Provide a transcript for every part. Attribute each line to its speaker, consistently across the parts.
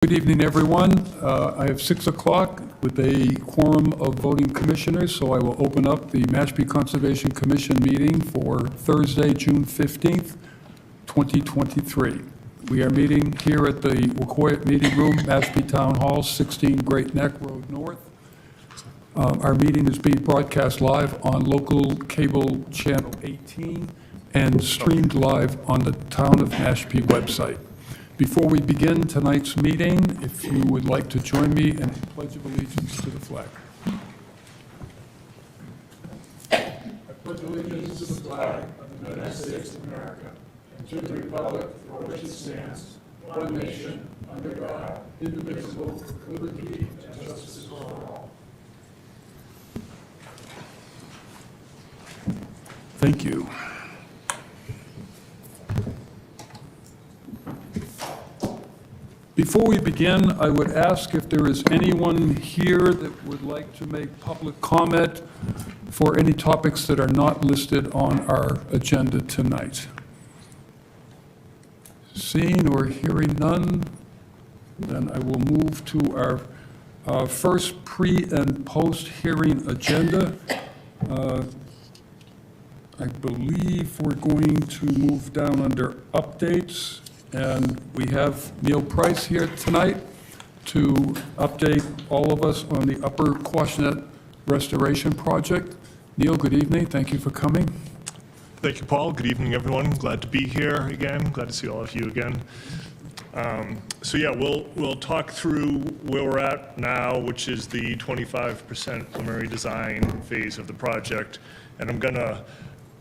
Speaker 1: Good evening, everyone. I have 6 o'clock with a quorum of voting commissioners, so I will open up the Mashpee Conservation Commission meeting for Thursday, June 15th, 2023. We are meeting here at the Wacoya Meeting Room, Mashpee Town Hall, 16 Great Neck Road North. Our meeting is being broadcast live on local cable channel 18 and streamed live on the Town of Mashpee website. Before we begin tonight's meeting, if you would like to join me in a pledge of allegiance to the flag. I pledge allegiance to the flag of the United States of America and to the republic for which it stands, one nation, under God, indivisible, with liberty and justice for all. Thank you. Before we begin, I would ask if there is anyone here that would like to make public comment for any topics that are not listed on our agenda tonight. Seeing or hearing none, then I will move to our first pre- and post-hearing agenda. I believe we're going to move down under updates. And we have Neil Price here tonight to update all of us on the Upper Quashnet Restoration Project. Neil, good evening. Thank you for coming.
Speaker 2: Thank you, Paul. Good evening, everyone. Glad to be here again. Glad to see all of you again. So yeah, we'll talk through where we're at now, which is the 25% preliminary design phase of the project. And I'm gonna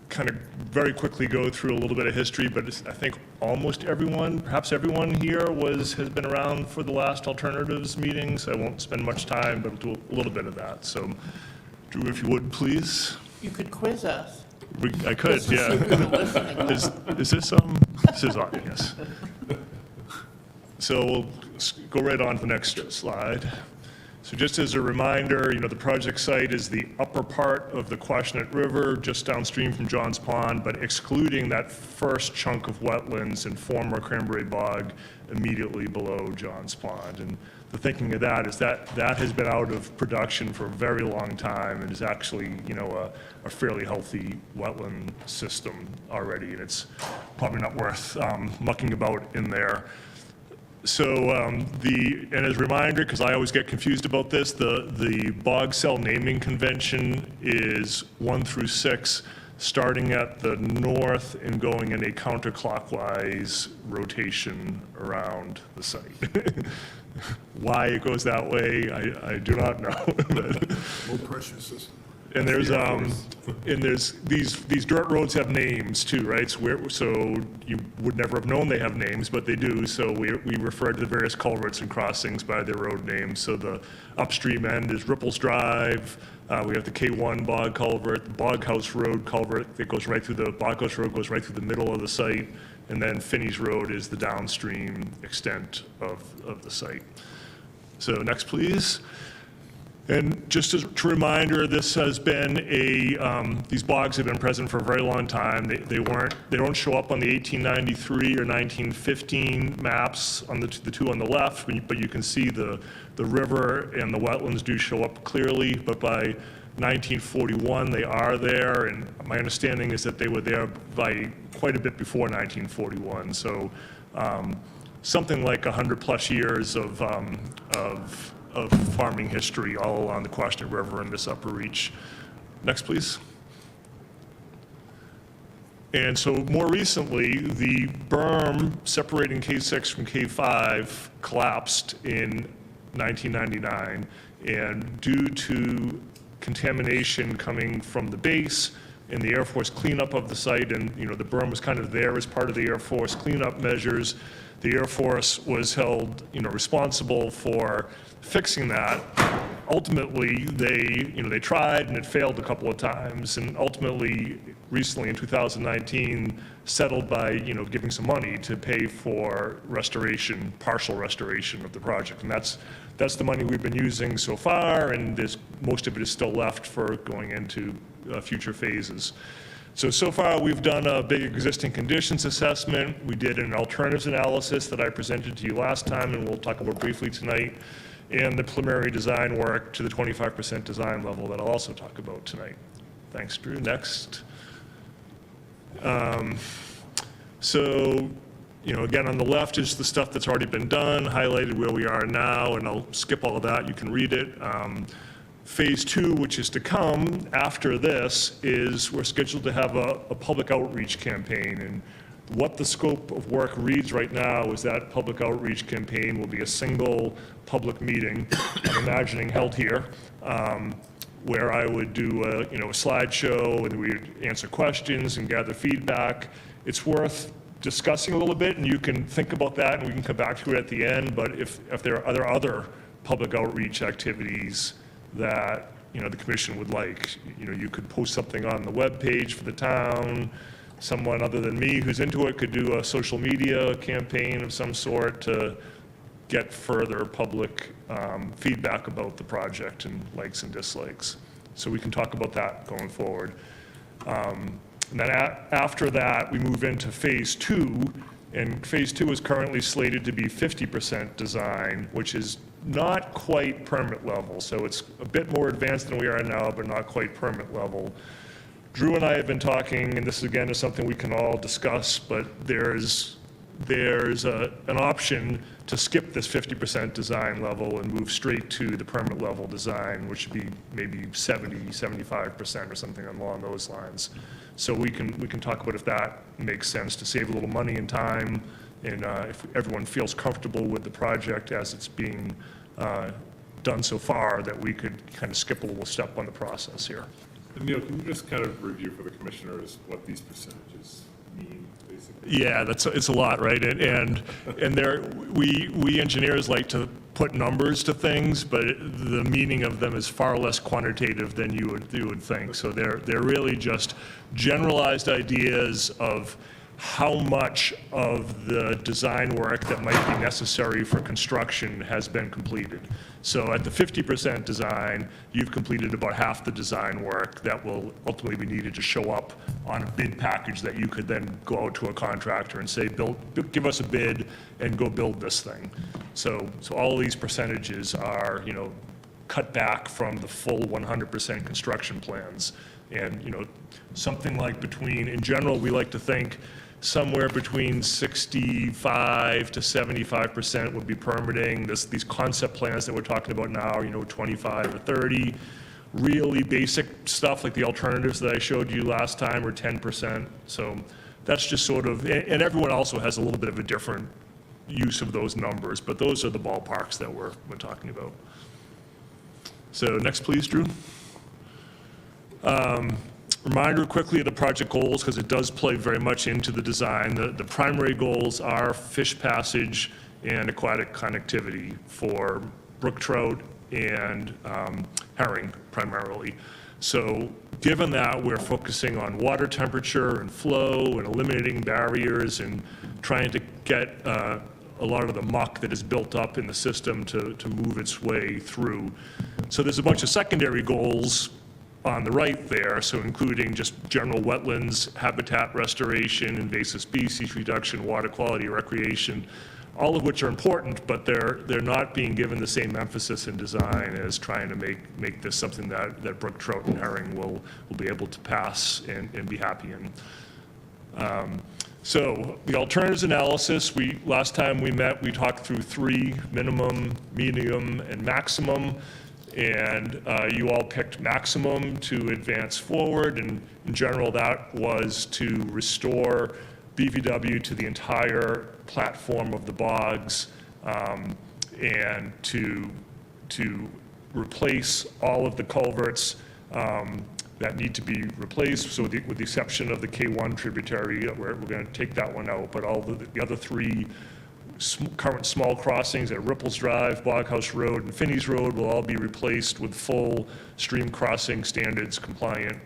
Speaker 2: kind of very quickly go through a little bit of history, but I think almost everyone, perhaps everyone here has been around for the last alternatives meetings. I won't spend much time, but I'll do a little bit of that. So, Drew, if you would, please.
Speaker 3: You could quiz us.
Speaker 2: I could, yeah. Is this this is on, yes. So we'll go right on to the next slide. So just as a reminder, the project site is the upper part of the Quashnet River, just downstream from Johns Pond, but excluding that first chunk of wetlands and former cranberry bog immediately below Johns Pond. And the thinking of that is that has been out of production for a very long time and is actually, a fairly healthy wetland system already, and it's probably not worth mucking about in there. So, and as a reminder, because I always get confused about this, the bog cell naming convention is 1 through 6, starting at the north and going in a counterclockwise rotation around the site. Why it goes that way, I do not know.
Speaker 1: Low pressure system.
Speaker 2: And there's these dirt roads have names too, right? So you would never have known they have names, but they do. So we refer to the various culverts and crossings by their road names. So the upstream end is Ripples Drive. We have the K1 bog culvert, the Bog House Road culvert that goes right through the Bog House Road goes right through the middle of the site, and then Finney's Road is the downstream extent of the site. So next, please. And just as a reminder, this has been these bogs have been present for a very long time. They don't show up on the 1893 or 1915 maps on the two on the left, but you can see the river and the wetlands do show up clearly. But by 1941, they are there, and my understanding is that they were there by quite a bit before 1941. So something like 100 plus years of farming history all along the Quashnet River and this upper reach. Next, please. And so more recently, the berm separating K6 from K5 collapsed in 1999, and due to contamination coming from the base and the Air Force cleanup of the site, and the berm was kind of there as part of the Air Force cleanup measures, the Air Force was held responsible for fixing that. Ultimately, they tried and it failed a couple of times, and ultimately, recently in 2019, settled by giving some money to pay for restoration, partial restoration of the project, and that's the money we've been using so far, and most of it is still left for going into future phases. So far, we've done a big existing conditions assessment. We did an alternatives analysis that I presented to you last time, and we'll talk about briefly tonight, and the preliminary design work to the 25% design level that I'll also talk about tonight. Thanks, Drew. Next. So, again, on the left is the stuff that's already been done, highlighted where we are now, and I'll skip all of that. You can read it. Phase 2, which is to come after this, is we're scheduled to have a public outreach campaign. And what the scope of work reads right now is that public outreach campaign will be a single public meeting, I'm imagining held here, where I would do a slideshow, and we'd answer questions and gather feedback. It's worth discussing a little bit, and you can think about that, and we can come back to it at the end. But if there are other public outreach activities that the commission would like, you could post something on the web page for the town. Someone other than me who's into it could do a social media campaign of some sort to get further public feedback about the project and likes and dislikes. So we can talk about that going forward. And then after that, we move into phase 2, and phase 2 is currently slated to be 50% design, which is not quite permit level. So it's a bit more advanced than we are now, but not quite permit level. Drew and I have been talking, and this again is something we can all discuss, but there's an option to skip this 50% design level and move straight to the permit level design, which would be maybe 75% or something along those lines. So we can talk about if that makes sense to save a little money and time, and if everyone feels comfortable with the project as it's being done so far, that we could kind of skip a little step on the process here.
Speaker 3: And Neil, can you just kind of review for the commissioners what these percentages mean, basically?
Speaker 2: Yeah, it's a lot, right? And there, we engineers like to put numbers to things, but the meaning of them is far less quantitative than you would think. So they're really just generalized ideas of how much of the design work that might be necessary for construction has been completed. So at the 50% design, you've completed about half the design work that will ultimately be needed to show up on a bid package that you could then go out to a contractor and say, give us a bid and go build this thing. So all of these percentages are, cut back from the full 100% construction plans. And, something like in general, we like to think somewhere between 65 to 75% would be permitting. These concept plans that we're talking about now, 25 or 30. Really basic stuff like the alternatives that I showed you last time are 10%. So that's just sort of, and everyone also has a little bit of a different use of those numbers, but those are the ballparks that we're talking about. So next, please, Drew. Reminder quickly of the project goals, because it does play very much into the design. The primary goals are fish passage and aquatic connectivity for brook trout and herring primarily. So given that, we're focusing on water temperature and flow and eliminating barriers and trying to get a lot of the muck that is built up in the system to move its way through. So there's a bunch of secondary goals on the right there, so including just general wetlands, habitat restoration, invasive species reduction, water quality, recreation, all of which are important, but they're not being given the same emphasis in design as trying to make this something that brook trout and herring will be able to pass and be happy in. So the alternatives analysis, last time we met, we talked through 3: minimum, medium, and maximum. And you all picked maximum to advance forward, and in general that was to restore BVW to the entire platform of the bogs, and to replace all of the culverts that need to be replaced. So with the exception of the K1 tributary, we're going to take that one out, but all the other 3 current small crossings at Ripples Drive, Boghouse Road, and Finney's Road will all be replaced with full stream crossing standards compliant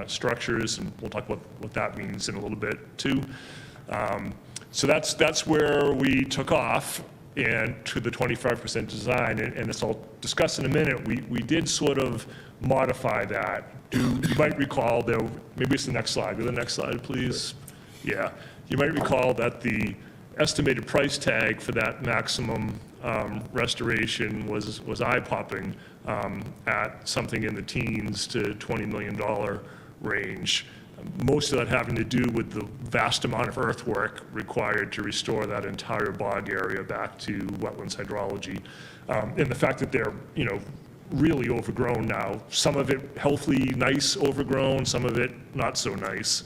Speaker 2: structures, and we'll talk about what that means in a little bit too. So that's where we took off. and to the 25% design, and as I'll discuss in a minute, we did sort of modify that. You might recall, though, maybe it's the next slide. Go to the next slide, please. Yeah. You might recall that the estimated price tag for that maximum restoration was eye-popping at something in the teens to $20 million range. Most of that having to do with the vast amount of earthwork required to restore that entire bog area back to wetlands hydrology. And the fact that they're, really overgrown now. Some of it healthy, nice overgrown, some of it not so nice.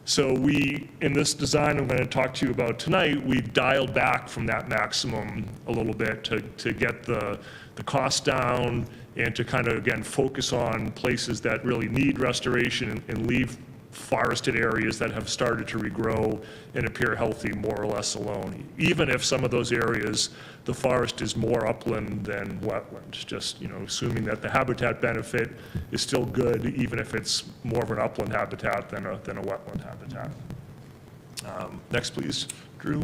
Speaker 2: So in this design I'm going to talk to you about tonight, we've dialed back from that maximum a little bit to get the cost down and to kind of, again, focus on places that really need restoration and leave forested areas that have started to regrow and appear healthy more or less alone, even if some of those areas, the forest is more upland than wetland, just, assuming that the habitat benefit is still good, even if it's more of an upland habitat than a wetland habitat. Next, please, Drew.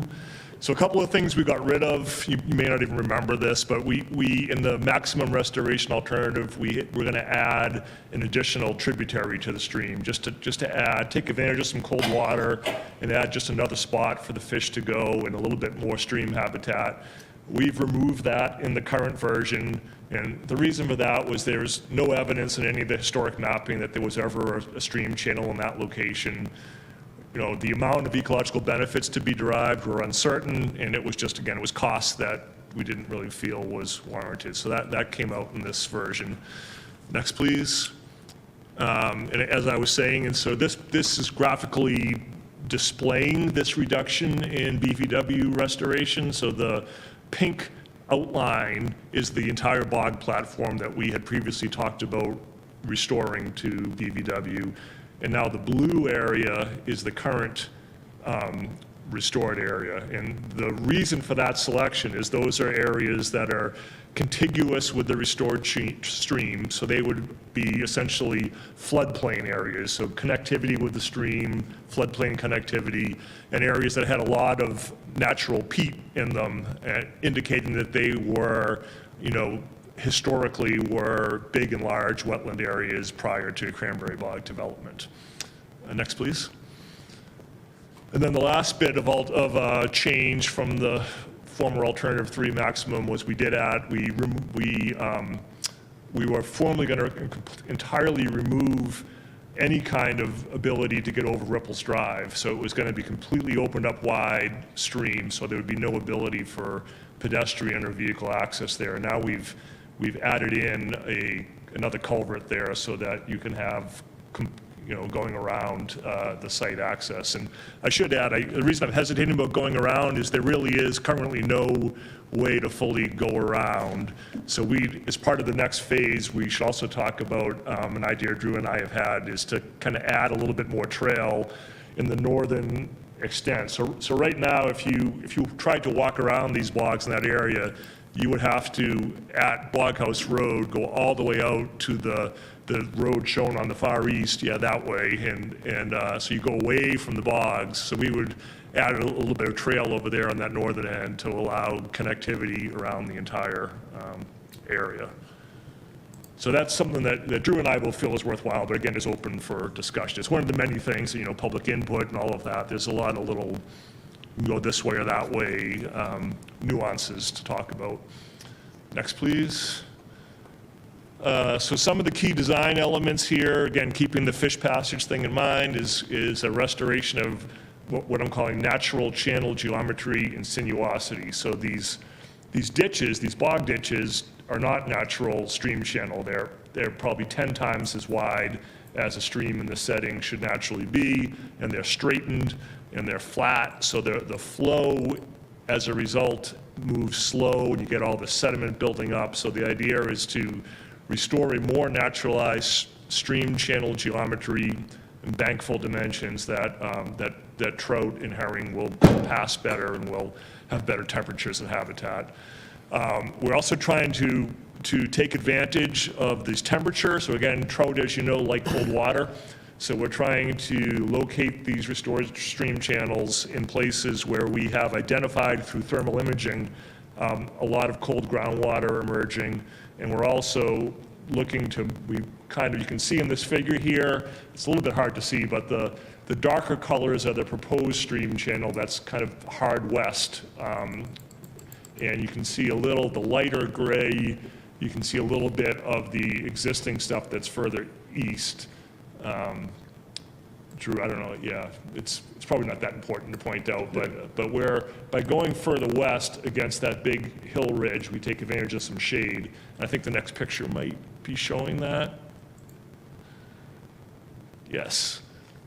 Speaker 2: So a couple of things we got rid of, you may not even remember this, but we in the maximum restoration alternative, we're going to add an additional tributary to the stream, just to take advantage of some cold water and add just another spot for the fish to go and a little bit more stream habitat. We've removed that in the current version, and the reason for that was there's no evidence in any of the historic mapping that there was ever a stream channel in that location. The amount of ecological benefits to be derived were uncertain, and it was just, again, it was costs that we didn't really feel was warranted. So that came out in this version. Next, please. And as I was saying, and so this is graphically displaying this reduction in BVW restoration. So the pink outline is the entire bog platform that we had previously talked about restoring to BVW. And now the blue area is the current restored area. And the reason for that selection is those are areas that are contiguous with the restored stream. So they would be essentially floodplain areas. So connectivity with the stream, floodplain connectivity, and areas that had a lot of natural peat in them, indicating that they were, historically were big and large wetland areas prior to cranberry bog development. Next, please. And then the last bit of change from the former alternative 3 maximum was we were formally going to entirely remove any kind of ability to get over Ripples Drive. So it was going to be completely opened up wide stream, so there would be no ability for pedestrian or vehicle access there. And now we've added in another culvert there so that you can have, going around the site access. And I should add, the reason I'm hesitating about going around is there really is currently no way to fully go around. So as part of the next phase, we should also talk about, an idea Drew and I have had, is to kind of add a little bit more trail in the northern extent. So right now, if you tried to walk around these bogs in that area, you would have to, at Boghouse Road, go all the way out to the road shown on the far east, that way, and so you go away from the bogs. So we would add a little bit of trail over there on that northern end to allow connectivity around the entire area. So that's something that Drew and I both feel is worthwhile, but again, is open for discussion. It's one of the many things, public input and all of that. There's a lot of little go this way or that way nuances to talk about. Next, please. So some of the key design elements here, again, keeping the fish passage thing in mind, is a restoration of what I'm calling natural channel geometry and sinuosity. So these ditches, these bog ditches, are not natural stream channel. They're probably 10 times as wide as a stream in the setting should naturally be, and they're straightened and they're flat, so the flow as a result moves slow and you get all the sediment building up. So the idea is to restore a more naturalized stream channel geometry and bankful dimensions that trout and herring will pass better and will have better temperatures and habitat. We're also trying to take advantage of this temperature. So again, trout, as you know, like cold water. So we're trying to locate these restored stream channels in places where we have identified through thermal imaging a lot of cold groundwater emerging, and we're also looking to, you can see in this figure here, it's a little bit hard to see, but the darker colors are the proposed stream channel that's kind of hard west. And you can see a little, the lighter gray, you can see a little bit of the existing stuff that's further east. Drew, I don't know, yeah, it's probably not that important to point out, but by going further west against that big hill ridge, we take advantage of some shade. I think the next picture might be showing that. Yes.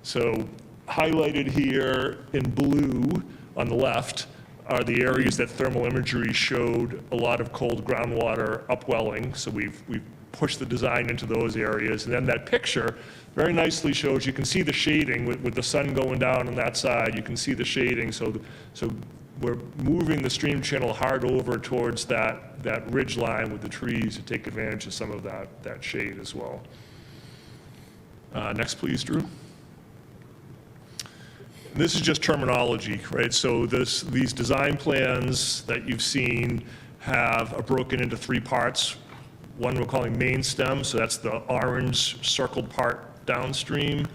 Speaker 2: So highlighted here in blue on the left are the areas that thermal imagery showed a lot of cold groundwater upwelling. So we've pushed the design into those areas. And then that picture very nicely shows, you can see the shading with the sun going down on that side. You can see the shading. So we're moving the stream channel hard over towards that ridge line with the trees to take advantage of some of that shade as well. Next, please, Drew. This is just terminology, right? So these design plans that you've seen are broken into 3 parts. One we're calling main stem, so that's the orange circled part downstream.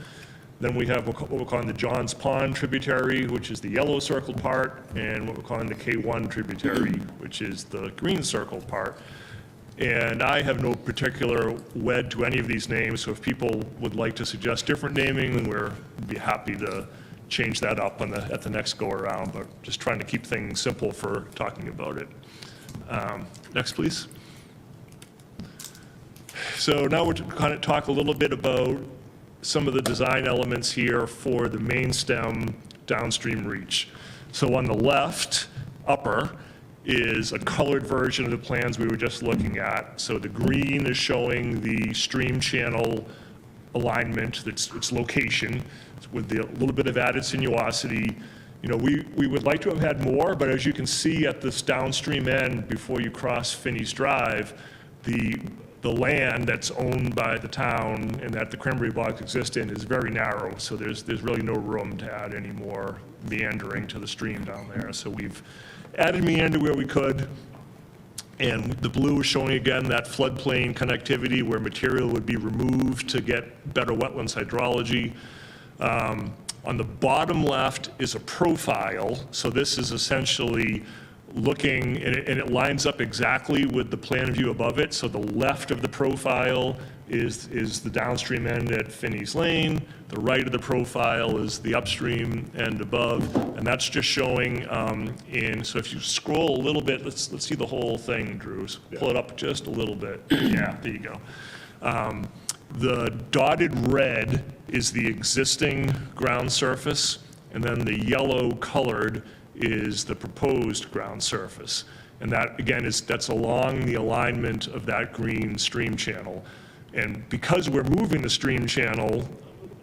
Speaker 2: Then we have what we're calling the Johns Pond tributary, which is the yellow circled part, and what we're calling the K1 tributary, which is the green circled part. And I have no particular wed to any of these names, so if people would like to suggest different naming, we'd be happy to change that up at the next go around, but just trying to keep things simple for talking about it. Next, please. So now we're going to talk a little bit about some of the design elements here for the main stem downstream reach. So on the left, upper, is a colored version of the plans we were just looking at. So the green is showing the stream channel alignment, its location, with a little bit of added sinuosity. You know, we would like to have had more, but as you can see at this downstream end before you cross Finney's Drive, the land that's owned by the town and that the cranberry bogs exist in is very narrow, so there's really no room to add any more meandering to the stream down there. So we've added meander where we could, and the blue is showing again that floodplain connectivity where material would be removed to get better wetlands hydrology. On the bottom left is a profile, so this is essentially looking, and it lines up exactly with the plan view above it. So the left of the profile is the downstream end at Finney's Lane. The right of the profile is the upstream end above, and that's just showing so if you scroll a little bit, let's see the whole thing, Drew. So pull it up just a little bit. Yeah, there you go. The dotted red is the existing ground surface, and then the yellow colored is the proposed ground surface. And that, again, that's along the alignment of that green stream channel. And because we're moving the stream channel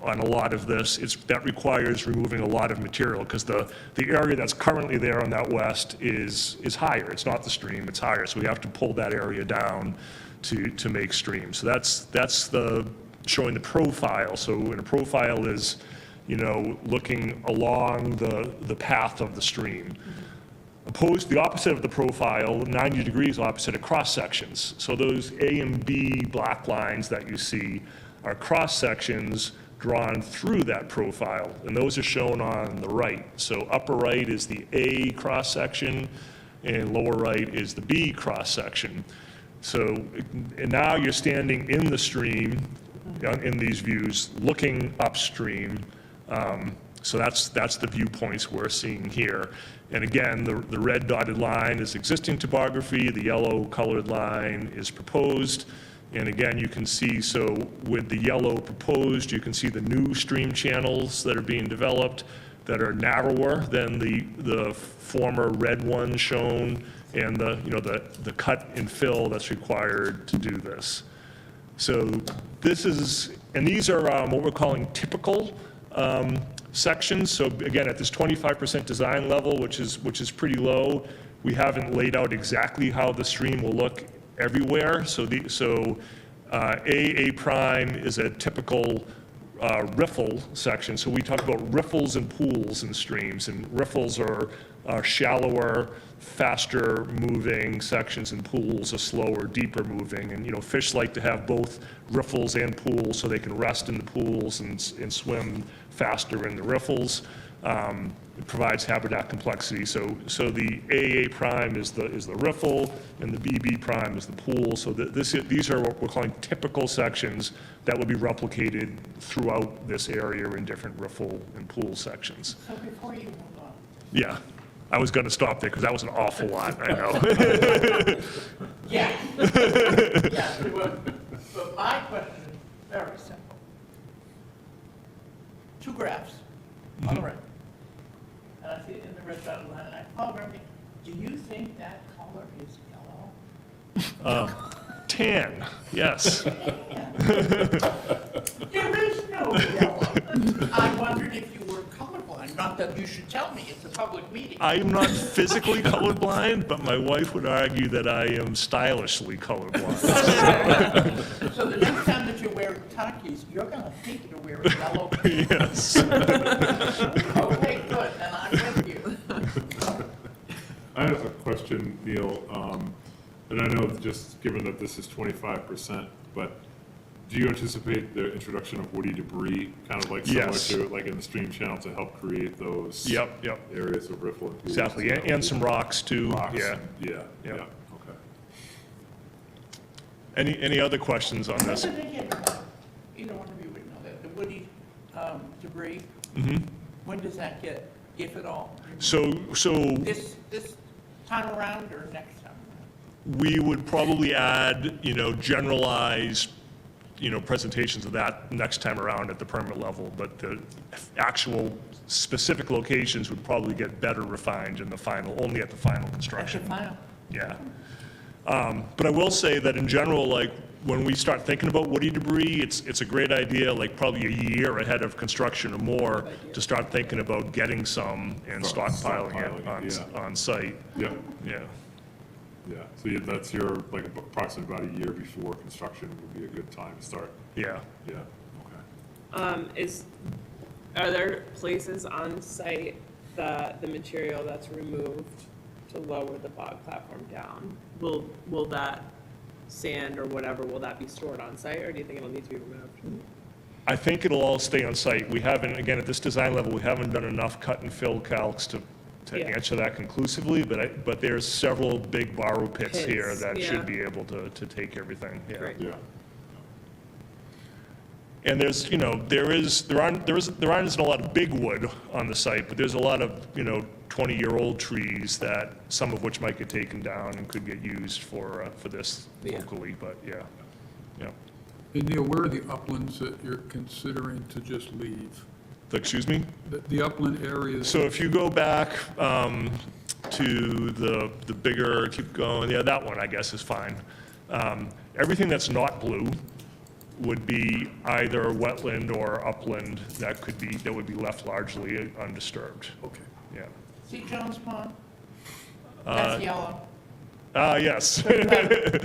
Speaker 2: on a lot of this, that requires removing a lot of material, because the area that's currently there on that west is higher. It's not the stream, it's higher. So we have to pull that area down to make stream. So that's showing the profile. So when a profile is, you know, looking along the path of the stream. The opposite of the profile, 90 degrees opposite, of cross sections. So those A and B black lines that you see are cross sections drawn through that profile, and those are shown on the right. So upper right is the A cross section, and lower right is the B cross section. So, and now you're standing in the stream, in these views, looking upstream. So that's the viewpoints we're seeing here. And again, the red dotted line is existing topography, the yellow colored line is proposed. And again, you can see, so with the yellow proposed, you can see the new stream channels that are being developed that are narrower than the former red one shown, and the cut and fill that's required to do this. So these are what we're calling typical sections. So again, at this 25% design level, which is pretty low, we haven't laid out exactly how the stream will look everywhere. So A prime is a typical riffle section. So we talk about riffles and pools in streams, and riffles are shallower faster moving sections and pools are slower, deeper moving. And, fish like to have both riffles and pools so they can rest in the pools and swim faster in the riffles. It provides habitat complexity. So the AA prime is the riffle, and the BB prime is the pool. So these are what we're calling typical sections that will be replicated throughout this area in different riffle and pool sections.
Speaker 4: So before you move on,
Speaker 2: Yeah, I was going to stop there because that was an awful lot, I know.
Speaker 4: yeah. Yeah, but my question is very simple. 2 graphs on the right. And I see it in the red dotted line, and I follow everything. Do you think that color is yellow?
Speaker 2: Tan, yes.
Speaker 4: There is no yellow. I wondered if you were colorblind, not that you should tell me, it's a public meeting.
Speaker 2: I am not physically colorblind, but my wife would argue that I am stylishly colorblind.
Speaker 4: So the next time that you're wearing khakis, you're gonna think you're wearing yellow.
Speaker 2: Yes.
Speaker 4: Okay, good, then I'm with you.
Speaker 3: I have a question, Neil, and I know just given that this is 25%, but do you anticipate the introduction of woody debris, kind of like similar
Speaker 2: Yes.
Speaker 3: to, like in the stream channel, to help create those
Speaker 2: Yep.
Speaker 3: areas of riffle and pools?
Speaker 2: Exactly, and some rocks too,
Speaker 3: Rocks,
Speaker 2: yeah.
Speaker 3: yeah,
Speaker 2: Yep.
Speaker 3: okay.
Speaker 2: Any other questions on this?
Speaker 4: When did they get, either one of you would know that, the woody debris, when does that get, if at all?
Speaker 2: So
Speaker 4: This time around or next time around?
Speaker 2: we would probably add, generalized, presentations of that next time around at the permit level, but the actual specific locations would probably get better refined in the final, only at the final
Speaker 4: That's
Speaker 2: construction.
Speaker 4: the final.
Speaker 2: Yeah. But I will say that in general, like, when we start thinking about woody debris, it's a great idea, like probably a year ahead of construction or more, to start thinking about getting some and stockpiling it
Speaker 3: Stockpiling,
Speaker 2: on site.
Speaker 3: Yeah,
Speaker 2: Yeah.
Speaker 3: yeah, so that's your, like, approximately about a year before construction would be a good time to start,
Speaker 2: Yeah.
Speaker 3: yeah, okay.
Speaker 5: Are there places on site that the material that's removed to lower the bog platform down, will that sand or whatever, will that be stored on site, or do you think it'll need to be removed?
Speaker 2: I think it'll all stay on site. We haven't, again, at this design level, we haven't done enough cut and fill calcs to
Speaker 5: Yeah.
Speaker 2: answer that conclusively, but there's several big borrow pits here
Speaker 5: Pits,
Speaker 2: that
Speaker 5: yeah.
Speaker 2: should be able to take everything, yeah.
Speaker 5: Great.
Speaker 3: Yeah,
Speaker 2: And there's, there aren't a lot of big wood on the site, but there's a lot of, 20-year-old trees that, some of which might get taken down and could get used for this
Speaker 5: Yeah.
Speaker 2: locally, but yeah, yeah.
Speaker 1: And Neil, where are the uplands that you're considering to just leave?
Speaker 2: Excuse me?
Speaker 1: The upland areas?
Speaker 2: So if you go back to the bigger, keep going, yeah, that one, I guess, is fine. Everything that's not blue would be either wetland or upland that would be left largely undisturbed,
Speaker 1: Okay.
Speaker 2: yeah.
Speaker 4: See Jones Pond? That's yellow.
Speaker 2: Yes.
Speaker 4: They have a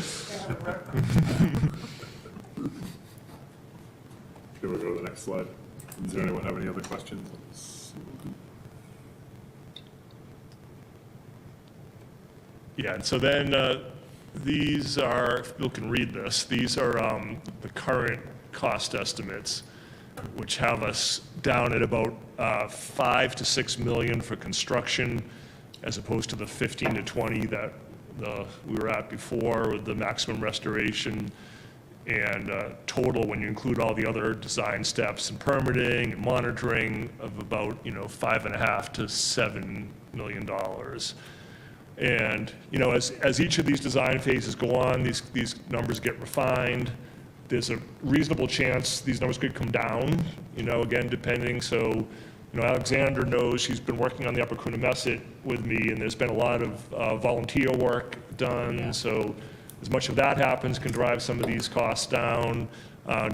Speaker 3: can we go to the next slide? Does anyone have any other questions?
Speaker 2: Yeah, and so then these are, if people can read this, these are the current cost estimates, which have us down at about 5 to 6 million for construction, as opposed to the 15 to 20 that we were at before with the maximum restoration. And total, when you include all the other design steps and permitting and monitoring, of about, $5.5 to $7 million. And, as each of these design phases go on, these numbers get refined. There's a reasonable chance these numbers could come down, again, depending. So, Alexander knows, she's been working on the Upper Coonamessett with me, and there's been a lot of volunteer work done. So as much of that happens can drive some of these costs down.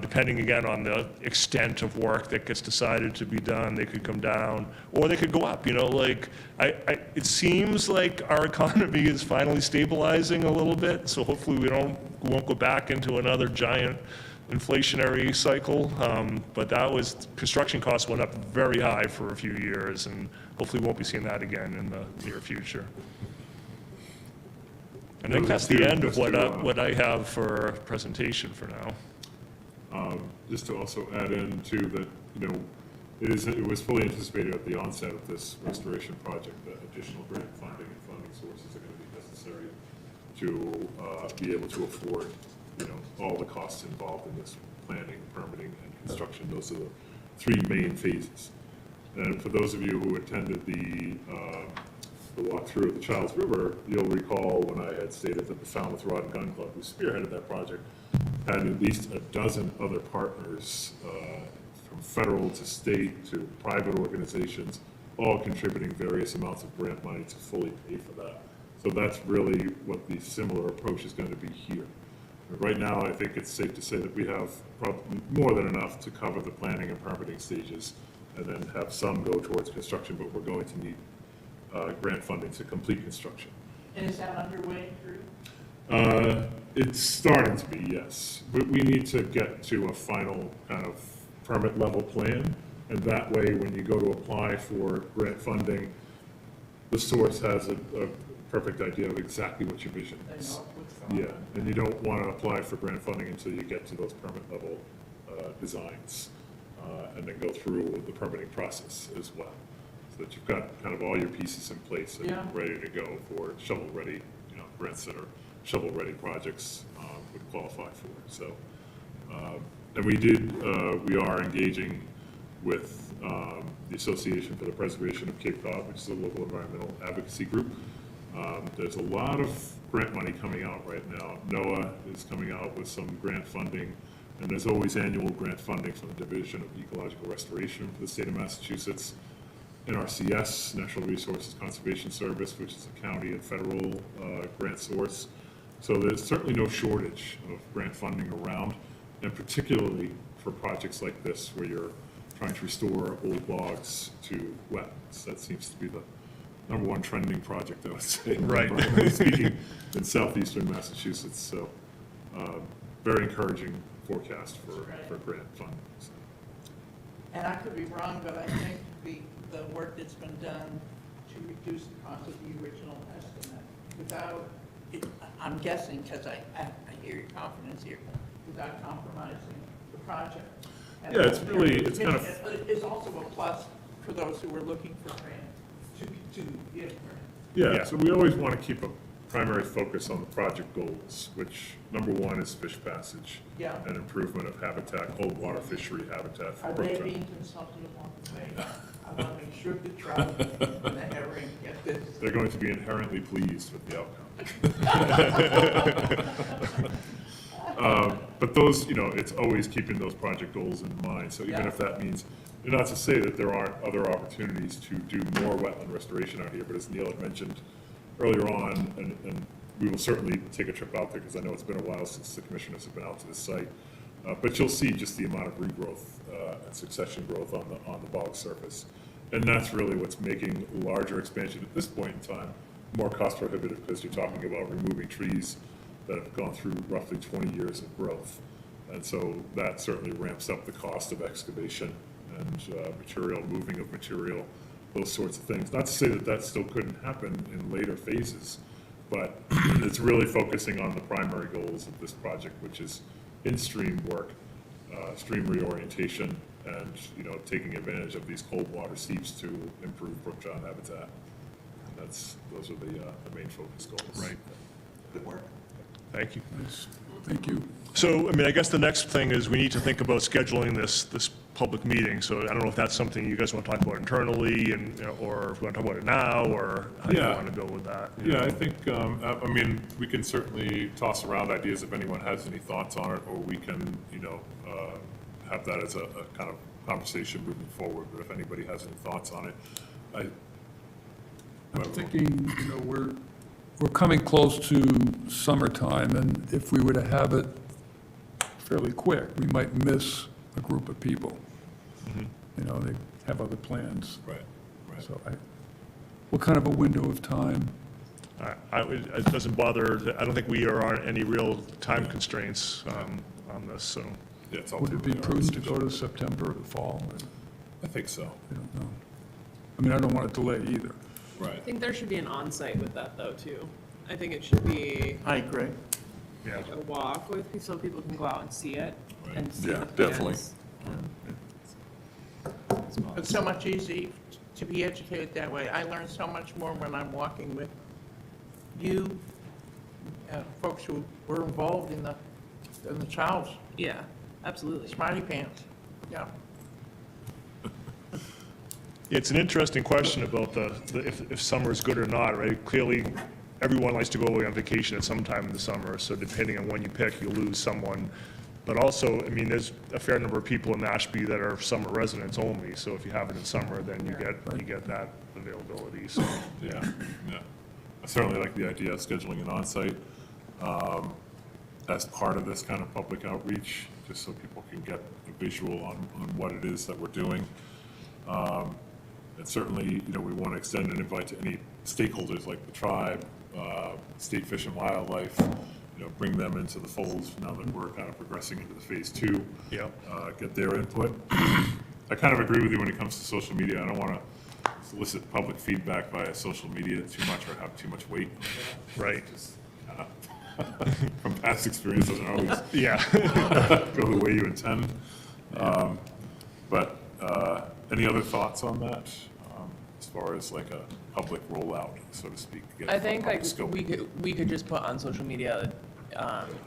Speaker 2: Depending, again, on the extent of work that gets decided to be done, they could come down, or they could go up, like, it seems like our economy is finally stabilizing a little bit, so hopefully we won't go back into another giant inflationary cycle, but construction costs went up very high for a few years, and hopefully won't be seeing that again in the near future. I think
Speaker 3: Those
Speaker 2: that's
Speaker 3: are
Speaker 2: the
Speaker 3: two,
Speaker 2: end of
Speaker 3: just to,
Speaker 2: what I have for presentation for now.
Speaker 3: Just to also add in too, that, it was fully anticipated at the onset of this restoration project that additional grant funding and funding sources are going to be necessary to be able to afford, all the costs involved in this planning, permitting, and construction. Those are the three main phases. And for those of you who attended the walkthrough of the Childs River, you'll recall when I had stated that the Falmouth Rod and Gun Club, who spearheaded that project, had at least a dozen other partners, from federal to state to private organizations, all contributing various amounts of grant money to fully pay for that. So that's really what the similar approach is going to be here. But right now, I think it's safe to say that we have probably more than enough to cover the planning and permitting stages, and then have some go towards construction, but we're going to need grant funding to complete construction.
Speaker 4: And is that underway, Drew?
Speaker 3: It's starting to be, yes. We need to get to a final kind of permit level plan, and that way, when you go to apply for grant funding, the source has a perfect idea of exactly what your vision
Speaker 4: They
Speaker 3: is.
Speaker 4: know what's going
Speaker 3: Yeah,
Speaker 4: on.
Speaker 3: and you don't want to apply for grant funding until you get to those permit level designs, and then go through the permitting process as well. So that you've got kind of all your pieces in place and
Speaker 4: Yeah.
Speaker 3: ready to go for shovel-ready, grants that are shovel-ready projects would qualify for. So, and we are engaging with the Association for the Preservation of Cape Cod, which is a local environmental advocacy group. There's a lot of grant money coming out right now. NOAA is coming out with some grant funding, and there's always annual grant funding from the Division of Ecological Restoration for the state of Massachusetts. NRCS, Natural Resources Conservation Service, which is a county and federal grant source. So there's certainly no shortage of grant funding around, and particularly for projects like this where you're trying to restore old logs to wetlands. That seems to be the number one trending project, I would say.
Speaker 2: Right.
Speaker 3: environmentally speaking, in southeastern Massachusetts. So very encouraging forecast for grant funding. So.
Speaker 4: And I could be wrong, but I think the work that's been done to reduce the cost of the original estimate without, I'm guessing, because I hear your confidence here, without compromising the project. And
Speaker 3: Yeah, it's kind of-
Speaker 4: It's also a plus for those who are looking for grant, to get grant.
Speaker 3: Yeah,
Speaker 2: Yeah.
Speaker 3: so we always want to keep a primary focus on the project goals, which number one is fish passage.
Speaker 4: Yeah.
Speaker 3: And improvement of habitat, cold water fishery habitat for
Speaker 4: Are
Speaker 3: brook
Speaker 4: they
Speaker 3: trout.
Speaker 4: being consulted along the way? I want to make sure the trout and the herring get this.
Speaker 3: They're going to be inherently pleased with the outcome. But those, it's always keeping those project goals in mind. So even
Speaker 4: Yeah.
Speaker 3: if that means, not to say that there aren't other opportunities to do more wetland restoration out here, but as Neil had mentioned earlier on, and we will certainly take a trip out there, because I know it's been a while since the commissioners have been out to the site. But you'll see just the amount of regrowth and succession growth on the bog surface. And that's really what's making larger expansion at this point in time more cost prohibitive, because you're talking about removing trees that have gone through roughly 20 years of growth. And so that certainly ramps up the cost of excavation and material, moving of material, those sorts of things. Not to say that that still couldn't happen in later phases, but it's really focusing on the primary goals of this project, which is in-stream work, stream reorientation, and, taking advantage of these cold water seeps to improve brook trout habitat. And those are the main focus goals.
Speaker 2: Right.
Speaker 4: Good work.
Speaker 2: Thank you.
Speaker 1: Thank you.
Speaker 2: So, I guess the next thing is we need to think about scheduling this public meeting. So I don't know if that's something you guys want to talk about internally, and, or if we want to talk about it now, or how you
Speaker 3: Yeah.
Speaker 2: want to go with that.
Speaker 3: Yeah, I think, we can certainly toss around ideas if anyone has any thoughts on it, or we can, have that as a kind of conversation moving forward. But if anybody has any thoughts on it,
Speaker 1: I'm thinking, we're coming close to summertime, and if we were to have it fairly quick, we might miss a group of people. They have other plans.
Speaker 3: Right.
Speaker 1: So what kind of a window of time?
Speaker 2: It doesn't bother, I don't think we are on any real time constraints on this, so.
Speaker 3: Yeah, it's all
Speaker 1: Would it be
Speaker 3: totally
Speaker 1: prudent to
Speaker 3: ours.
Speaker 1: go to September or the fall?
Speaker 3: I think so.
Speaker 1: I don't know. I don't want to delay either.
Speaker 5: I
Speaker 3: Right.
Speaker 5: think there should be an on-site with that though, too. I think it should be
Speaker 4: I agree.
Speaker 2: Yeah.
Speaker 5: a walk with, so people can go out and see it and see
Speaker 6: Yeah,
Speaker 5: the
Speaker 6: definitely.
Speaker 5: plans.
Speaker 4: It's so much easier to be educated that way. I learn so much more when I'm walking with you, folks who were involved in the child's
Speaker 5: Yeah, absolutely.
Speaker 4: smarty pants. Yeah.
Speaker 2: It's an interesting question about if summer is good or not, right? Clearly, everyone likes to go away on vacation at some time in the summer, so depending on when you pick, you lose someone. But also, I mean, there's a fair number of people in Mashpee that are summer residents only, so if you have it in summer, then you get that availability, so.
Speaker 3: Yeah, yeah. I certainly like the idea of scheduling an onsite as part of this kind of public outreach, just so people can get a visual on what it is that we're doing. And certainly, you know, we want to extend an invite to any stakeholders like the tribe, State Fish and Wildlife, you know, bring them into the fold now that we're kind of progressing into the phase 2.
Speaker 2: Yeah.
Speaker 3: Get their input. I kind of agree with you when it comes to social media. I don't want to solicit public feedback via social media too much or have too much weight.
Speaker 2: Right.
Speaker 3: Just, from past experience, doesn't always
Speaker 2: Yeah.
Speaker 3: go the way you intend. But any other thoughts on that, as far as like a public rollout, so to speak? to get
Speaker 7: I think
Speaker 3: public
Speaker 7: like
Speaker 3: scope?
Speaker 7: we could just put on social media,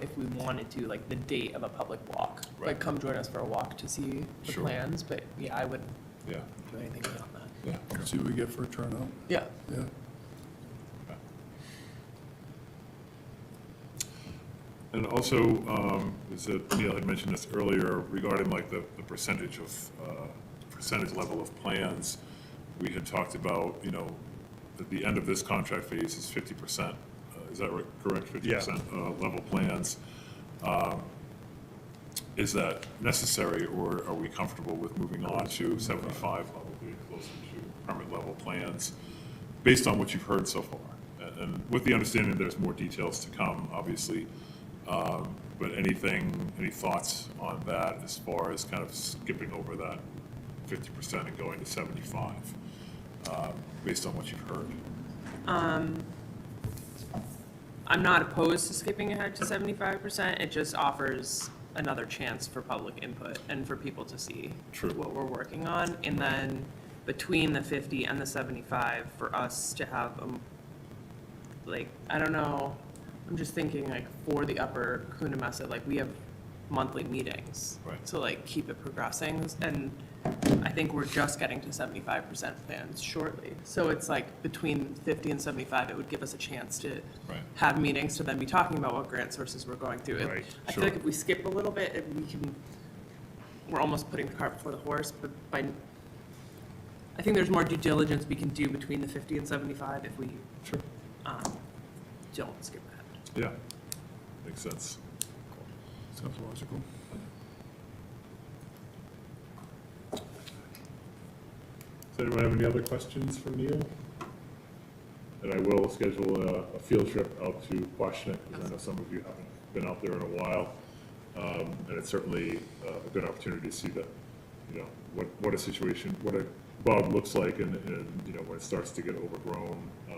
Speaker 7: if we wanted to, like the date of a public walk.
Speaker 3: Right.
Speaker 7: Like come join us for a walk to see the
Speaker 3: Sure.
Speaker 7: plans, but yeah, I wouldn't
Speaker 3: Yeah,
Speaker 7: do anything beyond that.
Speaker 3: yeah.
Speaker 1: See what we get for a turnout.
Speaker 7: Yeah.
Speaker 1: Yeah.
Speaker 3: And also, as Neil had mentioned this earlier, regarding like the percentage of, percentage level of plans, we had talked about, you know, at the end of this contract phase is 50%. Is that correct? 50% level plans. Is that necessary, or are we comfortable with moving on to 75 level, getting closer to permit level plans, based on what you've heard so far? And with the understanding there's more details to come, obviously, but any thoughts on that as far as kind of skipping over that 50% and going to 75, based on what you've heard?
Speaker 5: I'm not opposed to skipping ahead to 75%. It just offers another chance for public input and for people to see
Speaker 3: True.
Speaker 5: what we're working on. And then between the 50 and the 75, for us to have, like, I don't know, I'm just thinking like for the upper Coonamessett, like we have monthly meetings.
Speaker 3: Right.
Speaker 5: To like keep it progressing. And I think we're just getting to 75% plans shortly. So it's like between 50 and 75, it would give us a chance to
Speaker 3: Right.
Speaker 5: have meetings to then be talking about what grant sources we're going through.
Speaker 2: Right,
Speaker 5: I feel like if we skip a little bit, we're almost putting the cart before the horse, but I think there's more due diligence we can do between the 50 and 75 if we
Speaker 3: Sure.
Speaker 5: don't skip ahead.
Speaker 3: Yeah, makes sense.
Speaker 1: Sounds logical.
Speaker 3: Does anyone have any other questions for Neil? And I will schedule a field trip out to Quashnet, because I know some of you haven't been out there in a while. And it's certainly a good opportunity to see that, you know, what a situation, what a bog looks like, and you know, when it starts to get overgrown, you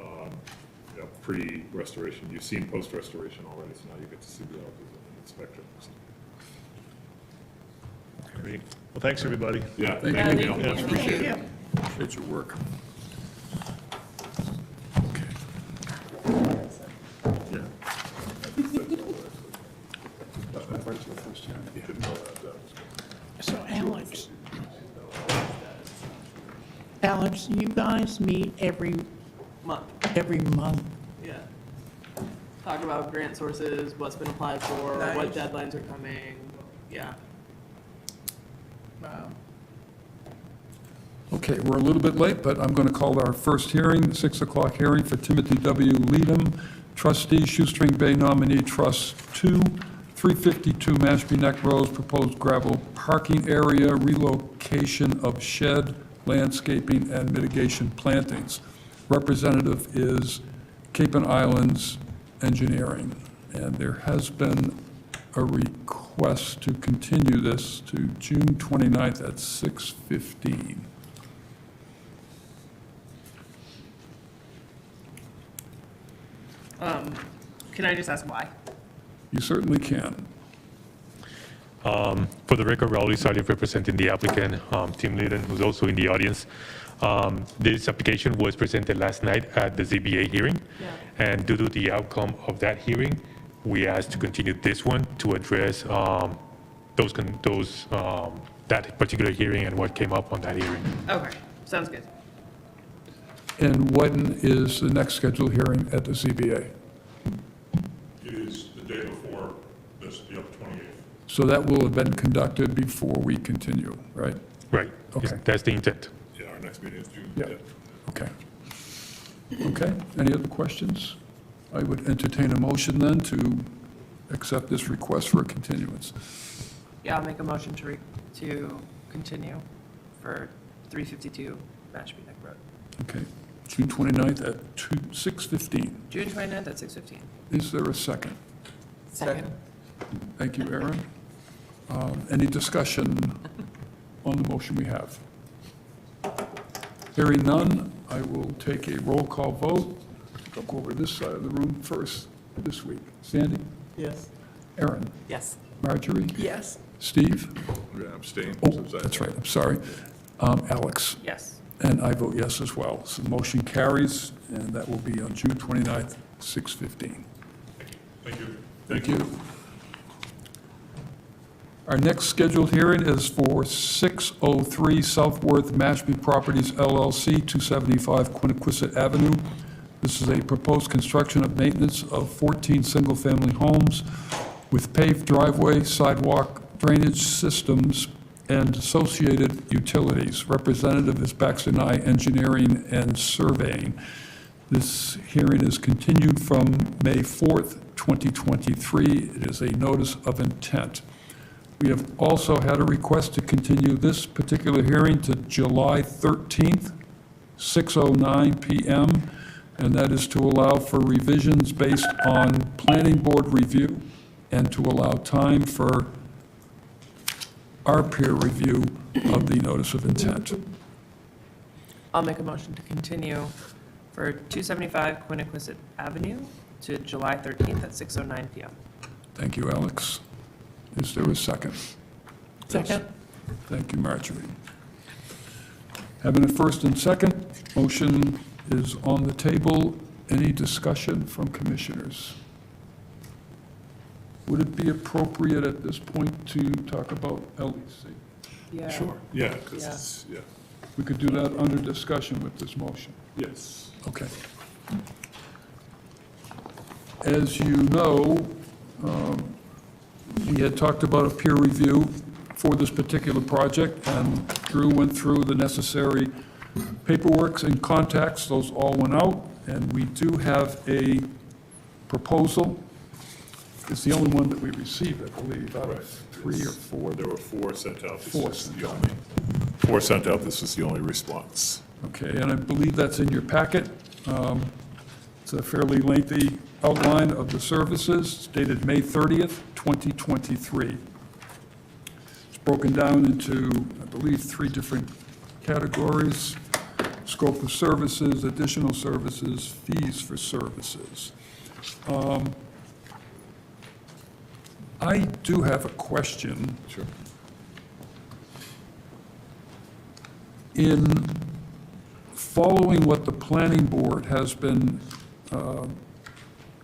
Speaker 3: know, pre-restoration. You've seen post-restoration already, so now you get to see the elders and inspect it.
Speaker 2: Great. Well, thanks, everybody.
Speaker 3: Yeah,
Speaker 1: Thank
Speaker 3: thank
Speaker 1: you.
Speaker 3: you, Neil. Much appreciated.
Speaker 1: Appreciate your work.
Speaker 4: So Alex, you guys meet every
Speaker 5: Month,
Speaker 4: month?
Speaker 5: yeah. Talk about grant sources, what's been applied for, what
Speaker 4: Nice.
Speaker 5: deadlines are coming, yeah.
Speaker 4: Wow.
Speaker 1: Okay, we're a little bit late, but I'm going to call our first hearing, 6 o'clock hearing for Timothy W. Leadham, trustee, Shoestring Bay nominee, Trust 2, 352 Mashpee Neck Road, proposed gravel parking area, relocation of shed, landscaping, and mitigation plantings. Representative is Cape and Islands Engineering, and there has been a request to continue this to June 29th at 6:15.
Speaker 7: Can I just ask why?
Speaker 1: You certainly can.
Speaker 6: For the record, Raul Isali representing the applicant, Tim Lydon, who's also in the audience. This application was presented last night at the ZBA hearing.
Speaker 5: Yeah.
Speaker 6: And due to the outcome of that hearing, we asked to continue this one to address that particular hearing and what came up on that hearing.
Speaker 7: Okay, sounds good.
Speaker 1: And when is the next scheduled hearing at the ZBA?
Speaker 2: It is the day before this, the 28th.
Speaker 1: So that will have been conducted before we continue, right?
Speaker 6: Right.
Speaker 1: Okay.
Speaker 6: That's the intent.
Speaker 3: Yeah, our next meeting is June.
Speaker 1: Yeah. Okay. Okay, any other questions? I would entertain a motion then to accept this request for a continuance.
Speaker 7: Yeah, I'll make a motion to continue for 352 Mashpee Neck Road.
Speaker 1: Okay, June 29th at 6:15.
Speaker 7: June 29th at 6:15.
Speaker 1: Is there a second?
Speaker 7: Second.
Speaker 1: Thank you, Aaron. Any discussion on the motion we have? Hearing none, I will take a roll call vote. I'll go over this side of the room first this week. Sandy?
Speaker 7: Yes.
Speaker 1: Aaron?
Speaker 7: Yes.
Speaker 1: Marjorie?
Speaker 7: Yes.
Speaker 1: Steve?
Speaker 3: We're gonna abstain.
Speaker 1: Oh,
Speaker 3: since I-
Speaker 1: that's right, I'm sorry. Alex?
Speaker 7: Yes.
Speaker 1: And I vote yes as well. So the motion carries, and that will be on June 29th, 6:15.
Speaker 2: Thank you.
Speaker 1: Thank you. Our next scheduled hearing is for 603 Southworth Mashpee Properties LLC, 275 Quiniquisette Avenue. This is a proposed construction of maintenance of 14 single-family homes with paved driveway, sidewalk, drainage systems, and associated utilities. Representative is Baxter Nye Engineering and Surveying. This hearing is continued from May 4th, 2023. It is a notice of intent. We have also had a request to continue this particular hearing to July 13th, 6:09 PM, and that is to allow for revisions based on planning board review and to allow time for our peer review of the notice of intent.
Speaker 7: I'll make a motion to continue for 275 Quiniquisette Avenue to July 13th at 6:09 PM.
Speaker 1: Thank you, Alex. Is there a second?
Speaker 7: Second.
Speaker 1: Thank you, Marjorie. Having a first and second, motion is on the table. Any discussion from commissioners? Would it be appropriate at this point to talk about LEC?
Speaker 7: Yeah.
Speaker 3: Sure, yeah, this
Speaker 7: Yeah.
Speaker 3: is, yeah,
Speaker 1: We could do that under discussion with this motion.
Speaker 3: yes.
Speaker 1: Okay. As you know, we had talked about a peer review for this particular project, and Drew went through the necessary paperwork and contacts. Those all went out, and we do have a proposal. It's the only one that we received, I believe, out
Speaker 3: Right.
Speaker 1: of 3 or 4.
Speaker 3: There were 4 sent out. This
Speaker 1: Four
Speaker 3: was
Speaker 1: sent
Speaker 3: the
Speaker 1: out.
Speaker 3: only- 4 sent out, this was the only response.
Speaker 1: Okay, and I believe that's in your packet. It's a fairly lengthy outline of the services dated May 30th, 2023. It's broken down into, I believe, 3 different categories: scope of services, additional services, fees for services. I do have a question.
Speaker 3: Sure.
Speaker 1: In following what the planning board has been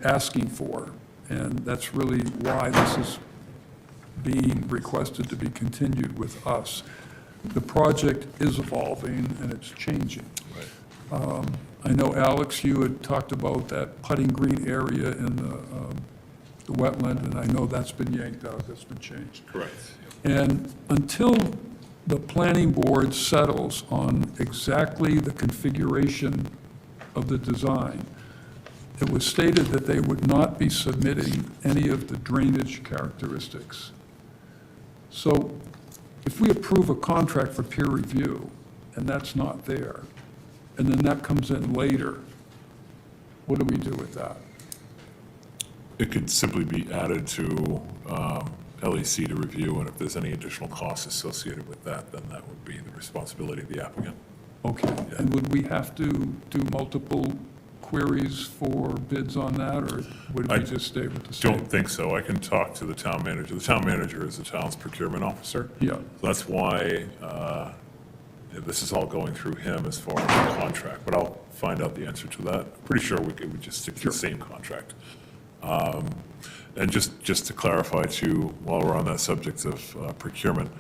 Speaker 1: asking for, and that's really why this is being requested to be continued with us, the project is evolving and it's changing. I know, Alex, you had talked about that putting green area in the wetland, and I know that's been yanked out, that's been changed.
Speaker 3: Correct.
Speaker 1: And until the planning board settles on exactly the configuration of the design, it was stated that they would not be submitting any of the drainage characteristics. So if we approve a contract for peer review, and that's not there, and then that comes in later, what do we do with that?
Speaker 3: It could simply be added to LEC to review, and if there's any additional costs associated with that, then that would be the responsibility of the applicant.
Speaker 1: Okay, and would we have to do multiple queries for bids on that, or would
Speaker 3: I
Speaker 1: we just stay with the same?
Speaker 3: Don't think so. I can talk to the town manager. The town manager is the town's procurement officer.
Speaker 1: Yeah,
Speaker 3: So that's why this is all going through him as far as the contract, but I'll find out the answer to that. Pretty sure we could just stick to the same contract. And just to clarify too, while we're on that subject of procurement,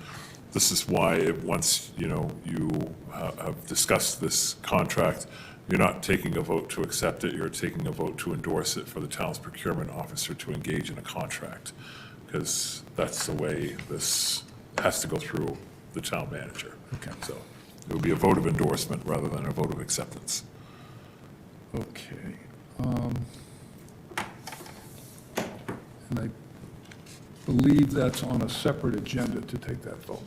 Speaker 3: this is why once, you have discussed this contract, you're not taking a vote to accept it, you're taking a vote to endorse it for the town's procurement officer to engage in a contract, because that's the way this has to go through the town manager.
Speaker 1: Okay.
Speaker 3: So it would be a vote of endorsement rather than a vote of acceptance.
Speaker 1: okay. And I believe that's on a separate agenda to take that vote.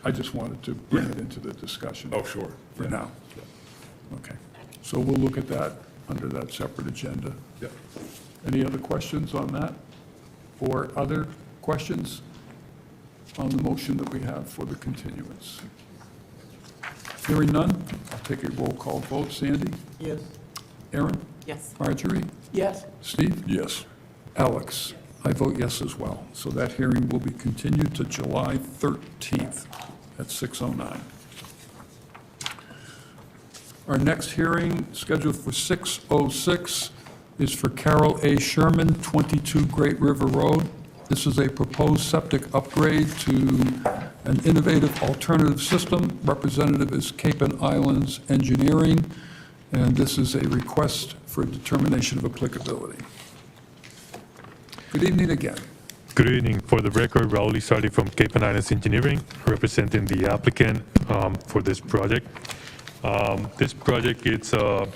Speaker 1: I just wanted to bring it into the discussion.
Speaker 3: Oh, sure.
Speaker 1: For now. Okay. So we'll look at that under that separate agenda.
Speaker 3: Yeah.
Speaker 1: Any other questions on that? Or other questions on the motion that we have for the continuance? Hearing none, I'll take a roll call vote. Sandy?
Speaker 4: Yes.
Speaker 1: Aaron?
Speaker 7: Yes.
Speaker 1: Marjorie?
Speaker 4: Yes.
Speaker 1: Steve?
Speaker 3: Yes.
Speaker 1: Alex? I vote yes as well. So that hearing will be continued to July 13th at 6:09. Our next hearing, scheduled for 6:06, is for Carol A. Sherman, 22 Great River Road. This is a proposed septic upgrade to an innovative alternative system. Representative is Cape and Islands Engineering, and this is a request for determination of applicability. Good evening again.
Speaker 6: Good evening. For the record, Raul Lizardi from Cape and Islands Engineering, representing the applicant for this project. This project is a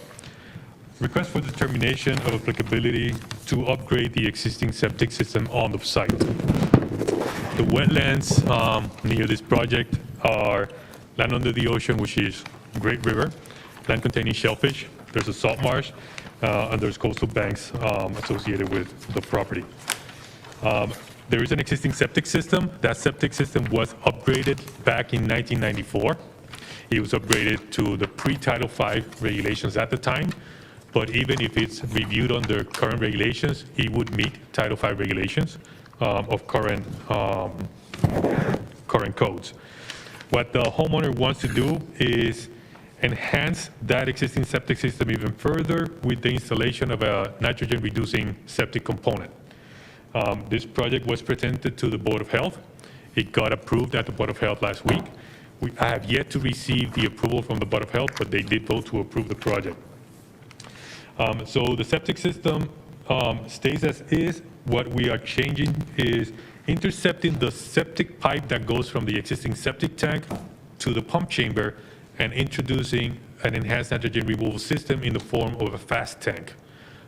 Speaker 6: request for determination of applicability to upgrade the existing septic system on the site. The wetlands near this project are land under the ocean, which is Great River, land containing shellfish, there's a salt marsh, and there's coastal banks associated with the property. There is an existing septic system. That septic system was upgraded back in 1994. It was upgraded to the pre-Title V regulations at the time, but even if it's reviewed under current regulations, it would meet Title V regulations of current codes. What the homeowner wants to do is enhance that existing septic system even further with the installation of a nitrogen-reducing septic component. This project was presented to the Board of Health. It got approved at the Board of Health last week. I have yet to receive the approval from the Board of Health, but they did vote to approve the project. So the septic system stays as is. What we are changing is intercepting the septic pipe that goes from the existing septic tank to the pump chamber and introducing an enhanced nitrogen removal system in the form of a fast tank.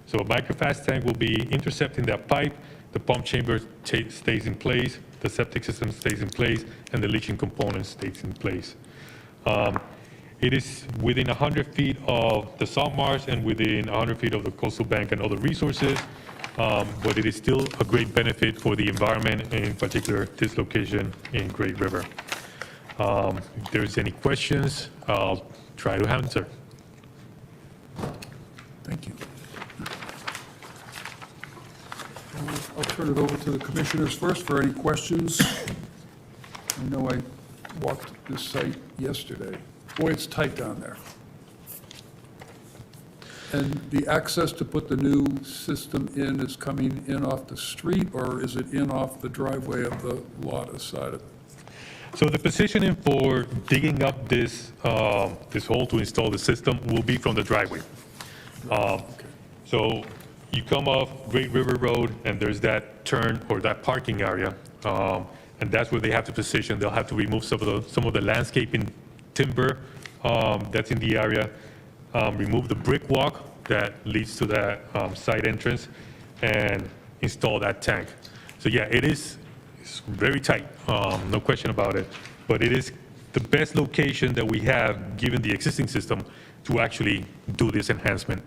Speaker 6: So a microfast tank will be intercepting that pipe, the pump chamber stays in place, the septic system stays in place, and the leaching component stays in place. It is within 100 feet of the salt marsh and within 100 feet of the coastal bank and other resources, but it is still a great benefit for the environment, and in particular, this location in Great River. If there's any questions, I'll try to answer.
Speaker 1: Thank you. I'll turn it over to the commissioners first for any questions. I know I walked this site yesterday. Boy, it's tight down there. And the access to put the new system in is coming in off the street, or is it in off the driveway of the lot aside of it?
Speaker 6: So the positioning for digging up this hole to install the system will be from the driveway. So you come off Great River Road, and there's that turn or that parking area, and that's where they have to position. They'll have to remove some of the landscaping timber that's in the area, remove the brick walk that leads to that side entrance, and install that tank. So yeah, it's very tight, no question about it, but it is the best location that we have, given the existing system, to actually do this enhancement.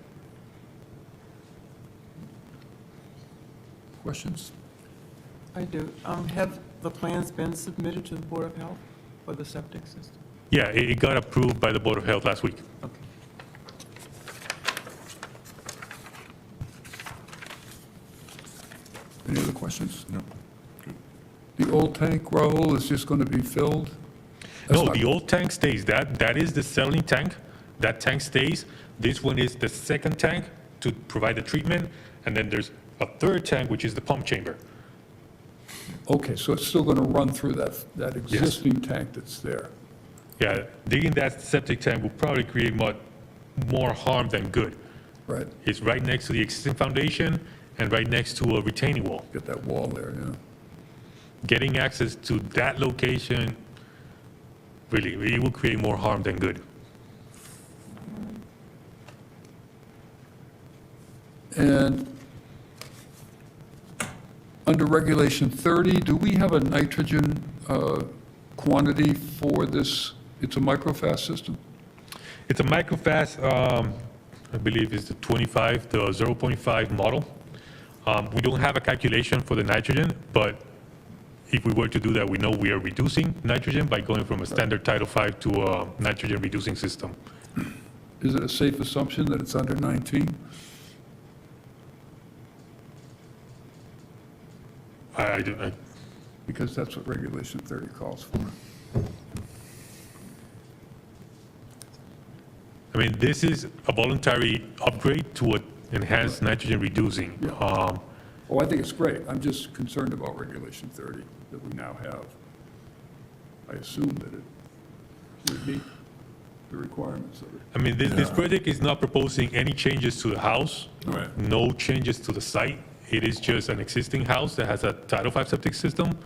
Speaker 1: Questions?
Speaker 8: I do. Have the plans been submitted to the Board of Health for the septic system?
Speaker 6: Yeah, it got approved by the Board of Health last week.
Speaker 8: Okay.
Speaker 1: questions?
Speaker 3: No.
Speaker 1: The old tank, Raul, is just going to be filled? That's
Speaker 6: No,
Speaker 1: not-
Speaker 6: the old tank stays. That is the saline tank. That tank stays. This one is the second tank to provide the treatment. And then there's a third tank, which is the pump chamber.
Speaker 1: Okay, so it's still going to run through that existing tank that's there?
Speaker 6: Yeah, digging that septic tank will probably create more harm than good.
Speaker 1: Right,
Speaker 6: It's right next to the existing foundation and right next to a retaining wall.
Speaker 1: get that wall there, yeah.
Speaker 6: Getting access to that location, really, it will create more harm than good.
Speaker 1: And under Regulation 30, do we have a nitrogen quantity for this? It's a microfast system?
Speaker 6: It's a microfast, I believe it's the 25, the 0.5 model. We don't have a calculation for the nitrogen, but if we were to do that, we know we are reducing nitrogen by going from a standard Title V to a nitrogen reducing system.
Speaker 1: Is it a safe assumption that it's under 19? Because that's what Regulation 30 calls for.
Speaker 6: I mean, this is a voluntary upgrade to an enhanced nitrogen reducing.
Speaker 1: Yeah. Oh, I think it's great. I'm just concerned about Regulation 30 that we now have. I assume that it would meet the requirements of it.
Speaker 6: I mean, this project is not proposing any changes to the house.
Speaker 3: Right.
Speaker 6: No changes to the site. It is just an existing house that has a Title V septic system,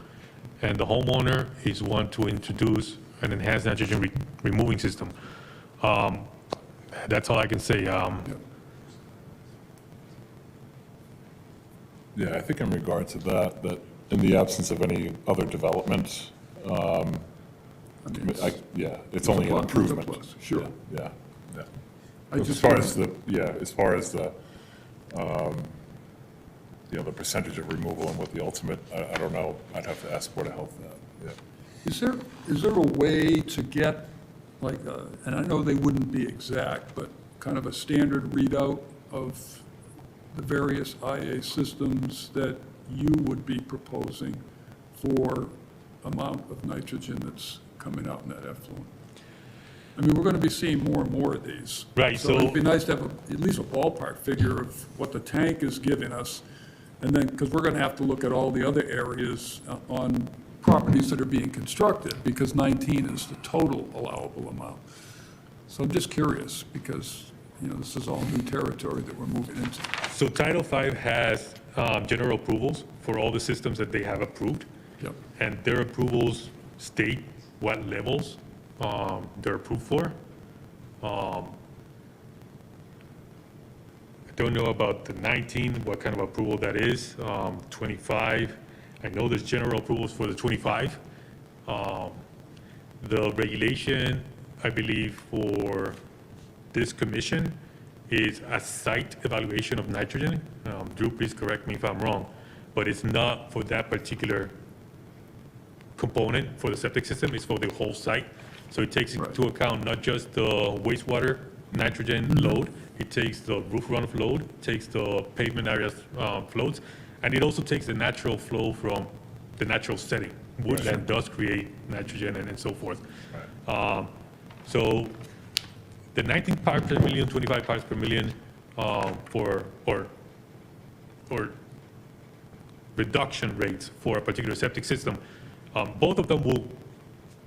Speaker 6: and the homeowner is one to introduce an enhanced nitrogen removing system. That's all I can say.
Speaker 3: Yeah, I think in regard to that in the absence of any other development,
Speaker 1: I mean, it's-
Speaker 3: yeah, it's only an
Speaker 1: plus, it's a
Speaker 3: improvement.
Speaker 1: plus, sure.
Speaker 3: Yeah, yeah.
Speaker 1: I
Speaker 3: As
Speaker 1: just
Speaker 3: far
Speaker 1: wanna-
Speaker 3: as the the percentage of removal and what the ultimate, I don't know, I'd have to ask Board of Health that, yeah.
Speaker 1: Is there a way to get, like, and I know they wouldn't be exact, but kind of a standard readout of the various IA systems that you would be proposing for amount of nitrogen that's coming out in that effluent? I mean, we're going to be seeing more and more of these.
Speaker 6: Right,
Speaker 1: So it'd be
Speaker 6: so-
Speaker 1: nice to have at least a ballpark figure of what the tank is giving us. And then, because we're going to have to look at all the other areas on properties that are being constructed, because 19 is the total allowable amount. So I'm just curious, because, you know, this is all new territory that we're moving into.
Speaker 6: So Title V has general approvals for all the systems that they have approved.
Speaker 1: Yep.
Speaker 6: And their approvals state what levels they're approved for. I don't know about the 19, what kind of approval that is. 25, I know there's general approvals for the 25. The regulation, I believe, for this commission is a site evaluation of nitrogen. Drew, please correct me if I'm wrong, but it's not for that particular component for the septic system, it's for the whole site. So it takes
Speaker 1: Right.
Speaker 6: into account not just the wastewater nitrogen load, it takes the roof runoff load, takes the pavement areas flows, and it also takes the natural flow from the natural setting. Woodland does create nitrogen and so forth. So the 19 parts per million, 25 parts per million for reduction rates for a particular septic system, both of them will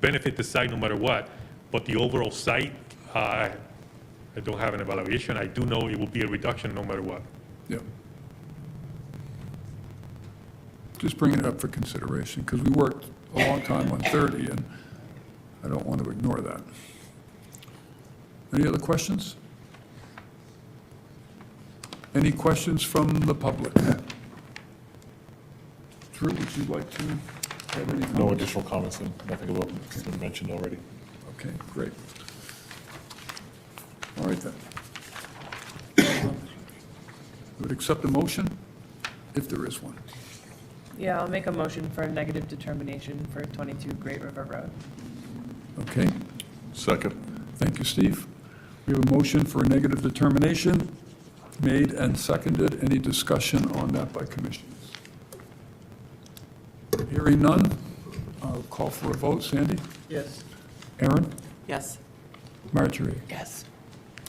Speaker 6: benefit the site no matter what, but the overall site, I don't have an evaluation. I do know it will be a reduction no matter what.
Speaker 1: Yep. Just bringing it up for consideration, because we worked a long time on 30, and I don't want to ignore that. Any other questions? Any questions from the public? Drew, would you like to have any
Speaker 3: No
Speaker 1: comments?
Speaker 3: additional comments, and nothing about it's been mentioned already.
Speaker 1: Okay, great. All right, then. Would accept a motion, if there is one.
Speaker 7: Yeah, I'll make a motion for a negative determination for 22 Great River Road.
Speaker 1: Okay,
Speaker 3: Second.
Speaker 1: thank you, Steve. We have a motion for a negative determination made and seconded. Any discussion on that by commissioners? Hearing none, I'll call for a vote. Sandy?
Speaker 8: Yes.
Speaker 1: Aaron?
Speaker 7: Yes.
Speaker 1: Marjorie?
Speaker 7: Yes.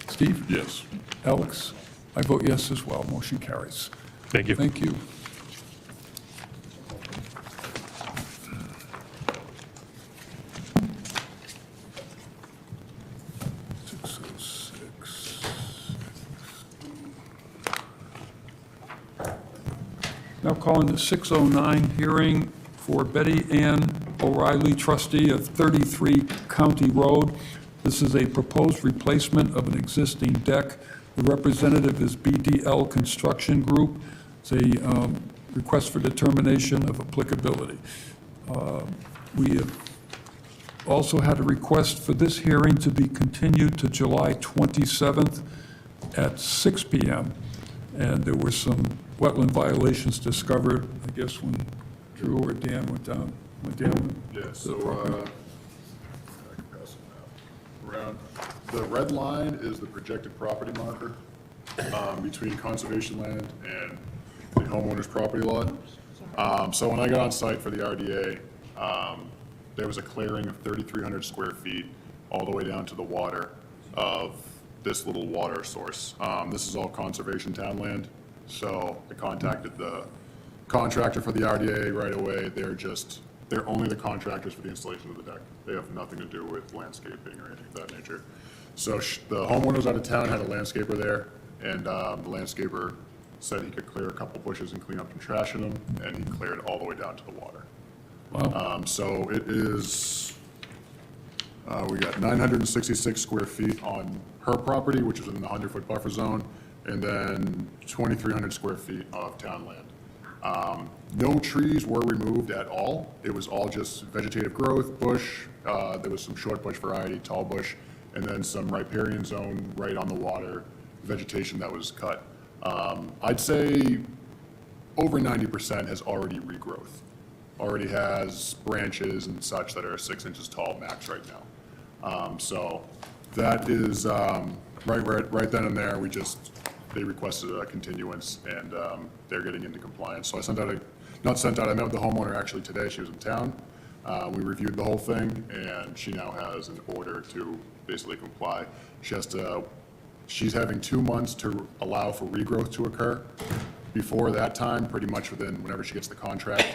Speaker 1: Steve?
Speaker 3: Yes.
Speaker 1: Alex? I vote yes as well. Motion carries.
Speaker 6: Thank you.
Speaker 1: Thank you. Now calling the 6:09 hearing for Betty Ann O'Reilly, trustee of 33 County Road. This is a proposed replacement of an existing deck. The representative is BDL Construction Group. It's a request for determination of applicability. We have also had a request for this hearing to be continued to July 27th at 6 PM. And there were some wetland violations discovered, I guess, when Drew or Dan went down.
Speaker 9: Yeah,
Speaker 1: to
Speaker 9: so,
Speaker 1: the property.
Speaker 9: I can pass it now. Around, the red line is the projected property marker between conservation land and the homeowner's property lot. So when I got on site for the RDA, there was a clearing of 3,300 square feet all the way down to the water of this little water source. This is all conservation town land, so I contacted the contractor for the RDA right away. They're only the contractors for the installation of the deck. They have nothing to do with landscaping or anything of that nature. So the homeowners out of town had a landscaper there, and the landscaper said he could clear a couple bushes and clean up some trash in them, and he cleared all the way down to the water.
Speaker 1: Wow.
Speaker 9: So it is, we got 966 square feet on her property, which is in the 100-foot buffer zone, and then 2,300 square feet of town land. No trees were removed at all. It was all just vegetative growth, bush, there was some short bush variety, tall bush, and then some riparian zone right on the water vegetation that was cut. I'd say over 90% has already regrowth. Already has branches and such that are 6 inches tall max right now. So that is, right then and there, they requested a continuance, and they're getting into compliance. So I I met with the homeowner actually today, she was in town. We reviewed the whole thing, and she now has an order to basically comply. She's having 2 months to allow for regrowth to occur. Before that time, pretty much whenever she gets the contract,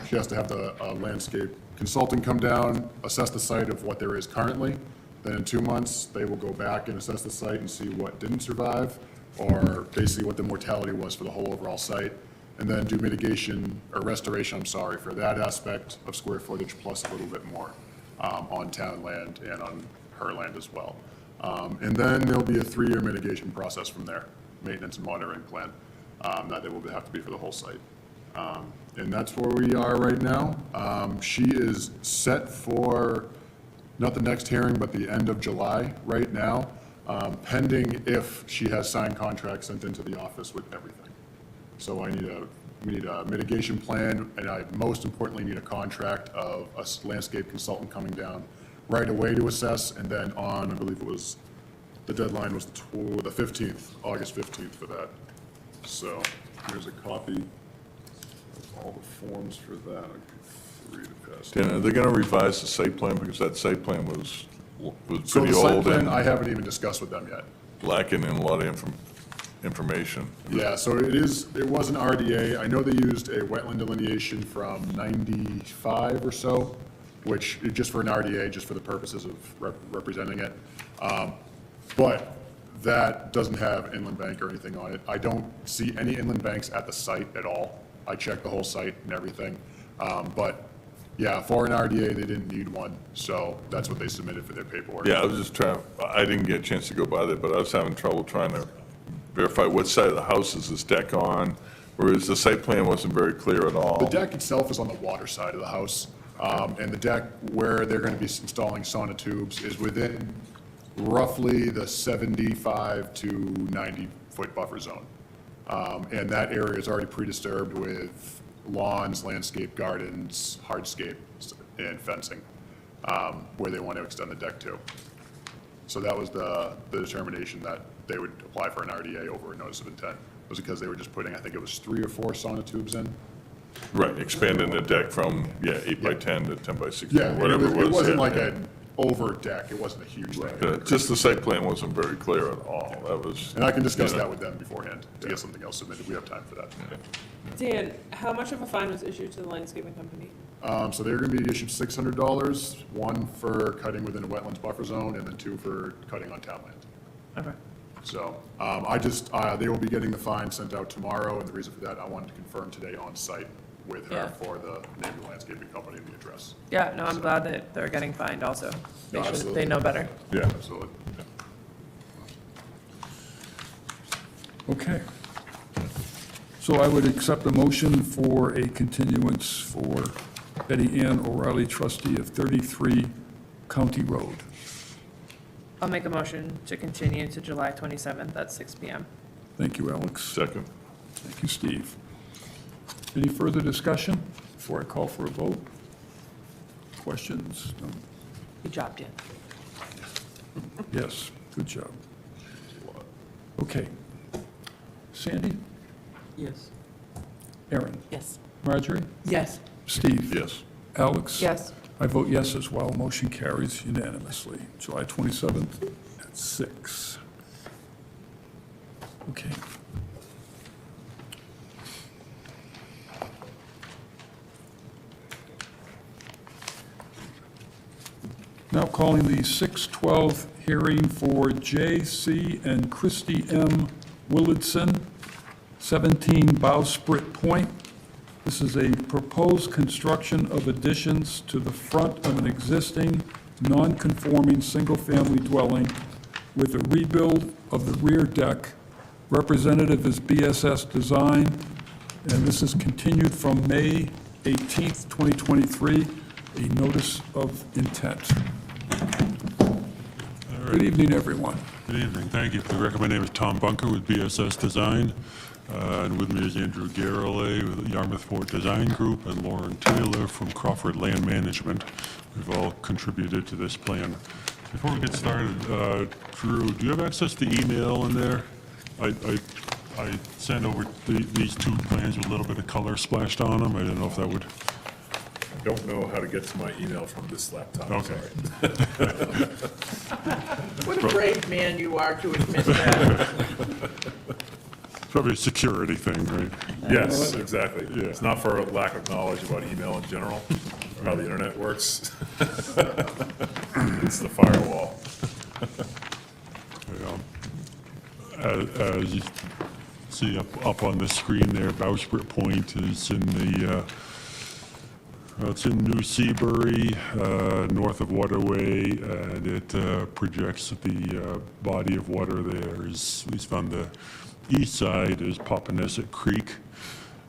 Speaker 9: she has to have the landscape consultant come down, assess the site of what there is currently. Then in 2 months, they will go back and assess the site and see what didn't survive, or basically what the mortality was for the whole overall site, and then do mitigation, or restoration, for that aspect of square footage plus a little bit more on town land and on her land as well. And then there'll be a 3-year mitigation process from there, maintenance and monitoring plan, that it will have to be for the whole site. And that's where we are right now. She is set for, not the next hearing, but the end of July right now, pending if she has signed contracts sent into the office with everything. So we need a mitigation plan, and I most importantly need a contract of a landscape consultant coming down right away to assess, and then on, I believe it was, the deadline was the 15th, August 15th for that. So here's a copy of all the forms for that. I'll give 3 to pass.
Speaker 10: Dan, are they going to revise the site plan, because that site plan was
Speaker 9: So
Speaker 10: pretty
Speaker 9: the site
Speaker 10: old
Speaker 9: plan, I
Speaker 10: and
Speaker 9: haven't even discussed with them yet.
Speaker 10: lacking in a lot of information?
Speaker 9: Yeah, so it was an RDA. I know they used a wetland delineation from 95 or so, which, just for an RDA, just for the purposes of representing it. But that doesn't have inland bank or anything on it. I don't see any inland banks at the site at all. I checked the whole site and everything. But yeah, for an RDA, they didn't need one, so that's what they submitted for their paperwork.
Speaker 10: Yeah, I was just I didn't get a chance to go by there, but I was having trouble trying to verify what side of the house is this deck on, whereas the site plan wasn't very clear at all.
Speaker 9: The deck itself is on the water side of the house, and the deck where they're going to be installing sonotubes is within roughly the 75 to 90-foot buffer zone. And that area is already pre-disturbed with lawns, landscape gardens, hardscape, and fencing, where they want to extend the deck to. So that was the determination that they would apply for an RDA over a notice of intent, was because they were just putting, I think it was 3 or 4 sonotubes in,
Speaker 10: Right, expanding the deck from, 8 by 10 to 10 by 16,
Speaker 9: Yeah,
Speaker 10: whatever it was.
Speaker 9: it wasn't
Speaker 10: yeah,
Speaker 9: like
Speaker 10: yeah.
Speaker 9: an over deck, it wasn't a huge thing.
Speaker 10: Just the site plan wasn't very clear at all. That was.
Speaker 9: And I can discuss
Speaker 10: you know,
Speaker 9: that with them beforehand, to get something else submitted, we have time for that.
Speaker 5: Dan, how much of a fine was issued to the landscaping company?
Speaker 9: So they're gonna be issued $600, one for cutting within a wetlands buffer zone, and then two for cutting on town land.
Speaker 7: Okay.
Speaker 9: So, they will be getting the fine sent out tomorrow, and the reason for that, I wanted to confirm today on site with her
Speaker 7: Yeah.
Speaker 9: for the name of the landscaping company and the address.
Speaker 7: Yeah, no, I'm glad that they're getting fined also.
Speaker 9: No, absolutely.
Speaker 7: They know better.
Speaker 10: Yeah.
Speaker 9: Absolutely.
Speaker 1: Okay. So I would accept a motion for a continuance for Betty Ann O'Reilly, trustee of 33 County Road.
Speaker 7: I'll make a motion to continue to July 27th at 6 PM.
Speaker 1: Thank you, Alex.
Speaker 10: Second.
Speaker 1: Thank you, Steve. Any further discussion before I call for a vote? Questions? No?
Speaker 7: Good job, Dan.
Speaker 1: Yes, good job. Okay. Sandy?
Speaker 8: Yes.
Speaker 1: Aaron?
Speaker 7: Yes.
Speaker 1: Marjorie?
Speaker 4: Yes.
Speaker 1: Steve?
Speaker 10: Yes.
Speaker 1: Alex?
Speaker 7: Yes.
Speaker 1: I vote yes as well. Motion carries unanimously. July 27th at 6. Okay. Now calling the 6:12 hearing for J.C. and Christy M. Willardson, 17 Bowsprit Point. This is a proposed construction of additions to the front of an existing, non-conforming, single-family dwelling with a rebuild of the rear deck. Representative is BSS Design, and this is continued from May 18th, 2023, a notice of intent. Good evening, everyone.
Speaker 11: Good evening, thank you. For the record, my name is Tom Bunker with BSS Design, and with me is Andrew Garrelay with Yarmouth Fort Design Group and Lauren Taylor from Crawford Land Management. We've all contributed to this plan. Before we get started, Drew, do you have access to email in there? I sent over these two plans with a little bit of color splashed on them. I didn't know if that would...
Speaker 3: I don't know how to get to my email from this laptop.
Speaker 11: Okay.
Speaker 3: Sorry.
Speaker 4: What a brave man you are to admit that.
Speaker 11: Probably a security thing, right?
Speaker 3: Yes, exactly.
Speaker 11: Yeah.
Speaker 3: It's not for a lack of knowledge about email in general, or how the internet works. It's the firewall.
Speaker 11: As you see up on the screen there, Bowsprit Point is in the, it's in New Seabury, north of Waterway, and it projects the body of water there is, at least on the east side, is Papaneset Creek.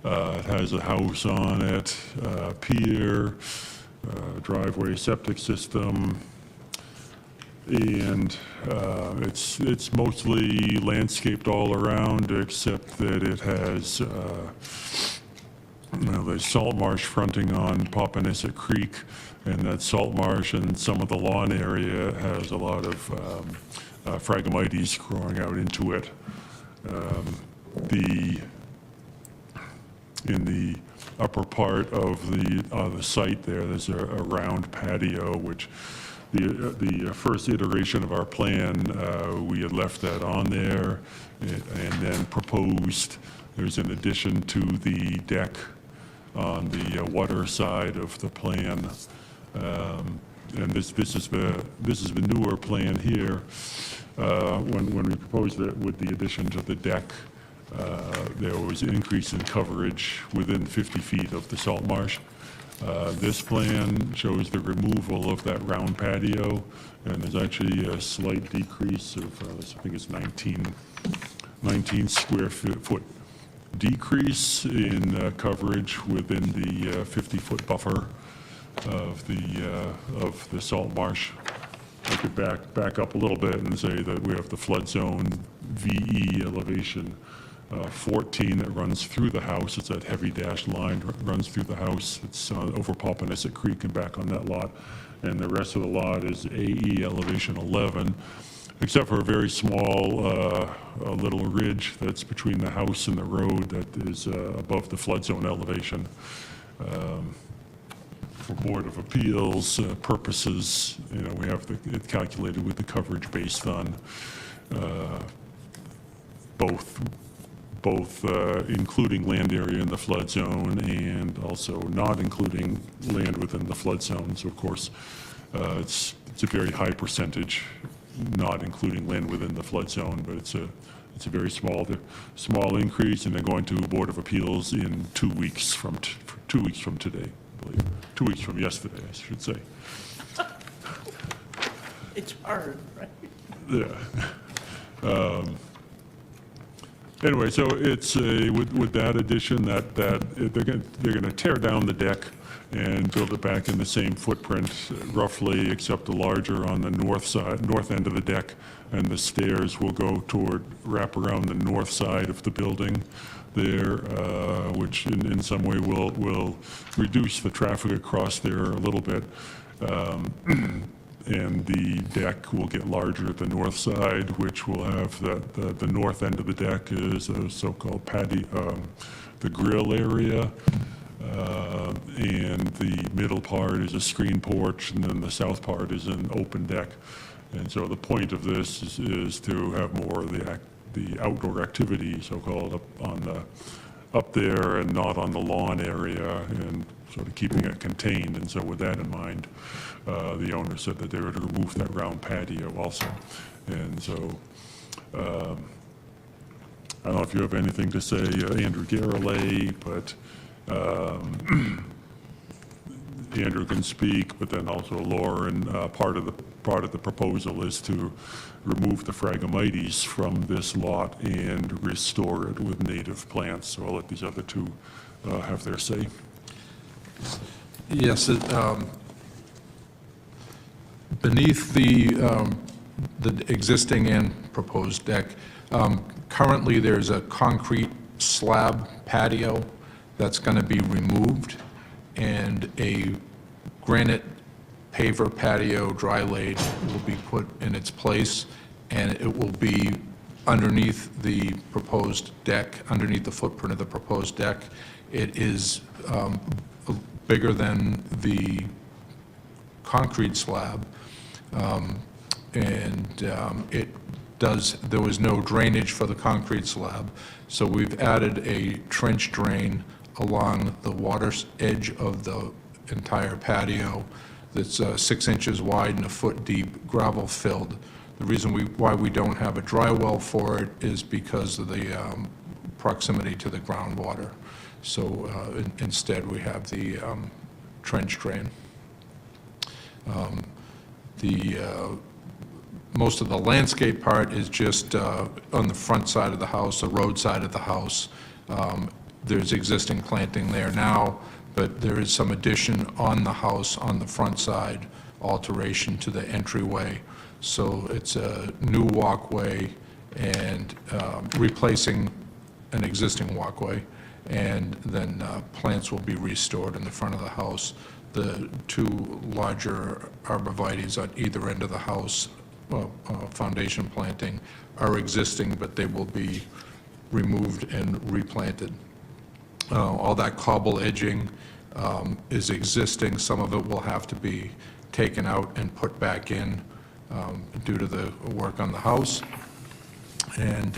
Speaker 11: It has a house on it, pier, driveway, septic system, and it's mostly landscaped all around, except that it has the salt marsh fronting on Papaneset Creek, and that salt marsh and some of the lawn area has a lot of Phragmites growing out into it. In the upper part of the site there's a round patio, which the first iteration of our plan, we had left that on there, and then proposed there's an addition to the deck on the water side of the plan. And this is the newer plan here. When we proposed it with the addition to the deck, there was an increase in coverage within 50 feet of the salt marsh. This plan shows the removal of that round patio, and there's actually a slight decrease of, I think it's 19 square foot decrease in coverage within the 50-foot buffer of the salt marsh. I could back up a little bit and say that we have the flood zone VE elevation 14 that runs through the house. It's that heavy dashed line runs through the house. It's over Papaneset Creek and back on that lot. And the rest of the lot is AE elevation 11. except for a very small little ridge that's between the house and the road that is above the flood zone elevation. For Board of Appeals purposes, we have it calculated with the coverage based on both including land area in the flood zone and also not including land within the flood zone. So of course, it's a very high percentage not including land within the flood zone, but it's a very small increase, and then going to Board of Appeals in 2 weeks from 2 weeks from today, I believe. 2 weeks from yesterday, I should say.
Speaker 4: It's hard, right?
Speaker 11: Yeah. Anyway, so it's with that addition that they're going to tear down the deck and build it back in the same footprint roughly, except the larger on the north end of the deck, and the stairs will wrap around the north side of the building there, which in some way will reduce the traffic across there a little bit. And the deck will get larger at the north side, which will have the north end of the deck is a so-called patio, the grill area. And the middle part is a screen porch, and then the south part is an open deck. And so the point of this is to have more of the outdoor activity, so-called, up there and not on the lawn area, and sort of keeping it contained. And so with that in mind, the owner said that they were to remove that round patio also. And so I don't know if you have anything to say, Andrew Garrelay, but Andrew can speak, but then also Lauren, part of the proposal is to remove the Phragmites from this lot and restore it with native plants. So I'll let these other two have their say.
Speaker 12: Yes, beneath the existing and proposed deck, currently there's a concrete slab patio that's going to be removed, and a granite paver patio dry laid will be put in its place, and it will be underneath the proposed deck, underneath the footprint of the proposed deck. It is bigger than the concrete slab, there was no drainage for the concrete slab, so we've added a trench drain along the water edge of the entire patio that's 6 inches wide and a foot deep, gravel filled. The reason why we don't have a dry well for it is because of the proximity to the groundwater. So instead we have the trench drain. Most of the landscape part is just on the front side of the house, the road side of the house. There's existing planting there now, but there is some addition on the house on the front side, alteration to the entryway. So it's a new walkway and replacing an existing walkway, and then plants will be restored in the front of the house. The two larger arborvitaes on either end of the house, foundation planting, are existing, but they will be removed and replanted. All that cobble edging is existing. Some of it will have to be taken out and put back in due to the work on the house. And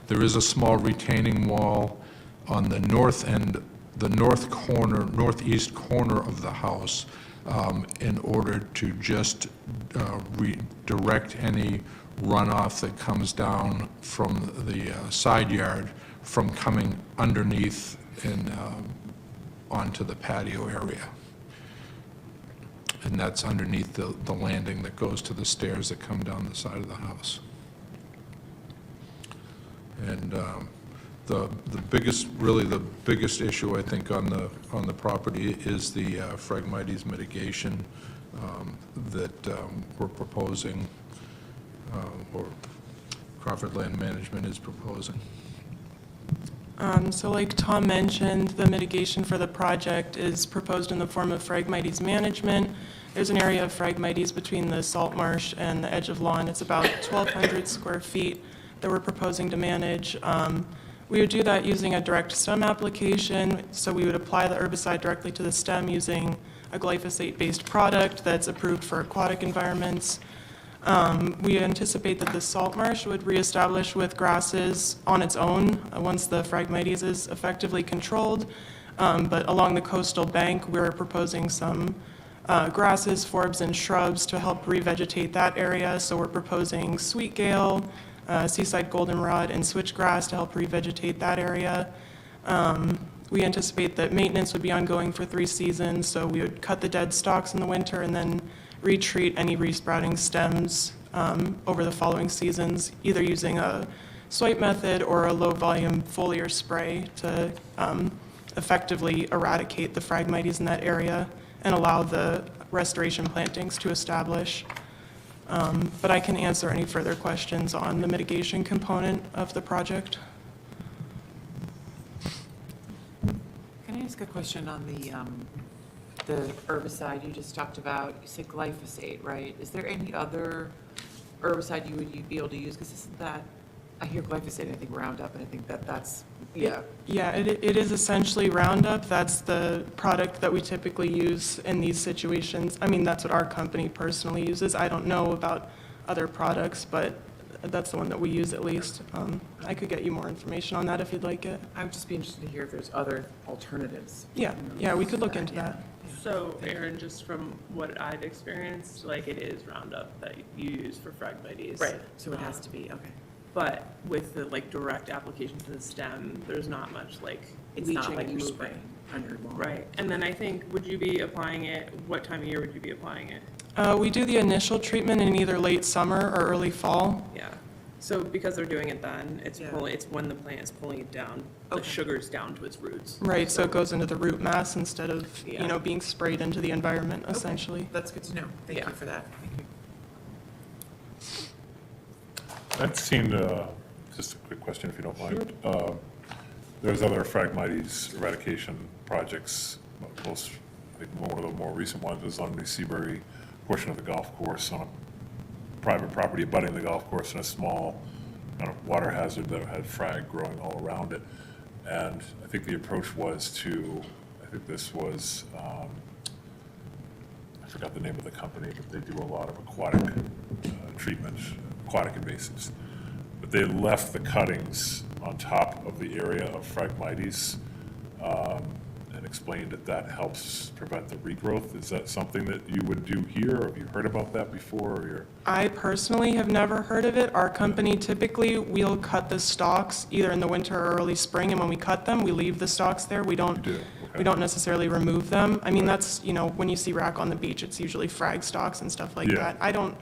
Speaker 12: there is a small retaining wall on the north end, the northeast corner of the house, in order to just redirect any runoff that comes down from the side yard from coming underneath and onto the patio area. And that's underneath the landing that goes to the stairs that come down the side of the house. And the biggest issue, I think, on the property is the Phragmites mitigation that we're proposing, or Crawford Land Management is proposing.
Speaker 13: So like Tom mentioned, the mitigation for the project is proposed in the form of Phragmites management. There's an area of Phragmites between the salt marsh and the edge of lawn. It's about 1,200 square feet that we're proposing to manage. We would do that using a direct stem application, so we would apply the herbicide directly to the stem using a glyphosate-based product that's approved for aquatic environments. We anticipate that the salt marsh would reestablish with grasses on its own once the Phragmites is effectively controlled. But along the coastal bank, we're proposing some grasses, forbs, and shrubs to help revegetate that area. So we're proposing sweet gale, seaside goldenrod, and switchgrass to help revegetate that area. We anticipate that maintenance would be ongoing for 3 seasons, so we would cut the dead stalks in the winter and then retreat any resprouting stems over the following seasons, either using a swipe method or a low-volume foliar spray to effectively eradicate the Phragmites in that area and allow the restoration plantings to establish. But I can answer any further questions on the mitigation component of the project.
Speaker 14: Can I ask a question on the herbicide you just talked about? You said glyphosate, right? Is there any other herbicide you would be able to use? Because isn't that, I hear glyphosate, I think Roundup, and I think that's, yeah.
Speaker 13: Yeah, it is essentially Roundup. That's the product that we typically use in these situations. I mean, that's what our company personally uses. I don't know about other products, but that's the one that we use at least. I could get you more information on that if you'd like it.
Speaker 14: I would just be interested to hear if there's other alternatives.
Speaker 13: Yeah, we could look into that.
Speaker 5: So Aaron, just from what I've experienced, like it is Roundup that you use for Phragmites.
Speaker 14: Right, so it has to be, okay.
Speaker 5: But with the like direct application to the stem, there's not much like
Speaker 14: It's
Speaker 5: leaching
Speaker 14: not like
Speaker 5: and
Speaker 14: you're
Speaker 5: moving.
Speaker 14: spraying on your lawn.
Speaker 5: Right, and then I think, would you be applying it, what time of year would you be applying it?
Speaker 13: We do the initial treatment in either late summer or early fall.
Speaker 5: Yeah, so because they're doing it then, it's
Speaker 14: Yeah.
Speaker 5: it's when the plant is pulling it down, the
Speaker 14: Okay.
Speaker 5: sugar's down to its roots.
Speaker 13: Right, so it goes into the root mass instead of,
Speaker 5: Yeah.
Speaker 13: being sprayed into the environment, essentially.
Speaker 14: That's good to know. Thank
Speaker 5: Yeah.
Speaker 14: you for that. Thank you.
Speaker 3: I've seen, just a quick question if you don't mind. There's other Phragmites eradication projects. Most, I think one of the more recent ones is on the Seabury portion of the golf course on a private property abutting the golf course, and a small kind of water hazard that had frag growing all around it. And I think the approach was to, I think this was, I forgot the name of the company, but they do a lot of aquatic treatment, aquatic invasives. But they left the cuttings on top of the area of Phragmites and explained that that helps prevent the regrowth. Is that something that you would do here, or have you heard about that before, or you're?
Speaker 13: I personally have never heard of it. Our company typically, we'll cut the stalks either in the winter or early spring, and when we cut them, we leave the stalks there. We don't necessarily remove them. I mean, that's, when you see rack on the beach, it's usually frag stalks and stuff like
Speaker 3: Yeah.
Speaker 13: that.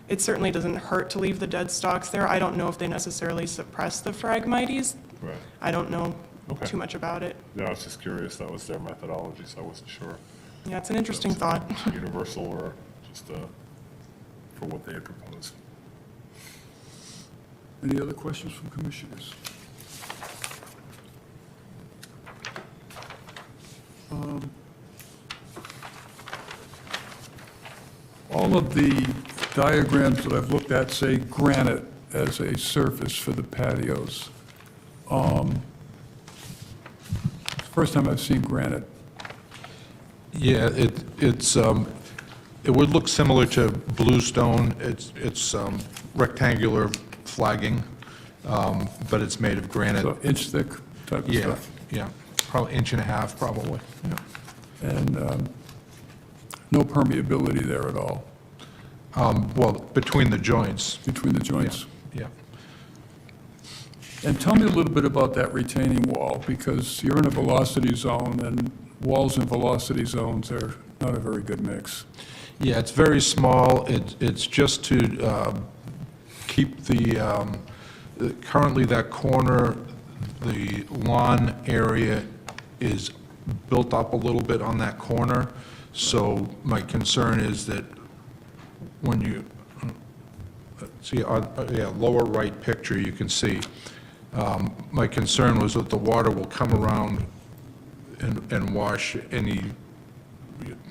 Speaker 13: It certainly doesn't hurt to leave the dead stalks there. I don't know if they necessarily suppress the Phragmites.
Speaker 3: Right.
Speaker 13: I don't know
Speaker 3: Okay.
Speaker 13: too much about it.
Speaker 3: Yeah, I was just curious. That was their methodology, so I wasn't sure.
Speaker 13: Yeah, it's an interesting thought.
Speaker 3: Universal or just for what they had proposed.
Speaker 1: Any other questions from commissioners? All of the diagrams that I've looked at say granite as a surface for the patios. First time I've seen granite.
Speaker 12: Yeah, it would look similar to bluestone. It's rectangular flagging, but it's made of granite.
Speaker 1: So inch thick type of
Speaker 12: Yeah,
Speaker 1: stuff.
Speaker 12: yeah, probably inch and a half, probably. Yeah.
Speaker 1: And no permeability there at all,
Speaker 12: Well, between the joints.
Speaker 1: between the joints.
Speaker 12: Yeah.
Speaker 1: And tell me a little bit about that retaining wall, because you're in a velocity zone, and walls in velocity zones are not a very good mix.
Speaker 12: Yeah, it's very small. It's just to keep currently that corner, the lawn area is built up a little bit on that corner. So my concern is that when you, see, lower right picture, you can see My concern was that the water will come around and wash any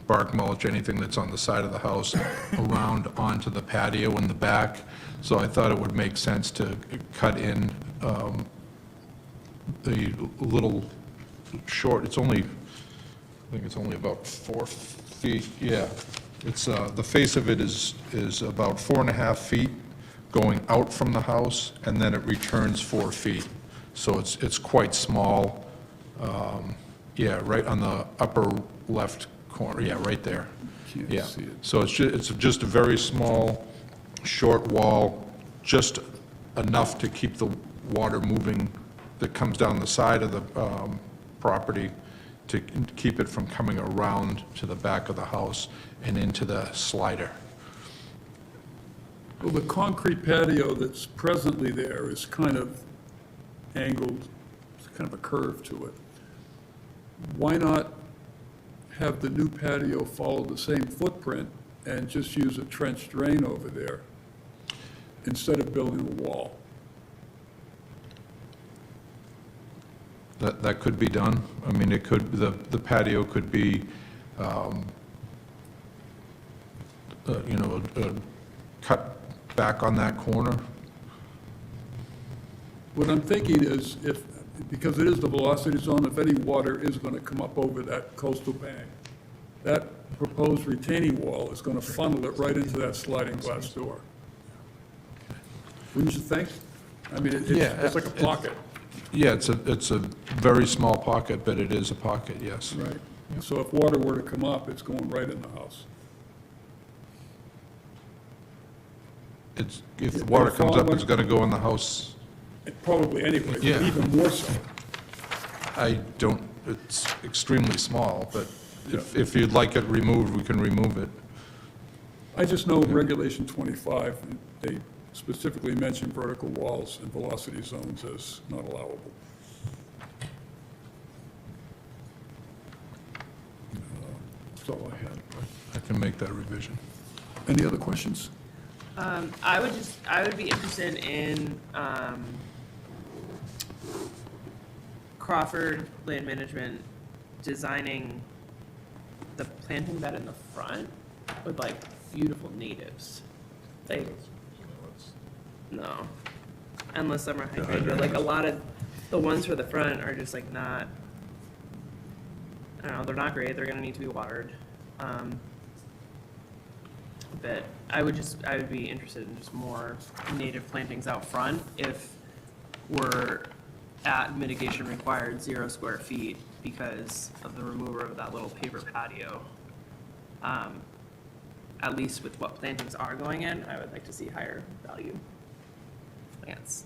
Speaker 12: bark mulch, anything that's on the side of the house, around onto the patio in the back. So I thought it would make sense to cut in the little short, it's only, I think it's only about 4 feet, yeah. It's, the face of it is about 4.5 feet going out from the house, and then it returns 4 feet. So it's quite small. Yeah, right on the upper left corner, yeah, right there.
Speaker 1: Can't
Speaker 12: Yeah.
Speaker 1: see it.
Speaker 12: So it's just a very small, short wall, just enough to keep the water moving that comes down the side of the property, to keep it from coming around to the back of the house and into the slider.
Speaker 1: Well, the concrete patio that's presently there is kind of angled, it's kind of a curve to it. Why not have the new patio follow the same footprint and just use a trench drain over there instead of building a wall?
Speaker 12: That could be done. I mean, it could, the patio could be, you know, cut back on that corner.
Speaker 1: What I'm thinking is if, because it is the velocity zone, if any water is going to come up over that coastal bank, that proposed retaining wall is going to funnel it right into that sliding glass door. Wouldn't you think? I mean, it's like a pocket.
Speaker 12: Yeah, it's a very small pocket, but it is a pocket, yes.
Speaker 1: Right. So if water were to come up, it's going right in the house.
Speaker 12: It's, if the water comes up, it's gonna go in the house.
Speaker 1: Probably anyway, but
Speaker 12: Yeah.
Speaker 1: even more so.
Speaker 12: I don't, it's extremely small, but if you'd like it removed, we can remove it.
Speaker 1: I just know Regulation 25, they specifically mention vertical walls and velocity zones as not allowable. That's all I had.
Speaker 12: I can make that revision.
Speaker 1: Any other questions?
Speaker 5: I would be interested in, Crawford Land Management designing the planting bed in the front with like beautiful natives. Like, no, endless summer hydrangea, like a lot of the ones for the front are just like not, I don't know, they're not great, they're gonna need to be watered. But I would be interested in just more native plantings out front if we're at mitigation required 0 square feet because of the removal of that little paper patio. At least with what plantings are going in, I would like to see higher value plants.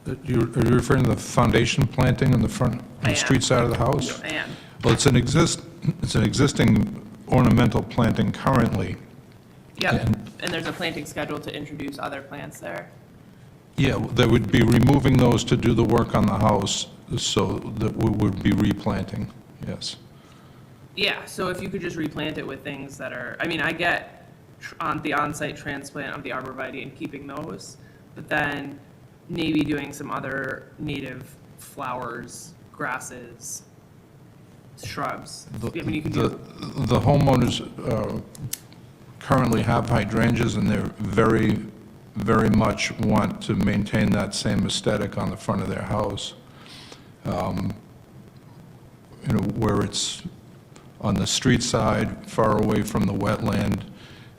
Speaker 12: Are you referring to the foundation planting in the front, on
Speaker 5: I
Speaker 12: the
Speaker 5: am.
Speaker 12: street side of the house?
Speaker 5: I am.
Speaker 12: Well, it's an existing ornamental planting currently.
Speaker 5: Yep, and there's a planting schedule to introduce other plants there.
Speaker 12: Yeah, they would be removing those to do the work on the house, so that we would be replanting, yes.
Speaker 5: Yeah, so if you could just replant it with things that are, I mean, I get on the on-site transplant of the arborvitae and keeping those, but then maybe doing some other native flowers, grasses, shrubs. I mean, you could do,
Speaker 12: The homeowners currently have hydrangeas, and they're very much want to maintain that same aesthetic on the front of their house. You know, where it's on the street side, far away from the wetland,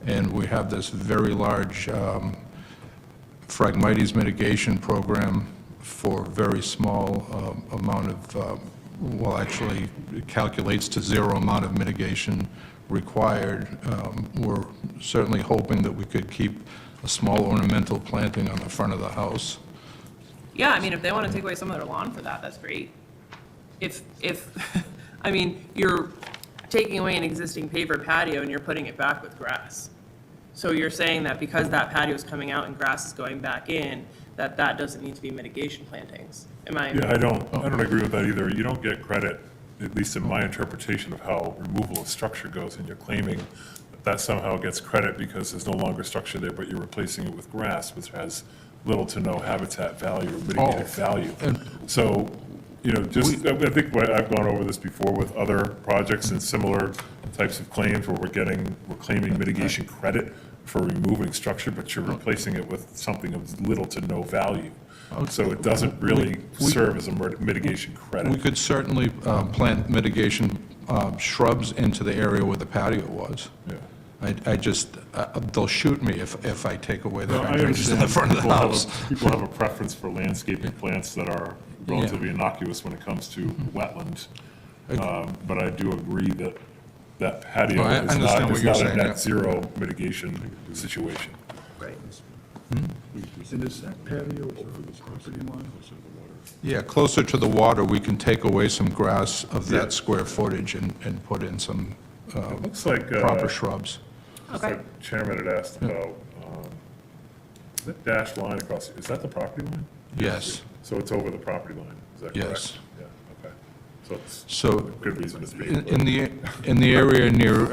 Speaker 12: and we have this very large Phragmites mitigation program for very small amount of, well, actually, it calculates to 0 amount of mitigation required. We're certainly hoping that we could keep a small ornamental planting on the front of the house.
Speaker 5: yeah, I mean, if they want to take away some of their lawn for that, that's great. If, I mean, you're taking away an existing paver patio and you're putting it back with grass. So you're saying that because that patio is coming out and grass is going back in, that doesn't need to be mitigation plantings? Am I?
Speaker 3: Yeah, I don't agree with that either. You don't get credit, at least in my interpretation of how removal of structure goes, and you're claiming that somehow gets credit because there's no longer structure there, but you're replacing it with grass, which has little to no habitat value or mitigated value.
Speaker 12: and-
Speaker 3: So, just, I think I've gone over this before with other projects and similar types of claims where we're claiming mitigation credit for removing structure, but you're replacing it with something of little to no value. So it doesn't really serve as a mitigation
Speaker 12: We
Speaker 3: credit.
Speaker 12: could certainly plant mitigation shrubs into the area where the patio was.
Speaker 3: Yeah.
Speaker 12: I just, they'll shoot me if I take away the
Speaker 3: No, I
Speaker 12: foundations in
Speaker 3: understand
Speaker 12: the front of the
Speaker 3: people have
Speaker 12: house.
Speaker 3: people have a preference for landscaping plants that are relatively innocuous when it comes to wetlands. But I do agree that that patio
Speaker 12: No, I
Speaker 3: is
Speaker 12: understand
Speaker 3: not,
Speaker 12: what
Speaker 3: is
Speaker 12: you're
Speaker 3: not a
Speaker 12: saying,
Speaker 3: net
Speaker 12: yeah.
Speaker 3: zero mitigation situation.
Speaker 1: And is that patio over the property line?
Speaker 12: Yeah, closer to the water, we can take away some grass of
Speaker 3: Yeah.
Speaker 12: that square footage and put in some
Speaker 3: It looks like,
Speaker 12: proper shrubs.
Speaker 3: looks like Chairman had asked about, that dashed line across, is that the property line?
Speaker 12: Yes,
Speaker 3: So it's over the property line, is that correct?
Speaker 12: Yes.
Speaker 3: Yeah, okay. So it's
Speaker 12: so
Speaker 3: a good reason to speak.
Speaker 12: in the area near,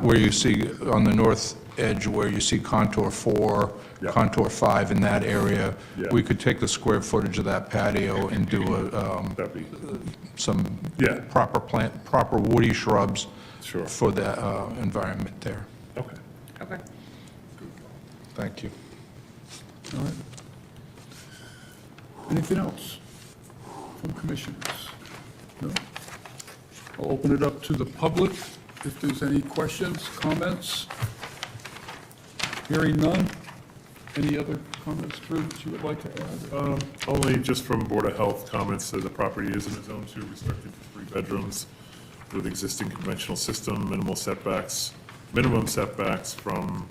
Speaker 12: where you see, on the north edge, where you see contour 4,
Speaker 3: Yeah.
Speaker 12: contour 5, in that area,
Speaker 3: Yeah.
Speaker 12: we could take the square footage of that patio and do
Speaker 3: That'd be,
Speaker 12: some
Speaker 3: Yeah.
Speaker 12: proper woody shrubs
Speaker 3: Sure.
Speaker 12: for the environment there.
Speaker 3: okay.
Speaker 5: Okay.
Speaker 12: Thank you.
Speaker 1: All right. Anything else from commissioners? No? I'll open it up to the public, if there's any questions, comments. Hearing none. Any other comments, Drew, that you would like to add?
Speaker 3: Only just from Board of Health comments that the property is in a zone 2 restricted to 3 bedrooms with existing conventional system, minimum setbacks from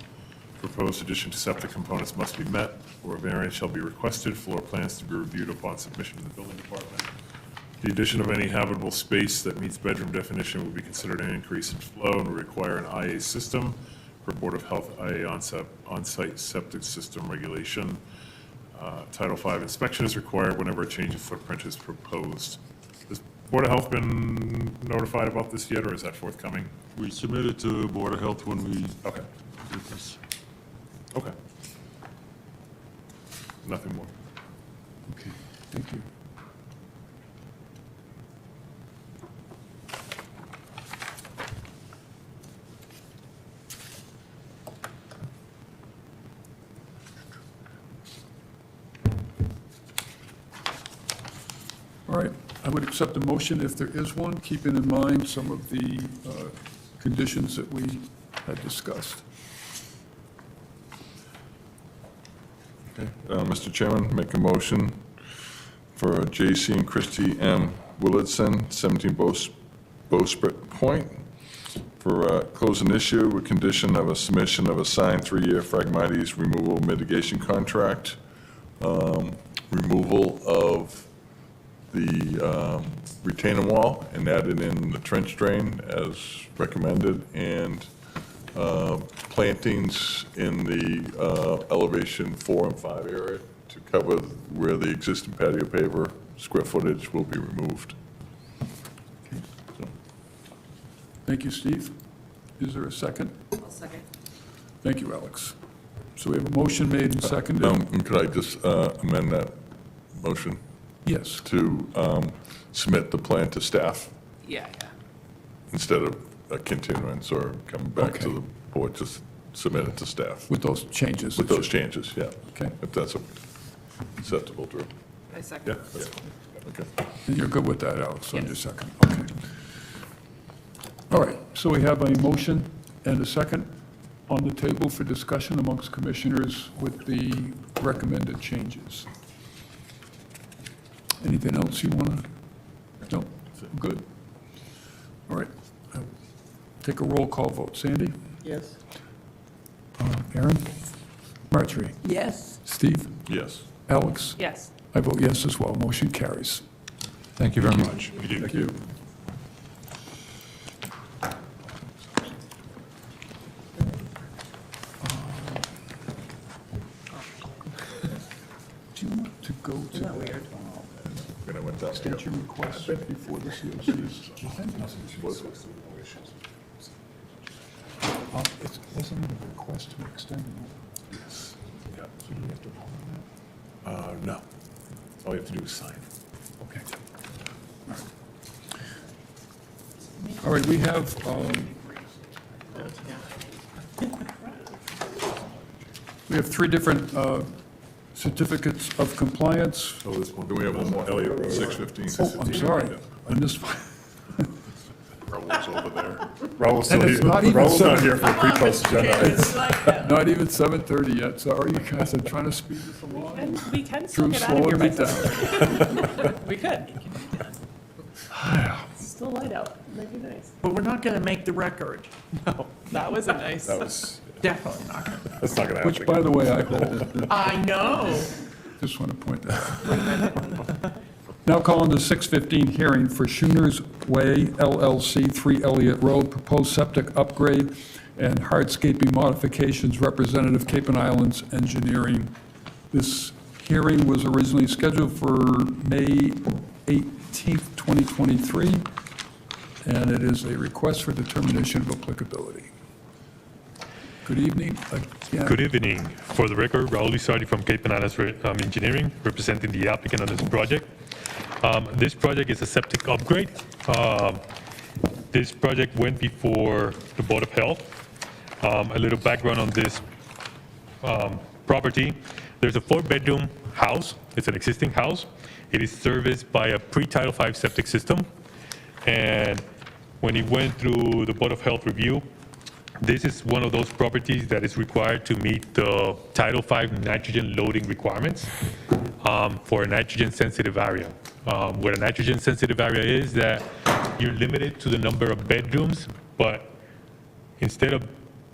Speaker 3: proposed addition to septic components must be met, or a variance shall be requested, floor plans to be reviewed upon submission to the building department. The addition of any habitable space that meets bedroom definition would be considered an increase in flow and would require an IA system for Board of Health IA on-site septic system regulation. Title V inspection is required whenever a change of footprint is proposed. Has Board of Health been notified about this yet, or is that forthcoming?
Speaker 11: We submitted to Board of Health when we
Speaker 3: Okay,
Speaker 11: did this.
Speaker 3: okay. Nothing more.
Speaker 1: Okay, thank you. All right, I would accept a motion if there is one, keeping in mind some of the conditions that we had discussed.
Speaker 10: Mr. Chairman, make a motion for J.C. and Christy M. Willardson, 17 Bowsprit Point, for close an issue with condition of a submission of a signed 3-year Phragmites removal mitigation contract, removal of the retaining wall and added in the trench drain as recommended, and plantings in the elevation 4 and 5 area to cover where the existing patio paver square footage will be removed.
Speaker 1: Thank you, Steve. Is there a second?
Speaker 7: I'll second.
Speaker 1: Thank you, Alex. So we have a motion made and seconded.
Speaker 10: Could I just amend that motion
Speaker 1: Yes,
Speaker 10: to submit the plan to staff
Speaker 7: Yeah.
Speaker 10: instead of a continuance or coming back to
Speaker 1: Okay.
Speaker 10: the board, just submit it to staff
Speaker 1: with those changes.
Speaker 10: with those changes, yeah.
Speaker 1: Okay.
Speaker 10: If that's acceptable, Drew.
Speaker 7: I second.
Speaker 3: Yeah, that's
Speaker 10: Okay.
Speaker 1: And you're good with that, Alex, on your
Speaker 7: Yes.
Speaker 1: second? Okay. All right, so we have a motion and a second on the table for discussion amongst commissioners with the recommended changes. Anything else you want to? No? Good. All right. I'll take a roll call vote. Sandy?
Speaker 8: Yes.
Speaker 1: Aaron? Marjorie?
Speaker 4: Yes.
Speaker 1: Steve?
Speaker 10: Yes.
Speaker 1: Alex?
Speaker 5: Yes.
Speaker 1: I vote yes as well. Motion carries.
Speaker 12: Thank you very much.
Speaker 1: Thank you. Do you want to go to that?
Speaker 10: When I went down
Speaker 1: State your request before the COCs. It wasn't a request to extend it.
Speaker 3: No. All you have to do is sign.
Speaker 1: Okay. All right, we have, we have three different certificates of compliance.
Speaker 3: Oh, this one.
Speaker 10: Do we have one more?
Speaker 3: Elliott Road.
Speaker 10: 615.
Speaker 1: Oh, I'm sorry, I missed one.
Speaker 9: Raul's over there.
Speaker 3: Raul's
Speaker 1: And
Speaker 3: still
Speaker 1: it's
Speaker 3: here.
Speaker 1: not even
Speaker 3: Raul's not
Speaker 1: seven.
Speaker 3: here for the pre-post agenda.
Speaker 4: It's like that.
Speaker 1: Not even 7:30 yet, sorry, you guys, I'm trying to speed this along.
Speaker 5: And we can still
Speaker 1: Drew's
Speaker 5: get out of here
Speaker 1: slowing
Speaker 5: by
Speaker 1: me down.
Speaker 5: 7:30. We could. It's still light out, might be nice.
Speaker 4: But we're not going to make the record.
Speaker 5: That was a nice.
Speaker 3: That was,
Speaker 4: Definitely not.
Speaker 3: that's not gonna
Speaker 1: Which,
Speaker 3: happen.
Speaker 1: by the way, I hold.
Speaker 4: I know.
Speaker 1: Just want to point that out. Now calling the 6:15 hearing for Schooners Way LLC, 3 Elliott Road, proposed septic upgrade and hardscaping modifications, Representative Cape and Islands Engineering. This hearing was originally scheduled for May 18th, 2023, and it is a request for determination of applicability. Good evening again.
Speaker 6: Good evening. For the record, Raul Lizardi from Cape and Islands Engineering, representing the applicant on this project. This project is a septic upgrade. This project went before the Board of Health. A little background on this property. There's a 4-bedroom house. It's an existing house. It is serviced by a pre-Title V septic system. And when it went through the Board of Health review, this is one of those properties that is required to meet the Title V nitrogen loading requirements for a nitrogen-sensitive area. What a nitrogen-sensitive area is that you're limited to the number of bedrooms, but instead of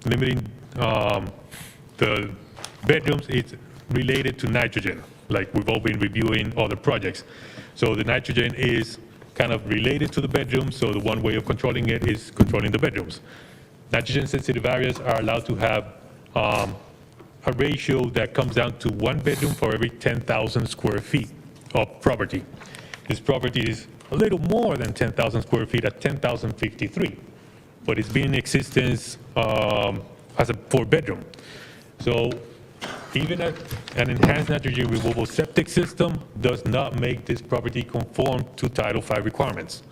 Speaker 6: limiting the bedrooms, it's related to nitrogen, like we've all been reviewing other projects. So the nitrogen is kind of related to the bedrooms, so the one way of controlling it is controlling the bedrooms. Nitrogen-sensitive areas are allowed to have a ratio that comes down to 1 bedroom for every 10,000 square feet of property. This property is a little more than 10,000 square feet at 10,053, but it's been in existence as a 4-bedroom. So even an enhanced nitrogen removal septic system does not make this property conform to Title V requirements.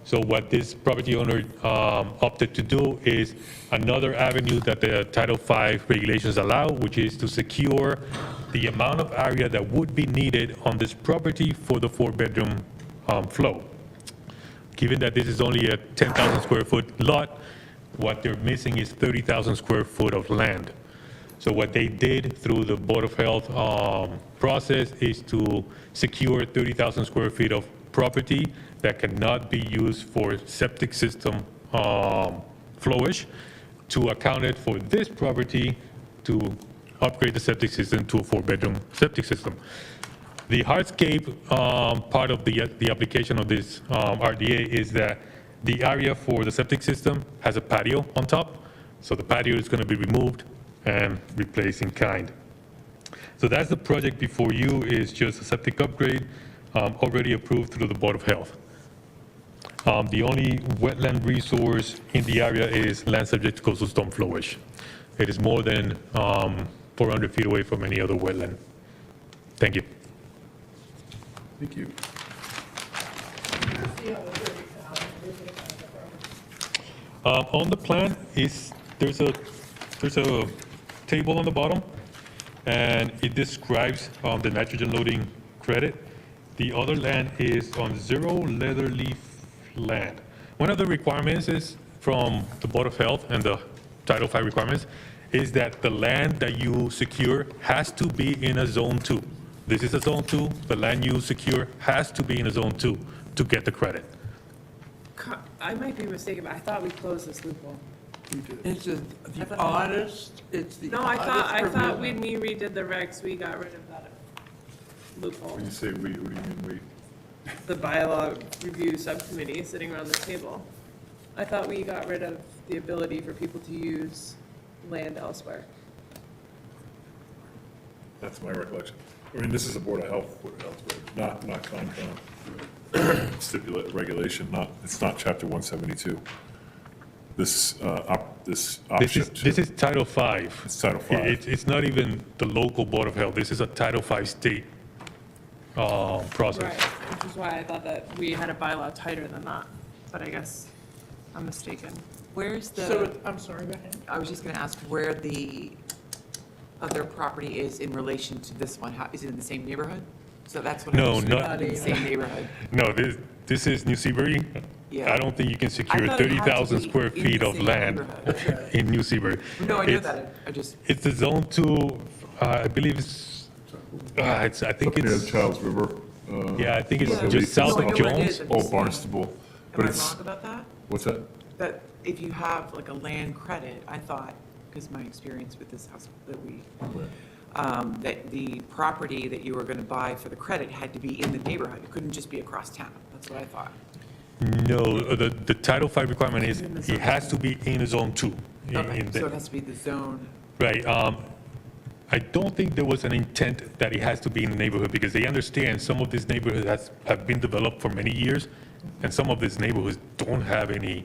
Speaker 6: So what this property owner opted to do is another avenue that the Title V regulations allow, which is to secure the amount of area that would be needed on this property for the 4-bedroom flow. Given that this is only a 10,000 square foot lot, what they're missing is 30,000 square foot of land. So what they did through the Board of Health process is to secure 30,000 square feet of property that cannot be used for septic system flowage, to account it for this property to upgrade the septic system to a 4-bedroom septic system. The hardscape part of the application of this RDA is that the area for the septic system has a patio on top, so the patio is going to be removed and replaced in kind. So that's the project before you, is just a septic upgrade already approved through the Board of Health. The only wetland resource in the area is land subject to coastal storm flowage. It is more than 400 feet away from any other wetland. Thank you.
Speaker 1: Thank you.
Speaker 6: On the plan there's a table on the bottom, and it describes the nitrogen loading credit. The other land is on 0 leather leaf land. One of the requirements is from the Board of Health and the Title V requirements is that the land that you secure has to be in a Zone 2. This is a Zone 2. The land you secure has to be in a Zone 2 to get the credit.
Speaker 5: I might be mistaken, but I thought we closed this loophole.
Speaker 4: It's the oddest, it's the
Speaker 5: No,
Speaker 4: oddest
Speaker 5: I thought when
Speaker 4: provision.
Speaker 5: we redid the regs, we got rid of that loophole.
Speaker 3: When you say we, who do you mean we?
Speaker 5: The bylaw review subcommittee sitting around the table. I thought we got rid of the ability for people to use land elsewhere.
Speaker 3: That's my recollection. I mean, this is a Board of Health, not Concom. Stipulate regulation, it's not Chapter 172. this
Speaker 6: This
Speaker 3: option?
Speaker 6: is, this is Title V.
Speaker 3: It's Title V.
Speaker 6: It's not even the local Board of Health. This is a Title V state process.
Speaker 5: Right, which is why I thought that we had a bylaw tighter than that, but I guess I'm mistaken.
Speaker 14: Where's
Speaker 4: So,
Speaker 14: the,
Speaker 4: I'm sorry, go ahead.
Speaker 14: I was just going to ask where the other property is in relation to this one. How, is it in the same neighborhood? So that's what I
Speaker 6: No,
Speaker 14: was
Speaker 6: not-
Speaker 14: in the same neighborhood.
Speaker 6: No, this is New Seabury.
Speaker 14: Yeah.
Speaker 6: I don't think you can secure
Speaker 14: thought it had to
Speaker 6: 30,000
Speaker 14: be
Speaker 6: square
Speaker 14: in
Speaker 6: feet
Speaker 14: the
Speaker 6: of
Speaker 14: same
Speaker 6: land
Speaker 14: neighborhood.
Speaker 6: in New Seabury.
Speaker 14: No, I know
Speaker 6: It's-
Speaker 14: that. I just,
Speaker 6: It's the Zone 2, I believe I think
Speaker 3: Up near the
Speaker 6: it's,
Speaker 3: Childs River.
Speaker 6: yeah, I think it's
Speaker 14: Yeah.
Speaker 6: just south
Speaker 14: No, I
Speaker 6: of
Speaker 14: know where it
Speaker 6: Jones.
Speaker 14: is. I'm
Speaker 3: Old
Speaker 14: just saying,
Speaker 3: Barnstable.
Speaker 14: am
Speaker 3: But
Speaker 14: I
Speaker 3: it's,
Speaker 14: wrong about that?
Speaker 3: what's that?
Speaker 14: That if you have like a land credit, I thought, because my experience with this house that we, that the property that you were going to buy for the credit had to be in the neighborhood. It couldn't just be across town. That's what I thought.
Speaker 6: No, the Title V requirement is, it has to be in Zone 2.
Speaker 14: Okay,
Speaker 6: In the-
Speaker 14: so it has to be the zone.
Speaker 6: Right, I don't think there was an intent that it has to be in the neighborhood, because they understand some of these neighborhoods have been developed for many years, and some of these neighborhoods don't have any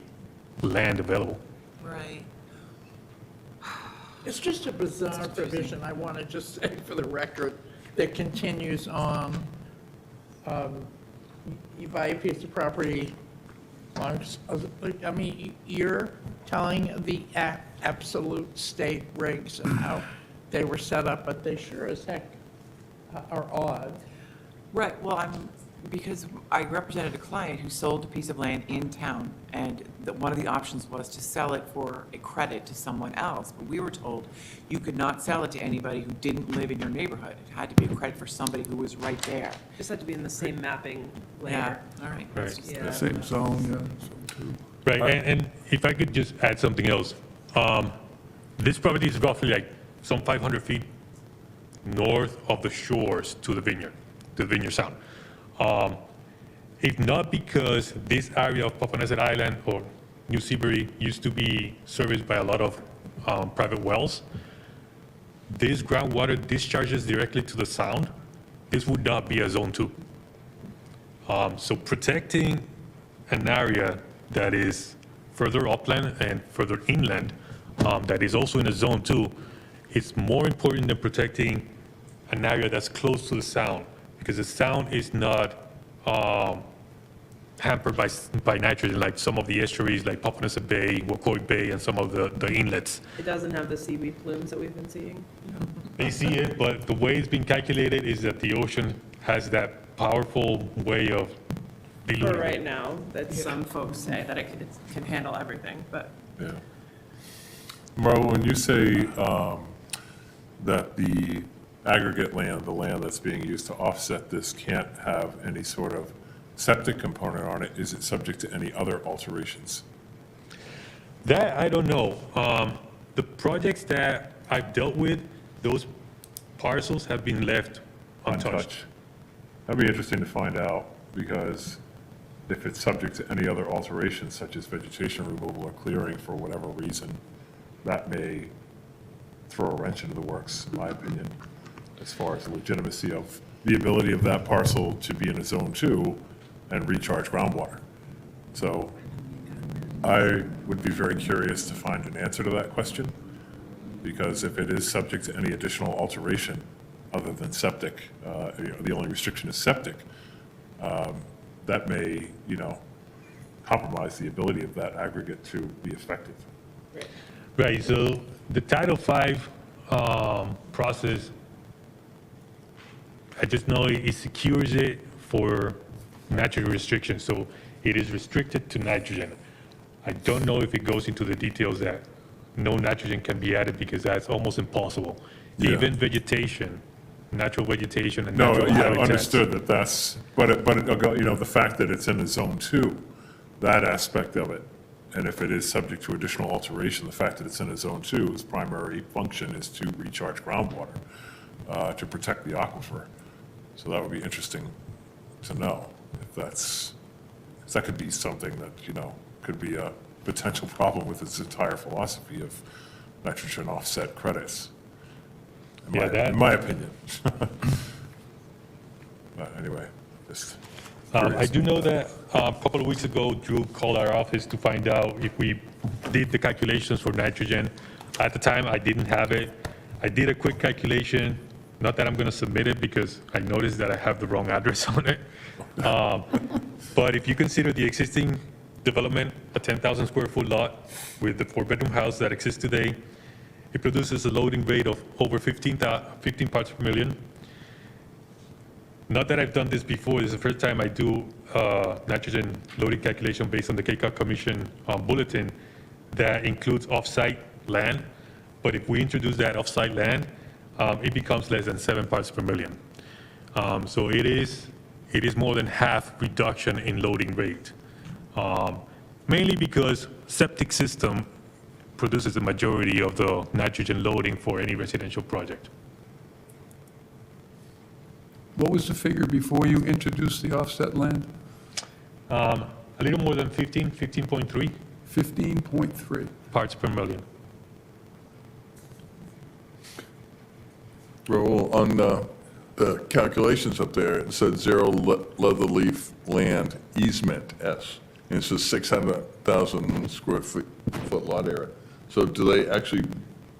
Speaker 6: land available.
Speaker 14: Right.
Speaker 4: It's just a bizarre provision, I want to just say for the record, that continues on, you buy a piece of property, I mean, you're telling the absolute state regs and how they were set up, but they sure as heck are odd.
Speaker 14: Right, well, because I represented a client who sold a piece of land in town, and one of the options was to sell it for a credit to someone else, but we were told you could not sell it to anybody who didn't live in your neighborhood. It had to be a credit for somebody who was right there.
Speaker 5: Just had to be in the same mapping
Speaker 14: Yeah,
Speaker 5: layer.
Speaker 14: all right.
Speaker 6: Right.
Speaker 5: Yeah.
Speaker 1: Same zone, yeah, zone 2.
Speaker 6: Right, and if I could just add something else. This property is roughly like some 500 feet north of the shores to the Vineyard Sound. If not because this area of Papaneset Island or New Seabury used to be serviced by a lot of private wells, this groundwater discharges directly to the sound. This would not be a Zone 2. So protecting an area that is further upland and further inland, that is also in a Zone 2, is more important than protecting an area that's close to the sound, because the sound is not hampered by nitrogen, like some of the estuaries, like Papaneset Bay, Wacoit Bay, and some of the inlets.
Speaker 5: It doesn't have the seaweed plumes that we've been seeing.
Speaker 6: They see it, but the way it's being calculated is that the ocean has that powerful way of
Speaker 5: For
Speaker 6: diluting
Speaker 5: right
Speaker 6: it.
Speaker 5: now, that some folks say that it can handle everything, but
Speaker 3: Yeah. Marlo, when you say that the aggregate land, the land that's being used to offset this, can't have any sort of septic component on it, is it subject to any other alterations?
Speaker 6: That, I don't know. The projects that I've dealt with, those parcels have been left untouched.
Speaker 3: That'd be interesting to find out, because if it's subject to any other alterations, such as vegetation removal or clearing for whatever reason, that may throw a wrench into the works, in my opinion, as far as the legitimacy of the ability of that parcel to be in a Zone 2 and recharge groundwater. So I would be very curious to find an answer to that question, because if it is subject to any additional alteration other than septic, the only restriction is septic, that may, compromise the ability of that aggregate to be effective.
Speaker 6: Right, so the Title V process, I just know it secures it for nitrogen restrictions, so it is restricted to nitrogen. I don't know if it goes into the details that no nitrogen can be added, because that's almost impossible.
Speaker 3: Yeah.
Speaker 6: Even vegetation, natural vegetation and
Speaker 3: No,
Speaker 6: natural
Speaker 3: yeah,
Speaker 6: habitats.
Speaker 3: understood that that's, the fact that it's in a Zone 2, that aspect of it, and if it is subject to additional alteration, the fact that it's in a Zone 2, its primary function is to recharge groundwater, to protect the aquifer. So that would be interesting to know if that's, 'cause that could be something that, could be a potential problem with its entire philosophy of nitrogen offset credits. In my opinion. But anyway, just
Speaker 6: I
Speaker 3: curious.
Speaker 6: do know that a couple of weeks ago, Drew called our office to find out if we did the calculations for nitrogen. At the time, I didn't have it. I did a quick calculation, not that I'm going to submit it because I noticed that I have the wrong address on it. But if you consider the existing development, a 10,000 square foot lot with the 4-bedroom house that exists today, it produces a loading rate of over 15 parts per million. Not that I've done this before, this is the first time I do nitrogen loading calculation based on the KCOG Commission bulletin that includes off-site land. But if we introduce that off-site land, it becomes less than 7 parts per million. So it is more than half reduction in loading rate. Mainly because septic system produces the majority of the nitrogen loading for any residential project.
Speaker 1: What was the figure before you introduced the offset land?
Speaker 6: A little more than 15.3
Speaker 1: 15.3.
Speaker 6: parts per million.
Speaker 10: Raul, on the calculations up there, it said zero leather leaf land easement S, and it says 600,000 square foot lot area. So do they actually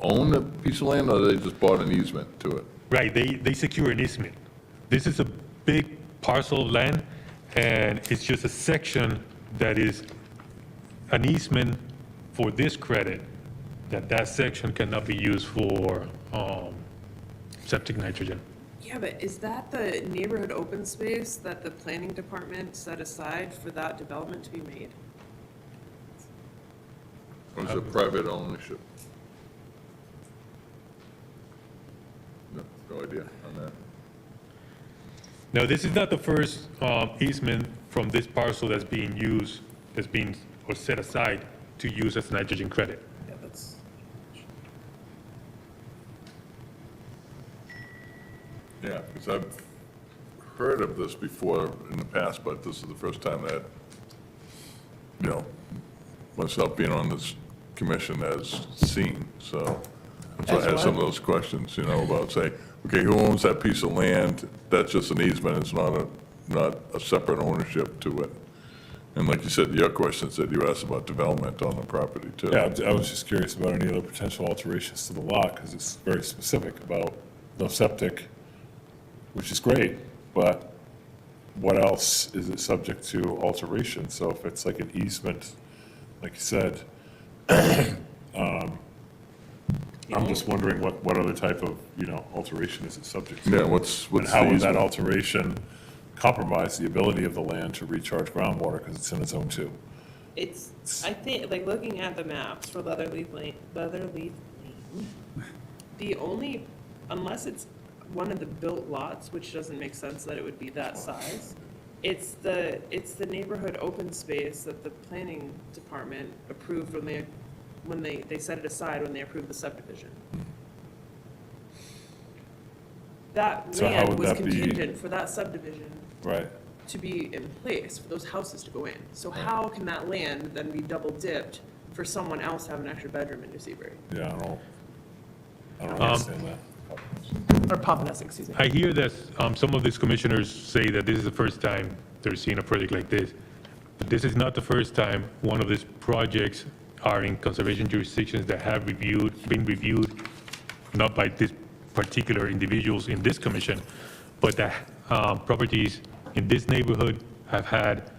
Speaker 10: own a piece of land, or they just bought an easement to it?
Speaker 6: Right, they secure an easement. This is a big parcel of land, and it's just a section that is an easement for this credit, that section cannot be used for septic nitrogen.
Speaker 5: Yeah, but is that the neighborhood open space that the planning department set aside for that development to be made?
Speaker 10: Or is it private ownership? No idea on that.
Speaker 6: No, this is not the first easement from this parcel that's being used, or set aside to use as nitrogen credit.
Speaker 5: Yeah, that's.
Speaker 10: Yeah, because I've heard of this before in the past, but this is the first time that, myself being on this commission has seen, so that's why I had some of those questions, about say, okay, who owns that piece of land? That's just an easement, it's not a separate ownership to it. And like you said, your question said you asked about development on the property too.
Speaker 3: Yeah, I was just curious about any other potential alterations to the lot, because it's very specific about no septic, which is great, but what else is it subject to alteration? So if it's like an easement, like you said, I'm just wondering what other type of, alteration is it subject to?
Speaker 10: Yeah, what's
Speaker 3: And how
Speaker 10: the
Speaker 3: would that
Speaker 10: easement?
Speaker 3: alteration compromise the ability of the land to recharge groundwater because it's in a zone 2?
Speaker 5: It's, I think, like, looking at the maps for Leatherleaf Lane, the only, unless it's one of the built lots, which doesn't make sense that it would be that size, it's the neighborhood open space that the planning department approved when they set it aside when they approved the subdivision. That
Speaker 3: So how
Speaker 5: land
Speaker 3: would
Speaker 5: was
Speaker 3: that be-
Speaker 5: contingent for that subdivision
Speaker 3: Right.
Speaker 5: to be in place for those houses to go in. So how can that land then be double dipped for someone else to have an extra bedroom in New Seabury?
Speaker 3: Yeah, I don't understand that.
Speaker 7: Or Papaneset, excuse me.
Speaker 6: I hear that some of these commissioners say that this is the first time they're seeing a project like this. But this is not the first time one of these projects are in conservation jurisdictions that have been reviewed, not by these particular individuals in this commission, but that properties in this neighborhood have had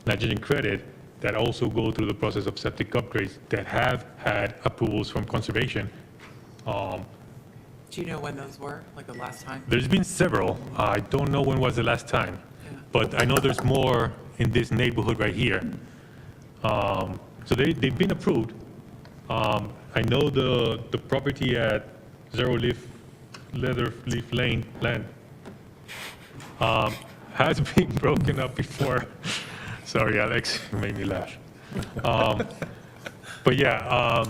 Speaker 6: nitrogen credit that also go through the process of septic upgrades that have had approvals from conservation.
Speaker 14: Do you know when those were, like the last time?
Speaker 6: There's been several. I don't know when was the last time,
Speaker 14: Yeah.
Speaker 6: but I know there's more in this neighborhood right here. So they've been approved. I know the property at Leatherleaf Lane land has been broken up before. Sorry, Alex, you made me laugh. But yeah,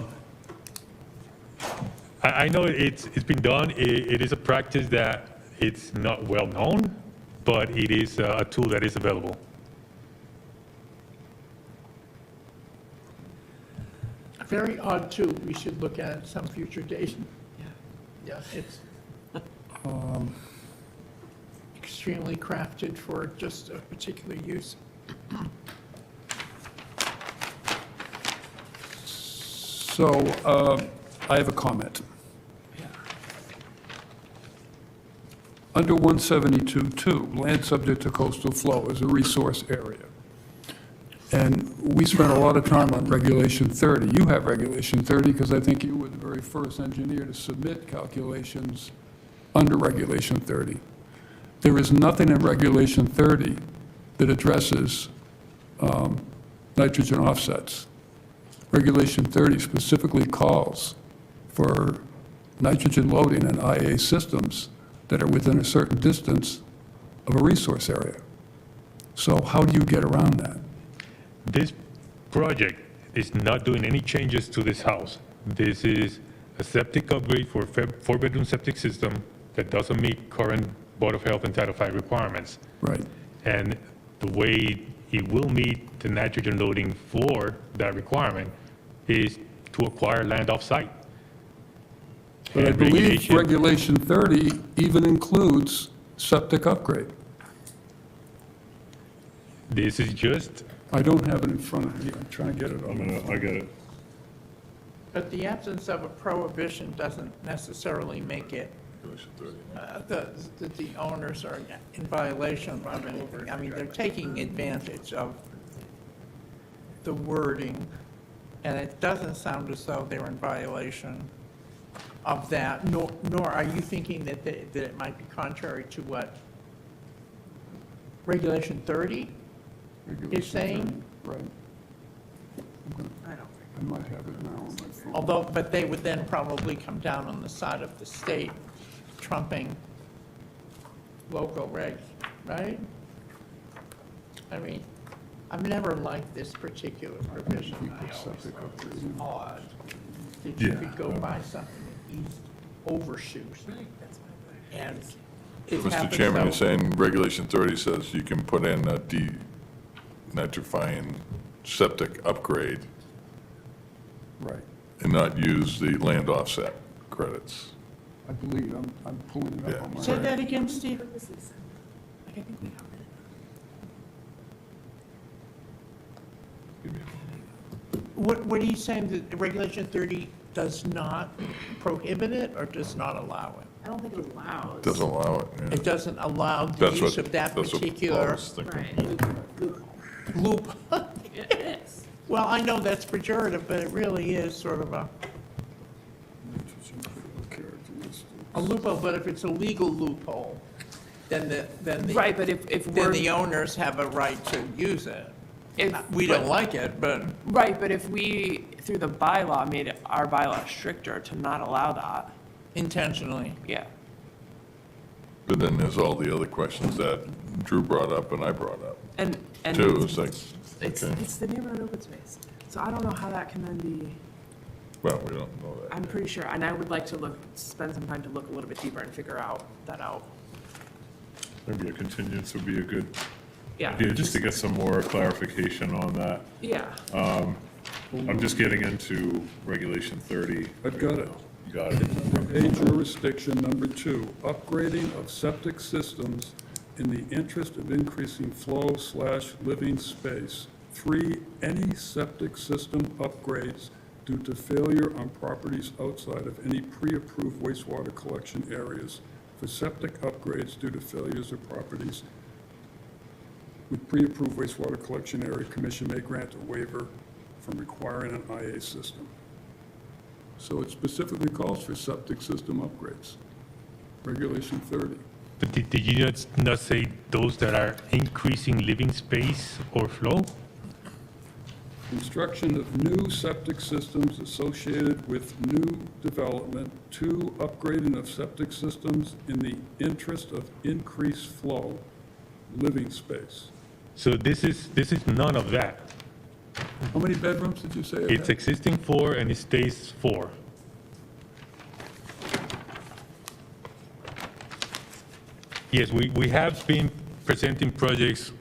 Speaker 6: I know it's been done. It is a practice that it's not well known, but it is a tool that is available.
Speaker 4: Very odd, too. We should look at it some future date. Yeah, it's extremely crafted for just a particular use.
Speaker 1: So I have a comment. Under 172.2, land subject to coastal flow is a resource area. And we spent a lot of time on Regulation 30. You have Regulation 30 because I think you were the very first engineer to submit calculations under Regulation 30. There is nothing in Regulation 30 that addresses nitrogen offsets. Regulation 30 specifically calls for nitrogen loading in IA systems that are within a certain distance of a resource area. So how do you get around that?
Speaker 6: This project is not doing any changes to this house. This is a septic upgrade for a four-bedroom septic system that doesn't meet current Board of Health and Title V requirements.
Speaker 1: Right.
Speaker 6: And the way it will meet the nitrogen loading for that requirement is to acquire land off-site.
Speaker 1: But I
Speaker 6: And
Speaker 1: believe
Speaker 6: regulation-
Speaker 1: Regulation 30 even includes septic upgrade.
Speaker 6: This is just,
Speaker 1: I don't have it in front of me, I'm trying to get it on.
Speaker 3: I get it.
Speaker 4: But the absence of a prohibition doesn't necessarily make it that the owners are in violation of anything. I mean, they're taking advantage of the wording, and it doesn't sound as though they're in violation of that, nor are you thinking that it might be contrary to what Regulation 30 is saying?
Speaker 1: Right. I might have it now on my phone.
Speaker 4: Although, but they would then probably come down on the side of the state trumping local regs, right? I mean, I've never liked this particular provision. I always thought it was odd that you could go buy something in East Overshoot. And it
Speaker 10: Mr.
Speaker 4: happens
Speaker 10: Chairman, you're
Speaker 4: so-
Speaker 10: saying Regulation 30 says you can put in a denitrifying septic upgrade
Speaker 1: Right.
Speaker 10: and not use the land offset credits.
Speaker 1: I believe, I'm pulling it up on my.
Speaker 4: Say that again, Steve? What are you saying, that Regulation 30 does not prohibit it or does not allow it?
Speaker 5: I don't think it allows.
Speaker 10: Doesn't allow it, yeah.
Speaker 4: It doesn't allow the
Speaker 10: That's
Speaker 4: use
Speaker 10: what,
Speaker 4: of that
Speaker 10: that's what I
Speaker 4: particular
Speaker 10: was thinking.
Speaker 5: Right.
Speaker 4: loop.
Speaker 5: It is.
Speaker 4: Well, I know that's pejorative, but it really is sort of a loophole, but if it's a legal loophole, then
Speaker 5: Right, but if
Speaker 4: then
Speaker 5: we're,
Speaker 4: the owners have a right to use it.
Speaker 5: if.
Speaker 4: We don't like it, but
Speaker 5: Right, but if we, through the bylaw, made our bylaw stricter to not allow that,
Speaker 4: intentionally.
Speaker 5: yeah.
Speaker 10: But then there's all the other questions that Drew brought up and I brought up,
Speaker 5: And
Speaker 10: too. It's like,
Speaker 5: it's
Speaker 10: okay,
Speaker 5: the neighborhood open space. So I don't know how that can then be,
Speaker 10: well, we don't know that.
Speaker 5: I'm pretty sure, and I would like to spend some time to look a little bit deeper and figure that out.
Speaker 3: Maybe a continuance would be a good
Speaker 5: Yeah.
Speaker 3: idea, just to get some more clarification on that.
Speaker 5: Yeah.
Speaker 3: I'm just getting into Regulation 30.
Speaker 1: I've got it.
Speaker 3: You got it.
Speaker 1: A jurisdiction, number 2, upgrading of septic systems in the interest of increasing flow/living space. 3, any septic system upgrades due to failure on properties outside of any pre-approved wastewater collection areas. For septic upgrades due to failures of properties with pre-approved wastewater collection area, commission may grant a waiver from requiring an IA system. So it specifically calls for septic system upgrades. Regulation 30.
Speaker 6: but did you not say those that are increasing living space or flow?
Speaker 1: Construction of new septic systems associated with new development. 2, upgrading of septic systems in the interest of increased flow, living space.
Speaker 6: So this is none of that.
Speaker 1: How many bedrooms did you say it
Speaker 6: It's
Speaker 1: had?
Speaker 6: existing 4 and it stays 4. Yes, we have been presenting projects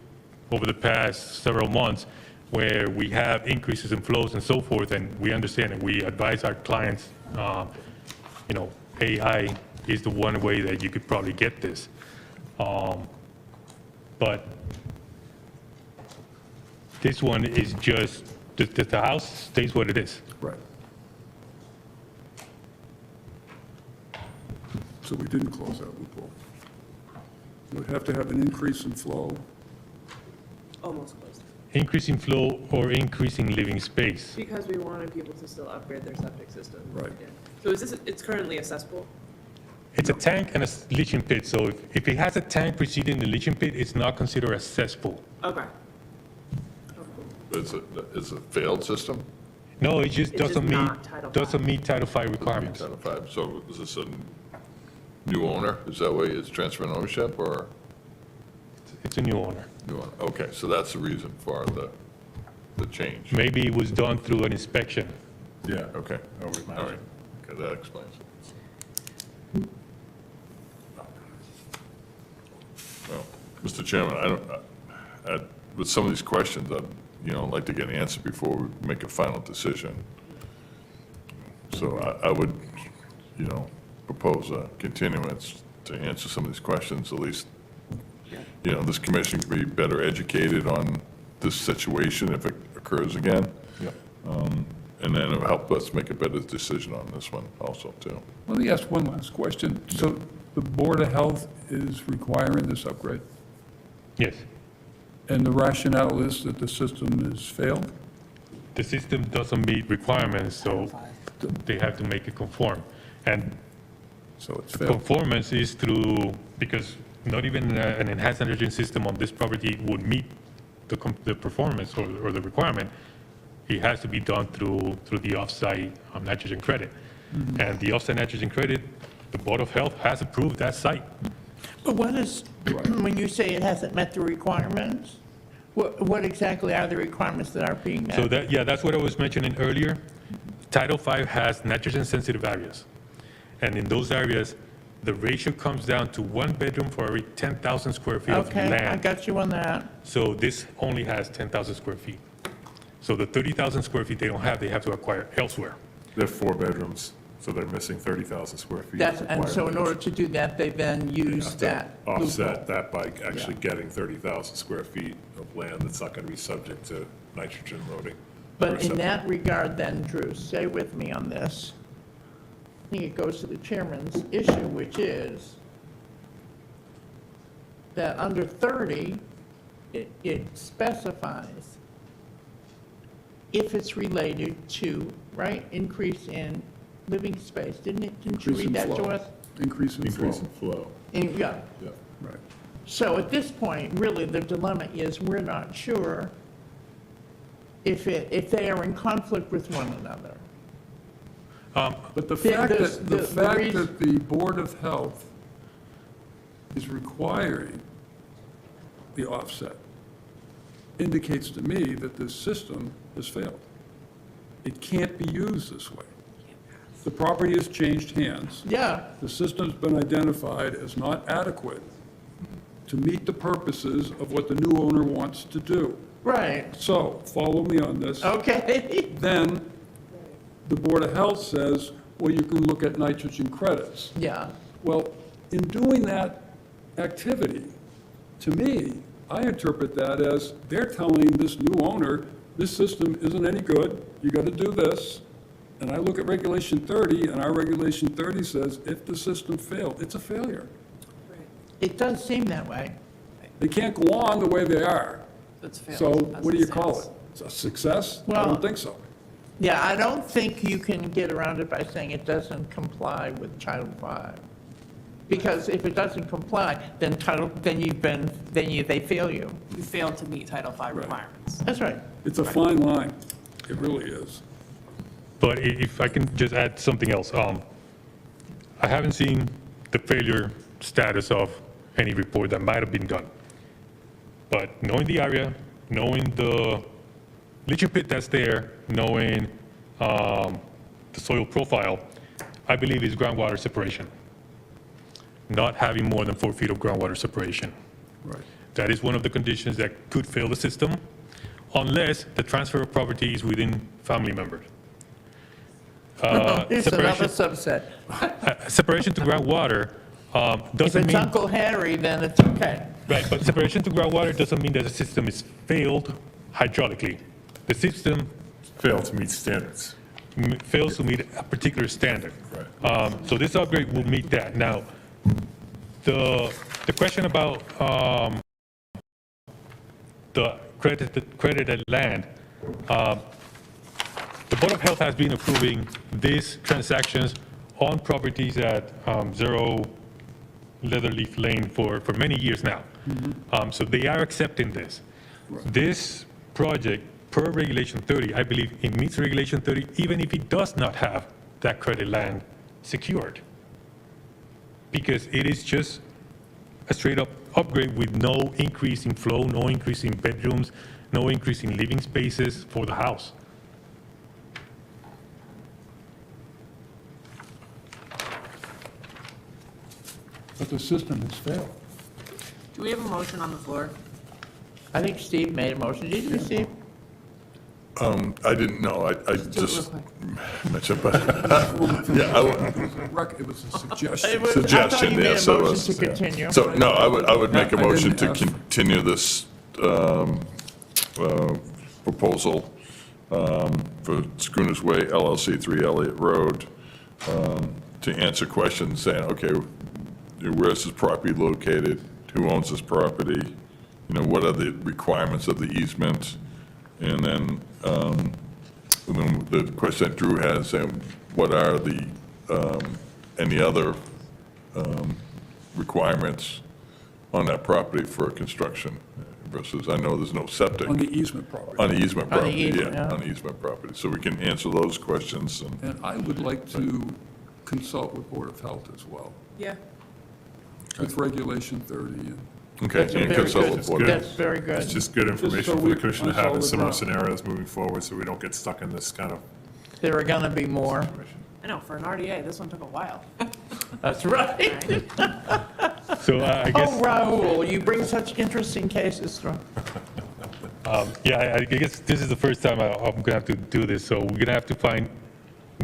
Speaker 6: over the past several months where we have increases in flows and so forth, and we understand and we advise our clients, AI is the one way that you could probably get this. But this one is just, the house stays what it is.
Speaker 1: Right. So we didn't close that loophole. We'd have to have an increase in flow.
Speaker 5: Almost close.
Speaker 6: Increasing flow or increasing living space.
Speaker 5: Because we wanted people to still upgrade their septic system.
Speaker 1: Right.
Speaker 5: Yeah. So is this, it's currently a cesspool?
Speaker 6: It's a tank and a leaching pit, so if it has a tank preceding the leaching pit, it's not considered a cesspool.
Speaker 5: Okay.
Speaker 10: It's a failed system?
Speaker 6: No, it just
Speaker 5: It's just
Speaker 6: doesn't
Speaker 5: not Title V.
Speaker 6: meet Title V requirements.
Speaker 10: Title V. So is this a new owner? Is that way it's transferring ownership or
Speaker 6: It's a new owner.
Speaker 10: new owner? Okay, so that's the reason for the change.
Speaker 6: Maybe it was done through an inspection.
Speaker 3: Yeah.
Speaker 10: Okay,
Speaker 3: I would
Speaker 10: all
Speaker 3: imagine.
Speaker 10: right. Okay, that explains it. Well, Mr. Chairman, with some of these questions, I'd like to get an answer before we make a final decision. So I would, propose a continuance to answer some of these questions, at least, this commission can be better educated on this situation if it occurs again.
Speaker 3: Yeah.
Speaker 10: And then it'll help us make a better decision on this one also, too.
Speaker 1: Let me ask one last question. So the Board of Health is requiring this upgrade,
Speaker 6: Yes.
Speaker 1: and the rationale is that the system is failed?
Speaker 6: The system doesn't meet requirements, so they have to make it conform. And
Speaker 1: So it's failed.
Speaker 6: conformance is through, because not even an enhanced nitrogen system on this property would meet the performance or the requirement. It has to be done through the off-site nitrogen credit. And the off-site nitrogen credit, the Board of Health has approved that site.
Speaker 4: But what is, when you say it hasn't met the requirements, what exactly are the requirements that are being met?
Speaker 6: So that's what I was mentioning earlier. Title V has nitrogen-sensitive areas. And in those areas, the ratio comes down to 1 bedroom for every 10,000 square feet of
Speaker 4: Okay, I
Speaker 6: land.
Speaker 4: got you on that.
Speaker 6: So this only has 10,000 square feet. So the 30,000 square feet they don't have, they have to acquire elsewhere.
Speaker 3: They have 4 bedrooms, so they're missing 30,000 square feet.
Speaker 4: That's,
Speaker 3: of
Speaker 4: and so in
Speaker 3: requirements.
Speaker 4: order to do that, they then use
Speaker 3: Have to
Speaker 4: that.
Speaker 3: Offset that by actually getting 30,000 square feet of land that's not going to be subject to nitrogen loading.
Speaker 4: But in that regard then, Drew, stay with me on this. I think it goes to the chairman's issue, which is that under 30, it specifies if it's related to, right, increase in living space, didn't it? Didn't you
Speaker 1: Increase in
Speaker 4: read that to
Speaker 1: flow.
Speaker 4: us?
Speaker 1: Increase in
Speaker 3: Increase in
Speaker 1: flow.
Speaker 3: flow.
Speaker 4: Yeah.
Speaker 3: Yeah.
Speaker 1: Right.
Speaker 4: So at this point, really, the dilemma is we're not sure if they are in conflict with one another.
Speaker 1: But the
Speaker 4: The-
Speaker 1: fact
Speaker 4: the-
Speaker 1: that, the
Speaker 4: the
Speaker 1: fact
Speaker 4: reason-
Speaker 1: that the Board of Health is requiring the offset indicates to me that this system has failed. It can't be used this way. The property has changed hands.
Speaker 4: Yeah,
Speaker 1: The system's been identified as not adequate to meet the purposes of what the new owner wants to do.
Speaker 4: right,
Speaker 1: So, follow me on this.
Speaker 4: okay.
Speaker 1: Then, the Board of Health says, well, you can look at nitrogen credits.
Speaker 4: Yeah,
Speaker 1: Well, in doing that activity, to me, I interpret that as they're telling this new owner, this system isn't any good, you got to do this. And I look at Regulation 30, and our Regulation 30 says if the system failed, it's a failure.
Speaker 4: it does seem that way.
Speaker 1: They can't go on the way they are.
Speaker 7: It's failed.
Speaker 1: So
Speaker 7: That's
Speaker 1: what do you call it?
Speaker 7: success.
Speaker 1: It's a success? I
Speaker 4: Well-
Speaker 1: don't think so.
Speaker 4: Yeah, I don't think you can get around it by saying it doesn't comply with Title V. Because if it doesn't comply, then they fail you.
Speaker 7: You failed to meet Title V requirements.
Speaker 4: That's right.
Speaker 1: It's a fine line. It really is.
Speaker 6: But if I can just add something else, I haven't seen the failure status of any report that might have been done. But knowing the area, knowing the leaching pit that's there, knowing the soil profile, I believe it's groundwater separation. Not having more than 4 feet of groundwater separation.
Speaker 1: Right.
Speaker 6: That is one of the conditions that could fail the system, unless the transfer of property is within family members.
Speaker 4: Here's another
Speaker 6: Separation
Speaker 4: subset.
Speaker 6: separation to groundwater
Speaker 4: If
Speaker 6: doesn't
Speaker 4: it's
Speaker 6: mean,
Speaker 4: Uncle Harry, then it's okay.
Speaker 6: right, but separation to groundwater doesn't mean that the system is failed hydraulically. The system
Speaker 3: Fail to meet standards.
Speaker 6: fails to meet a particular standard.
Speaker 3: Right.
Speaker 6: So this upgrade will meet that. Now, the question about the credited land, the Board of Health has been approving these transactions on properties at 0 Leatherleaf Lane for many years now. So they are accepting this. This project, per Regulation 30, I believe it meets Regulation 30, even if it does not have that credit land secured. Because it is just a straight-up upgrade with no increase in flow, no increase in bedrooms, no increase in living spaces for the house.
Speaker 1: But the system has failed.
Speaker 7: Do we have a motion on the floor?
Speaker 4: I think Steve made a motion. Did you, Steve?
Speaker 10: I didn't know, I just mentioned, but, yeah,
Speaker 1: It was a suggestion.
Speaker 10: suggestion,
Speaker 4: I
Speaker 10: yes.
Speaker 4: thought you made a
Speaker 10: so
Speaker 4: motion to continue.
Speaker 10: So, no, I would make a
Speaker 1: I didn't
Speaker 10: motion to
Speaker 1: ask.
Speaker 10: continue this proposal for Schooners Way LLC, 3 Elliott Road, to answer questions saying, okay, where's this property located? Who owns this property? You know, what are the requirements of the easement? And then the question that Drew has, what are the, any other requirements on that property for construction versus, I know there's no septic.
Speaker 1: On the easement property.
Speaker 10: On the easement
Speaker 4: On the
Speaker 10: property,
Speaker 4: easement,
Speaker 10: yeah,
Speaker 4: yeah.
Speaker 10: on the easement property. So we can answer those questions and,
Speaker 1: And I would like to consult with Board of Health as well,
Speaker 7: Yeah.
Speaker 1: with Regulation 30. And
Speaker 10: okay,
Speaker 4: That's a
Speaker 10: and
Speaker 4: very
Speaker 10: consult
Speaker 4: good-
Speaker 10: with Board of
Speaker 4: That's very good.
Speaker 3: It's just good information
Speaker 1: so
Speaker 3: for
Speaker 1: we-
Speaker 3: the commission to
Speaker 1: on
Speaker 3: have in
Speaker 1: solid
Speaker 3: similar
Speaker 1: ground.
Speaker 3: scenarios moving forward, so we don't get stuck in this kind of
Speaker 4: There are gonna be more.
Speaker 7: I know, for an RDA, this one took a while.
Speaker 4: That's right.
Speaker 6: So I guess.
Speaker 4: Oh, Raul, you bring such interesting cases from.
Speaker 6: Yeah, I guess this is the first time I'm gonna have to do this, so we're gonna have to find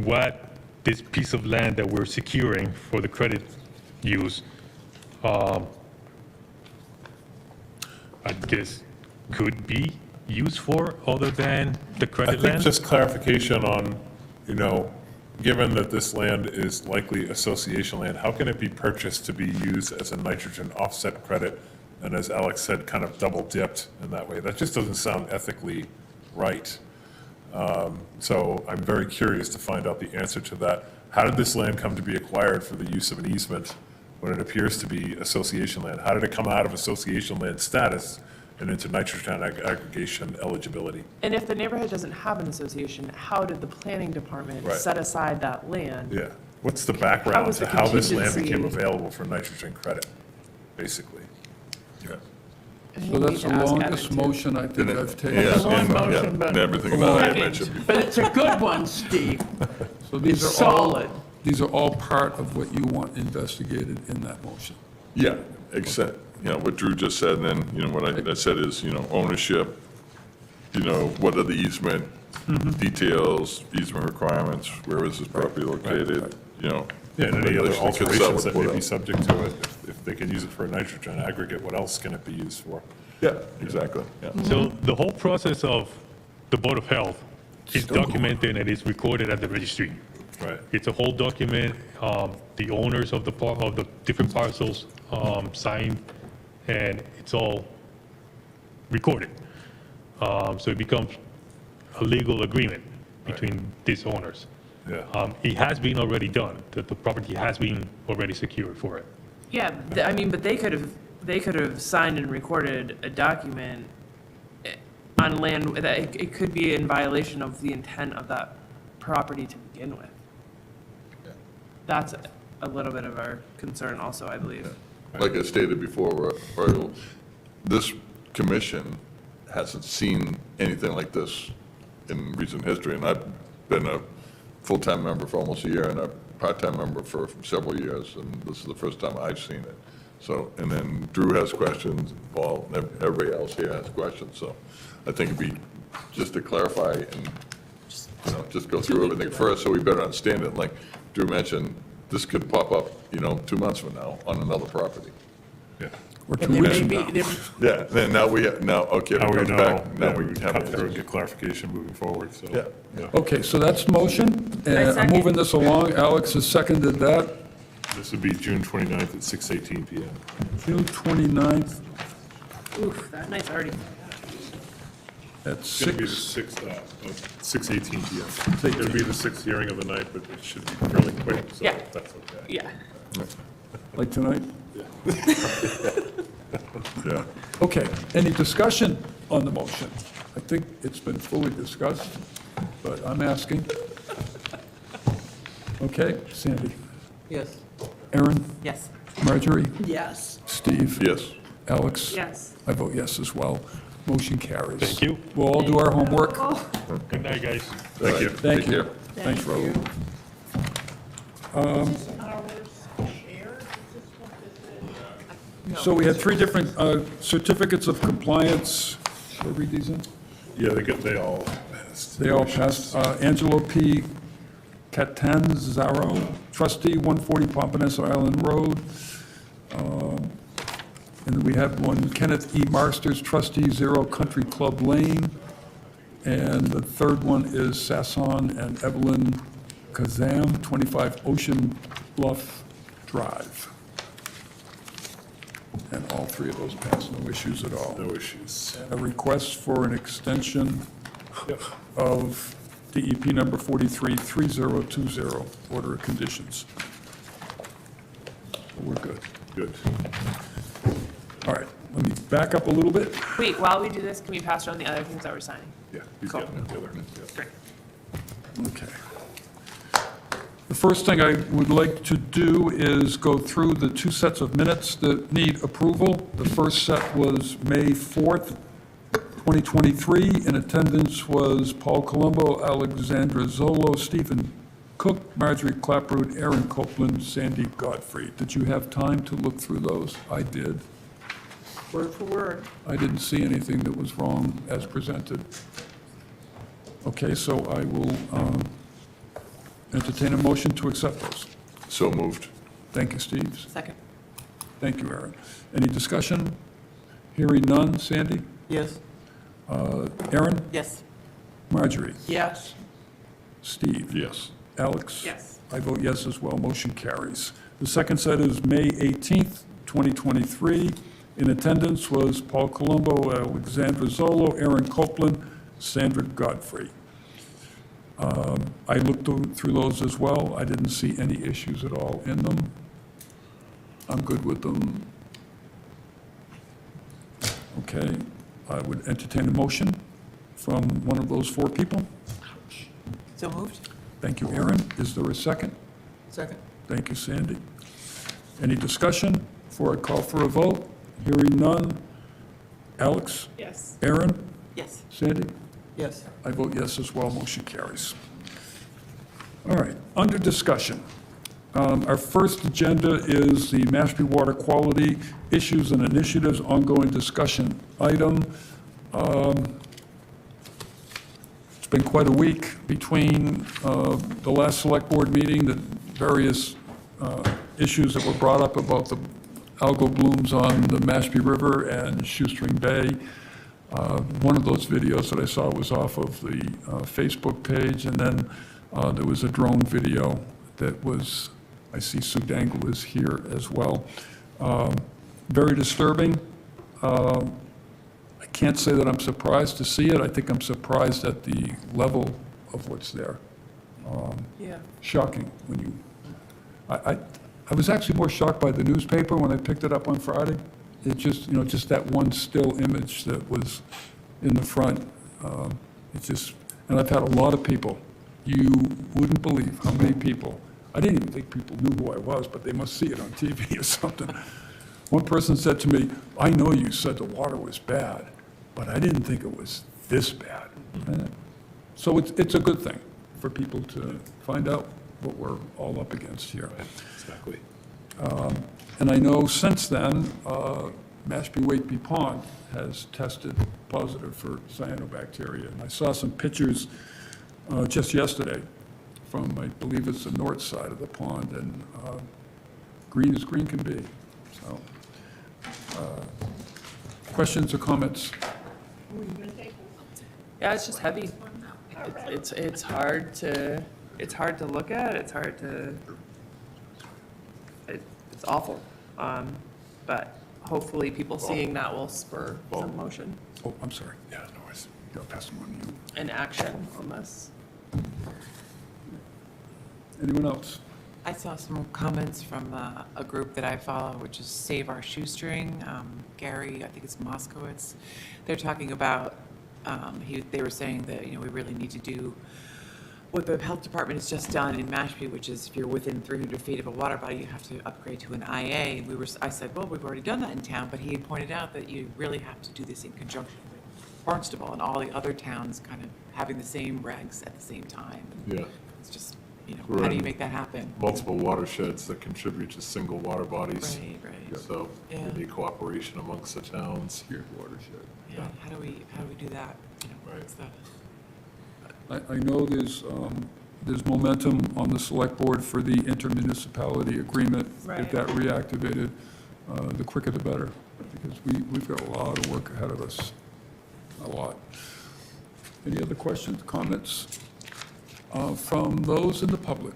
Speaker 6: what this piece of land that we're securing for the credit use, I guess, could be used for other than the
Speaker 3: I
Speaker 6: credit
Speaker 3: think
Speaker 6: land?
Speaker 3: just clarification on, you know, given that this land is likely association land, how can it be purchased to be used as a nitrogen offset credit? And as Alex said, kind of double dipped in that way. That just doesn't sound ethically right. So I'm very curious to find out the answer to that. How did this land come to be acquired for the use of an easement when it appears to be association land? How did it come out of association land status and into nitrogen aggregation eligibility?
Speaker 7: And if the neighborhood doesn't have an association, how did the planning department
Speaker 3: Right.
Speaker 7: set aside that land?
Speaker 3: Yeah. What's the
Speaker 7: How
Speaker 3: background
Speaker 7: was
Speaker 3: to
Speaker 7: the
Speaker 3: how this land
Speaker 7: contingency?
Speaker 3: became available for nitrogen credit, basically? Yeah.
Speaker 1: So that's the
Speaker 7: need to ask
Speaker 1: longest
Speaker 7: Evan, too.
Speaker 1: motion I think I've taken.
Speaker 10: yeah,
Speaker 4: It's a long
Speaker 10: and,
Speaker 4: motion,
Speaker 10: yeah,
Speaker 4: but-
Speaker 10: and everything that I had mentioned before.
Speaker 4: But it's a good one, Steve.
Speaker 1: So these
Speaker 4: It's
Speaker 1: are all,
Speaker 4: solid.
Speaker 1: these are all part of what you want investigated in that motion.
Speaker 10: Yeah, except, you know, what Drew just said, and then, you know, what I said is, you know, ownership, you know, what are the easement details, easement requirements, where is this property located, you know?
Speaker 3: Yeah, and any other
Speaker 10: regulation, consult
Speaker 3: alterations
Speaker 10: with
Speaker 3: that
Speaker 10: Board
Speaker 3: may
Speaker 10: of
Speaker 3: be
Speaker 10: Health.
Speaker 3: subject to it, if they can use it for a nitrogen aggregate, what else can it be used for?
Speaker 10: Yeah, exactly, yeah.
Speaker 6: So the whole process of the Board of Health is
Speaker 1: Still going.
Speaker 6: documented and is recorded at the registry.
Speaker 3: Right.
Speaker 6: It's a whole document, the owners of the different parcels signed, and it's all recorded. So it becomes a legal agreement between these owners.
Speaker 3: Yeah.
Speaker 6: It has been already done, that the property has been already secured for it.
Speaker 7: Yeah, I mean, but they could have signed and recorded a document on land that it could be in violation of the intent of that property to begin with. That's a little bit of our concern also, I believe.
Speaker 10: Like I stated before, Royal, this commission hasn't seen anything like this in recent history, and I've been a full-time member for almost a year and a part-time member for several years, and this is the first time I've seen it. So, and then Drew has questions, Paul, and everybody else here has questions, so I think it'd be, just to clarify and, you know, just go through everything first so we better understand it. Like Drew mentioned, this could pop up, you know, 2 months from now on another property.
Speaker 3: Yeah.
Speaker 1: or 2 weeks from now.
Speaker 10: Yeah, then now okay, if
Speaker 3: Now
Speaker 10: it
Speaker 3: we
Speaker 10: comes
Speaker 3: know,
Speaker 10: back, now
Speaker 3: yeah,
Speaker 10: we
Speaker 3: we
Speaker 10: have
Speaker 3: cut through
Speaker 10: it.
Speaker 3: and get clarification moving forward, so.
Speaker 10: Yeah.
Speaker 1: Okay, so that's the motion, and I'm
Speaker 5: second.
Speaker 1: moving this along.Alex has seconded that.
Speaker 3: This would be June 29th at 6:18 PM.
Speaker 1: June 29th
Speaker 5: Oof, that night's already,
Speaker 1: at
Speaker 3: It's going to be the
Speaker 1: 6.
Speaker 3: 6:18 PM. It's going to be the sixth hearing of the night, but it should be fairly quick, so
Speaker 5: Yeah.
Speaker 3: that's okay.
Speaker 5: yeah.
Speaker 1: Like tonight?
Speaker 10: Yeah.
Speaker 1: Okay, any discussion on the motion? I think it's been fully discussed, but I'm asking. Okay, Sandy?
Speaker 8: Yes.
Speaker 1: Aaron?
Speaker 14: Yes.
Speaker 1: Marjorie?
Speaker 4: Yes.
Speaker 1: Steve?
Speaker 10: Yes.
Speaker 1: Alex?
Speaker 5: Yes.
Speaker 1: I vote yes as well. Motion carries.
Speaker 6: Thank you.
Speaker 1: We'll all do our homework.
Speaker 6: Good night, guys.
Speaker 3: Thank you.
Speaker 1: Thank
Speaker 10: Take
Speaker 1: you.
Speaker 10: care.
Speaker 1: Thanks, Rose.
Speaker 4: Ours shared, is this what this is?
Speaker 1: So we had 3 different certificates of compliance. Should I read these in?
Speaker 3: Yeah, they all passed.
Speaker 1: They all passed. Angelo P. Catanzaro, trustee, 140 Pompanesett Island Road. And then we have one, Kenneth E. Marsters, trustee, 0 Country Club Lane. And the third one is Sasson and Evelyn Kazam, 25 Ocean Bluff Drive. And all 3 of those passed, no issues at all.
Speaker 3: No issues.
Speaker 1: A request for an extension of DEP number 433020, order of conditions. We're good.
Speaker 3: Good.
Speaker 1: All right, let me back up a little bit.
Speaker 5: Wait, while we do this, can we pass around the other things that we're signing?
Speaker 3: Yeah, he's
Speaker 5: Cool.
Speaker 3: getting it together. Yeah.
Speaker 5: Great.
Speaker 1: Okay. The first thing I would like to do is go through the 2 sets of minutes that need approval. The first set was May 4th, 2023. In attendance was Paul Colombo, Alexandra Zolo, Stephen Cook, Marjorie Clapprood, Aaron Copeland, Sandy Godfrey. Did you have time to look through those? I did.
Speaker 4: Word for word.
Speaker 1: I didn't see anything that was wrong as presented. Okay, so I will entertain a motion to accept those.
Speaker 10: So moved.
Speaker 1: Thank you, Steve.
Speaker 14: Second.
Speaker 1: Thank you, Aaron. Any discussion? Hearing none. Sandy?
Speaker 8: Yes.
Speaker 1: Aaron?
Speaker 14: Yes.
Speaker 1: Marjorie?
Speaker 4: Yes.
Speaker 1: Steve?
Speaker 11: Yes.
Speaker 1: Alex?
Speaker 5: Yes.
Speaker 1: I vote yes as well. Motion carries. The second set is May 18th, 2023. In attendance was Paul Colombo, Alexandra Zolo, Aaron Copeland, Sandra Godfrey. I looked through those as well. I didn't see any issues at all in them. I'm good with them. Okay, I would entertain a motion from one of those 4 people.
Speaker 8: So moved?
Speaker 1: Thank you, Aaron. Is there a second?
Speaker 8: Second?
Speaker 1: Thank you, Sandy. Any discussion before I call for a vote? Hearing none. Alex?
Speaker 5: Yes.
Speaker 1: Aaron?
Speaker 14: Yes.
Speaker 1: Sandy?
Speaker 8: Yes.
Speaker 1: I vote yes as well, motion carries. All right, under discussion. Our first agenda is the Mashpee Water Quality Issues and Initiatives Ongoing Discussion item. It's been quite a week between the last Select Board meeting, the various issues that were brought up about the algal blooms on the Mashpee River and Shoestring Bay. One of those videos that I saw was off of the Facebook page, and then there was a drone video that was, I see Sue Dangle is here as well. Very disturbing. I can't say that I'm surprised to see it. I think I'm surprised at the level of what's there.
Speaker 5: Yeah.
Speaker 1: Shocking when you, I was actually more shocked by the newspaper when I picked it up on Friday. It just, just that one still image that was in the front. It just, and I've had a lot of people, you wouldn't believe how many people, I didn't even think people knew who I was, but they must see it on TV or something. One person said to me, I know you said the water was bad, but I didn't think it was this bad. So it's a good thing for people to find out what we're all up against here.
Speaker 3: Exactly.
Speaker 1: And I know since then, Mashpee Wakeby Pond has tested positive for cyanobacteria. And I saw some pictures just yesterday from, I believe it's the north side of the pond, and green as green can be. So Questions or comments?
Speaker 7: Yeah, it's just heavy. It's hard to look at, it's hard to, it's awful. But hopefully people seeing that will spur some motion
Speaker 1: Oh, I'm sorry. Yeah, no worries. Yeah, I'll pass them on to you.
Speaker 7: and action on this.
Speaker 1: Anyone else?
Speaker 14: I saw some comments from a group that I follow, which is Save Our Shoestring. Gary, I think it's Moskowitz. They're talking about, they were saying that, we really need to do what the health department has just done in Mashpee, which is if you're within 300 feet of a water body, you have to upgrade to an IA. I said, well, we've already done that in town, but he had pointed out that you really have to do this in conjunction with Barnstable and all the other towns kind of having the same regs at the same time.
Speaker 3: Yeah.
Speaker 14: It's just,
Speaker 3: We're
Speaker 14: how do you
Speaker 3: in
Speaker 14: make that happen?
Speaker 3: Multiple watersheds that contribute to single water bodies.
Speaker 14: Right.
Speaker 3: So
Speaker 14: Yeah.
Speaker 3: we need cooperation amongst the towns.
Speaker 1: Here, watershed.
Speaker 14: Yeah, how do we do that? What's the-
Speaker 1: I know there's momentum on the select board for the intermunicipality agreement.
Speaker 7: Right.
Speaker 1: Get that reactivated, the quicker the better, because we've got a lot of work ahead of us, a lot. Any other questions, comments from those in the public?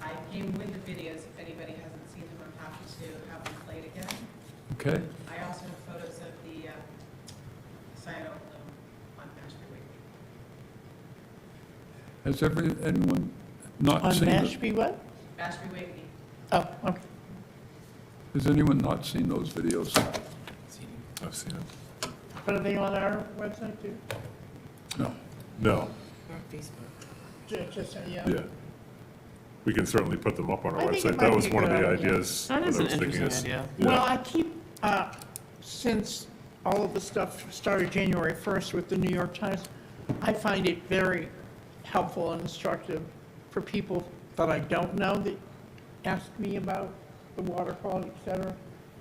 Speaker 15: I came with the videos. If anybody hasn't seen them, I'm happy to have them played again.
Speaker 1: Okay,
Speaker 15: I also have photos of the sign oak loom on Mashpee Week.
Speaker 1: has anyone not
Speaker 4: On
Speaker 1: seen it?
Speaker 4: Mashpee what?
Speaker 15: Mashpee Wakeby.
Speaker 4: Oh, okay.
Speaker 1: Has anyone not seen those videos?
Speaker 3: I've seen it.
Speaker 4: But are they on our website too?
Speaker 1: No.
Speaker 3: No,
Speaker 14: Or Facebook?
Speaker 4: Yeah.
Speaker 3: yeah. We can certainly put them up on our
Speaker 4: I think it
Speaker 3: website.
Speaker 4: might
Speaker 3: That was
Speaker 4: be a
Speaker 3: one of
Speaker 4: good
Speaker 3: the
Speaker 4: idea.
Speaker 3: ideas.
Speaker 7: That is
Speaker 3: I
Speaker 7: an
Speaker 3: was thinking
Speaker 7: interesting idea.
Speaker 3: Yeah.
Speaker 4: Well, I keep, since all of the stuff started January 1st with the New York Times, I find it very helpful and instructive for people that I don't know that ask me about the water quality, et cetera,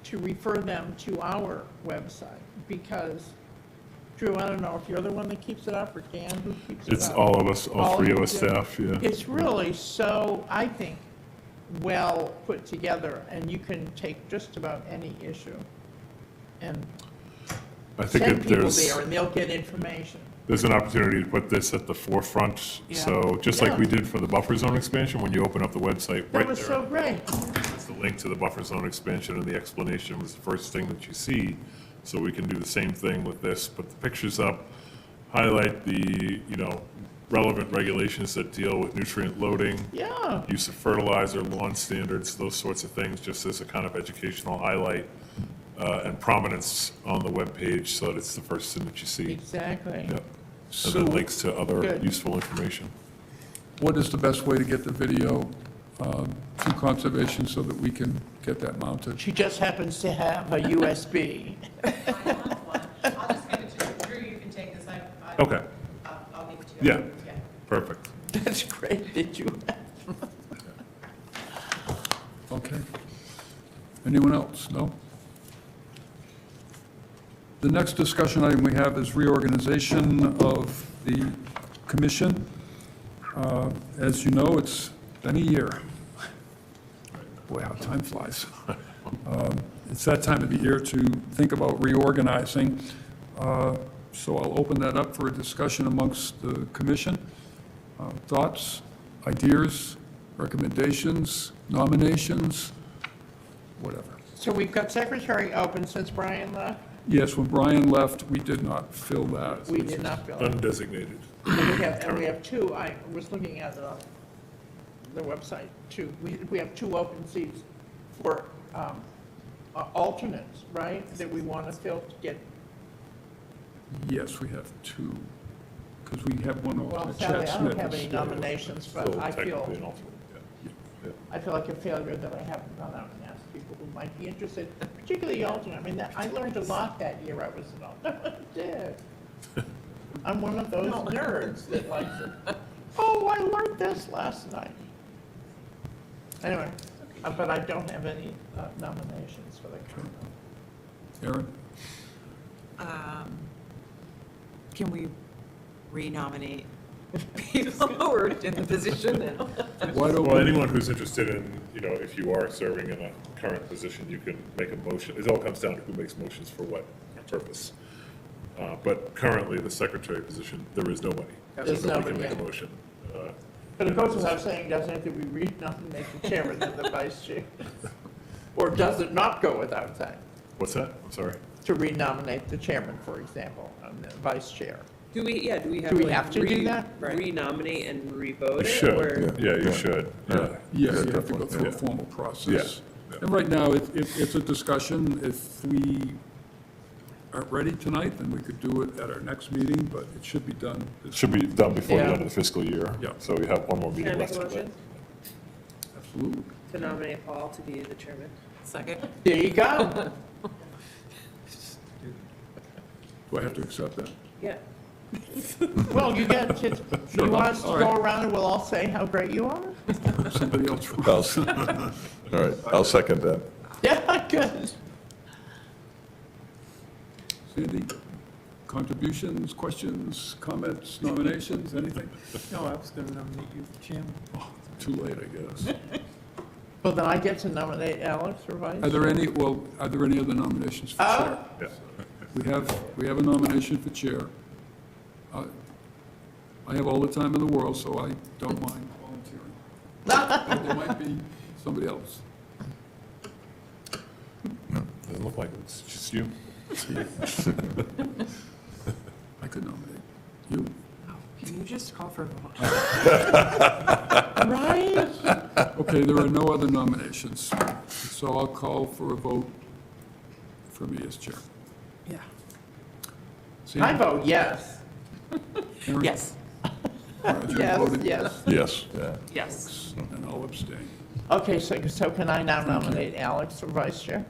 Speaker 4: to refer them to our website. Because, Drew, I don't know if you're the one that keeps it up or Dan who keeps it up.
Speaker 3: It's all of us, all three of
Speaker 4: you
Speaker 3: us
Speaker 4: do.
Speaker 3: staff, yeah.
Speaker 4: It's really so, I think, well put together, and you can take just about any issue and
Speaker 3: I think
Speaker 4: send people
Speaker 3: there's,
Speaker 4: there, and they'll get information.
Speaker 3: there's an opportunity to put this at the forefront.
Speaker 14: Yeah.
Speaker 3: So just like
Speaker 4: Yeah.
Speaker 3: we did for the buffer zone expansion, when you open up the website,
Speaker 4: That
Speaker 3: right
Speaker 4: was so
Speaker 3: there,
Speaker 4: great.
Speaker 3: it's the link to the buffer zone expansion, and the explanation was the first thing that you see. So we can do the same thing with this, put the pictures up, highlight the, relevant regulations that deal with nutrient loading,
Speaker 4: Yeah,
Speaker 3: use of fertilizer, lawn standards, those sorts of things, just as a kind of educational highlight and prominence on the webpage, so that it's the first thing that you see.
Speaker 4: exactly.
Speaker 3: Yep. And
Speaker 1: So
Speaker 3: then links to other
Speaker 4: Good.
Speaker 3: useful information.
Speaker 1: what is the best way to get the video to conservation so that we can get that mounted?
Speaker 4: She just happens to have a USB.
Speaker 15: I have one. I'll just give it to you. Drew, you can take this.
Speaker 3: Okay,
Speaker 15: I'll give it to you.
Speaker 3: yeah, perfect.
Speaker 4: That's great that you have.
Speaker 1: Okay. Anyone else? No? The next discussion item we have is reorganization of the commission. As you know, it's been a year. Boy, how time flies. It's that time of the year to think about reorganizing. So I'll open that up for a discussion amongst the commission. Thoughts, ideas, recommendations, nominations, whatever.
Speaker 4: So we've got secretary open since Brian left.
Speaker 1: Yes, when Brian left, we did not fill that.
Speaker 4: We did not fill it.
Speaker 3: Undesignated.
Speaker 4: And we have two, I was looking at the website, two. We have two open seats for alternates, right? That we want to fill to get,
Speaker 1: Yes, we have two, because we have one
Speaker 4: well,
Speaker 1: alternate.
Speaker 4: sadly,
Speaker 1: Chad
Speaker 4: I don't
Speaker 1: Smith
Speaker 4: have
Speaker 1: is
Speaker 4: any
Speaker 1: still-
Speaker 4: nominations, but
Speaker 3: Still
Speaker 4: I
Speaker 3: technically
Speaker 4: feel,
Speaker 3: an alternate, yeah.
Speaker 4: I feel like a failure that I haven't gone out and asked people who might be interested, particularly alternate. I mean, I learned a lot that year I was an alternate. I did. I'm one of those nerds that likes it. Oh, I learned this last night. Anyway, but I don't have any nominations for the current.
Speaker 1: Aaron?
Speaker 14: Can we renominate people who are in the position now.
Speaker 1: Wide
Speaker 3: Well,
Speaker 1: open.
Speaker 3: anyone who's interested in, if you are serving in a current position, you can make a motion. It all comes down to who makes motions for what purpose. But currently, the secretary position, there is nobody.
Speaker 4: There's
Speaker 3: So nobody
Speaker 4: nobody,
Speaker 3: can make a
Speaker 4: yeah.
Speaker 3: motion.
Speaker 4: But it goes without saying, doesn't it, that we re-nominate the chairman and the vice chair? Or does it not go without saying,
Speaker 3: What's that? I'm sorry.
Speaker 4: to renominate the chairman, for example, and the vice chair?
Speaker 5: Do we have
Speaker 4: Do we
Speaker 5: like,
Speaker 4: have to do that?
Speaker 5: renominate and revote
Speaker 3: You
Speaker 5: it?
Speaker 3: should,
Speaker 5: or-
Speaker 3: yeah, you should.
Speaker 1: Yes, you have to go
Speaker 10: definitely,
Speaker 1: through a
Speaker 3: yeah.
Speaker 1: formal process.
Speaker 3: Yeah.
Speaker 1: And right now, it's a discussion. If we aren't ready tonight, then we could do it at our next meeting, but it should be done. this
Speaker 3: Should be done before the
Speaker 4: Yeah.
Speaker 3: end of the fiscal year.
Speaker 1: Yeah.
Speaker 3: So we have one more
Speaker 5: Can I
Speaker 3: meeting
Speaker 5: make
Speaker 3: left.
Speaker 5: a
Speaker 3: of
Speaker 5: motion
Speaker 3: that.
Speaker 1: Absolutely.
Speaker 5: to nominate Paul to be the chairman?
Speaker 14: Second.
Speaker 4: There you go.
Speaker 1: Do I have to accept that?
Speaker 5: Yeah.
Speaker 4: Well, you want us to
Speaker 1: All
Speaker 4: go
Speaker 1: right.
Speaker 4: around and we'll all say how great you are?
Speaker 1: Somebody else?
Speaker 10: All right, I'll second that.
Speaker 4: Yeah, good.
Speaker 1: Sandy, contributions, questions, comments, nominations, anything?
Speaker 8: No, I was going to nominate you for chairman.
Speaker 1: Oh, too late, I guess.
Speaker 4: Well, then I get to nominate Alex for vice.
Speaker 1: Are there any other nominations for chair?
Speaker 3: Yeah.
Speaker 1: We have a nomination for chair. I have all the time in the world, so I don't mind volunteering. But there might be somebody else.
Speaker 3: Doesn't look like it's just you.
Speaker 1: I could nominate you.
Speaker 7: Can you just call for a vote?
Speaker 4: Right?
Speaker 1: Okay, there are no other nominations, so I'll call for a vote for me as chair.
Speaker 7: Yeah.
Speaker 1: Sandy?
Speaker 4: I vote yes.
Speaker 1: Aaron?
Speaker 14: Yes.
Speaker 1: Roger
Speaker 4: Yes,
Speaker 1: voted
Speaker 4: yes.
Speaker 10: Yes, yeah.
Speaker 7: Yes.
Speaker 1: And I'll abstain.
Speaker 4: Okay, so can I now nominate Alex for vice chair?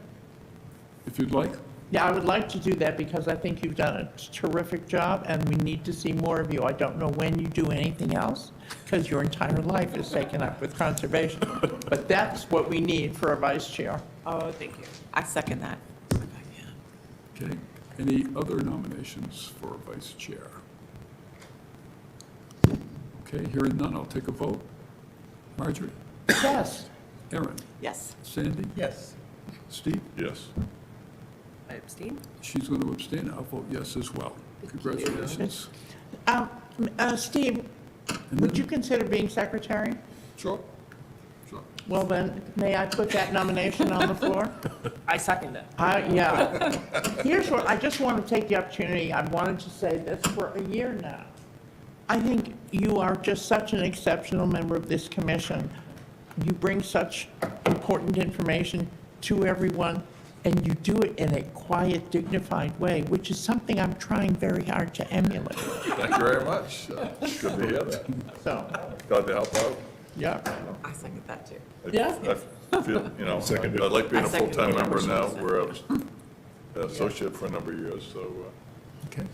Speaker 1: If you'd like.
Speaker 4: Yeah, I would like to do that because I think you've done a terrific job and we need to see more of you. I don't know when you do anything else because your entire life is taken up with conservation. But that's what we need for a vice chair.
Speaker 5: Oh, thank you.
Speaker 14: I second that.
Speaker 1: Okay. Any other nominations for vice chair? Okay, hearing none, I'll take a vote. Marjorie?
Speaker 4: Yes.
Speaker 1: Aaron?
Speaker 14: Yes.
Speaker 1: Sandy?
Speaker 8: Yes.
Speaker 1: Steve?
Speaker 3: Yes.
Speaker 5: I abstain?
Speaker 1: She's going to abstain. I'll vote yes as well. Congratulations.
Speaker 4: Steve, would you consider being secretary?
Speaker 1: Sure. Sure.
Speaker 4: Well, then, may I put that nomination on the floor?
Speaker 7: I second it.
Speaker 4: Yeah. Here's what, I just want to take the opportunity, I've wanted to say this for a year now. I think you are just such an exceptional member of this commission. You bring such important information to everyone, and you do it in a quiet, dignified way, which is something I'm trying very hard to emulate.
Speaker 10: Thank you very much. Good to hear that.
Speaker 4: So,
Speaker 10: Glad to help out.
Speaker 4: yeah.
Speaker 14: I second that too.
Speaker 4: Yeah.
Speaker 10: I feel,
Speaker 3: Seconded.
Speaker 10: I like being a
Speaker 14: I seconded
Speaker 10: full-time
Speaker 14: the
Speaker 10: member now.
Speaker 14: motion.
Speaker 10: We're an associate for a number of years, so
Speaker 1: Okay.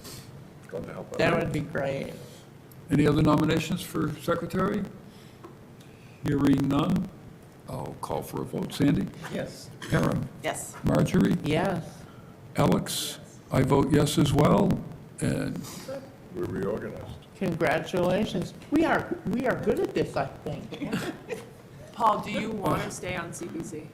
Speaker 10: glad to help out.
Speaker 4: That would be great.
Speaker 1: Any other nominations for secretary? Hearing none, I'll call for a vote. Sandy?
Speaker 8: Yes.
Speaker 1: Aaron?
Speaker 14: Yes.
Speaker 1: Marjorie?
Speaker 4: Yes.
Speaker 1: Alex? I vote yes as well, and
Speaker 10: We're reorganized.
Speaker 4: Congratulations. We are good at this, I think.
Speaker 5: Paul, do you want to stay on CPC?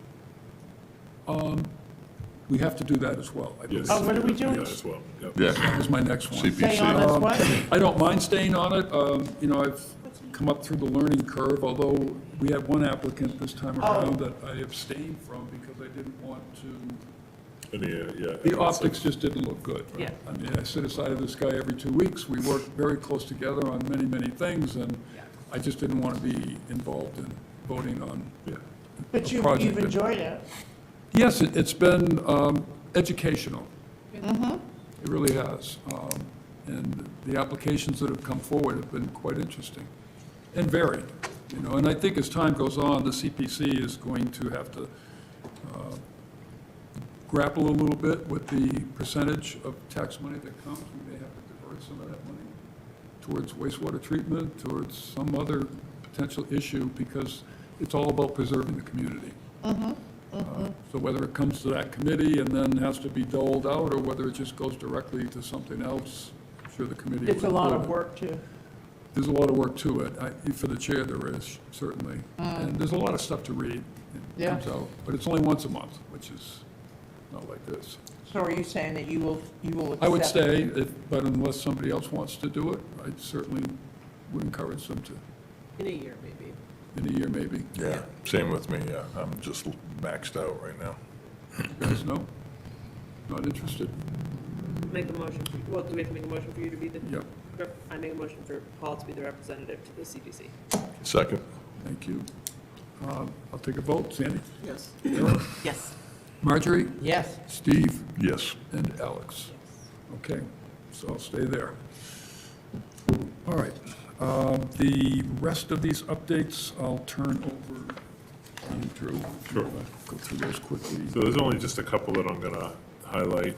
Speaker 1: we have to do that as well. I believe.
Speaker 3: Yes.
Speaker 4: Oh, what are we doing?
Speaker 3: Yeah, as well. Yep.
Speaker 10: Yeah,
Speaker 1: That was my next one.
Speaker 4: Stay on
Speaker 10: CPC.
Speaker 4: as what?
Speaker 1: I don't mind staying on it. I've come up through the learning curve, although we had one applicant this time around that I abstained from because I didn't want to,
Speaker 3: And yeah.
Speaker 1: the optics just didn't look good.
Speaker 5: Yeah.
Speaker 1: I mean, I sit aside this guy every 2 weeks. We work very close together on many, many things, and I just didn't want to be involved in voting on
Speaker 4: But
Speaker 1: a
Speaker 4: you've
Speaker 1: project that-
Speaker 4: enjoyed it.
Speaker 1: Yes, it's been educational. It really has. And the applications that have come forward have been quite interesting and varied, And I think as time goes on, the CPC is going to have to grapple a little bit with the percentage of tax money that comes. We may have to divert some of that money towards wastewater treatment, towards some other potential issue, because it's all about preserving the community. So whether it comes to that committee and then has to be doled out, or whether it just goes directly to something else, I'm sure the committee would.
Speaker 4: It's a lot of
Speaker 1: approve it.
Speaker 4: work, too.
Speaker 1: there's a lot of work to it. For the chair, there is, certainly. And there's a lot of stuff to read. It
Speaker 4: Yeah.
Speaker 1: comes out, but it's only once a month, which is not like this.
Speaker 4: So are you saying that you will accept?
Speaker 1: I would stay, but unless somebody else wants to do it, I certainly would encourage them to,
Speaker 5: In a year, maybe.
Speaker 1: in a year maybe.
Speaker 10: Yeah, same with me, yeah. I'm just maxed out right now.
Speaker 1: You guys know? Not interested?
Speaker 5: Make a motion, well, do we have to make a motion for you to be the?
Speaker 1: Yep.
Speaker 5: I make a motion for Paul to be the representative to the CDC.
Speaker 10: Second?
Speaker 1: Thank you. I'll take a vote. Sandy?
Speaker 8: Yes.
Speaker 14: Yes.
Speaker 1: Marjorie?
Speaker 4: Yes.
Speaker 1: Steve?
Speaker 11: Yes.
Speaker 1: And Alex? Okay, so I'll stay there. All right. The rest of these updates, I'll turn over to you, Drew. if you
Speaker 3: Sure.
Speaker 1: wanna Go through those quickly.
Speaker 3: So there's only just a couple that I'm going to highlight,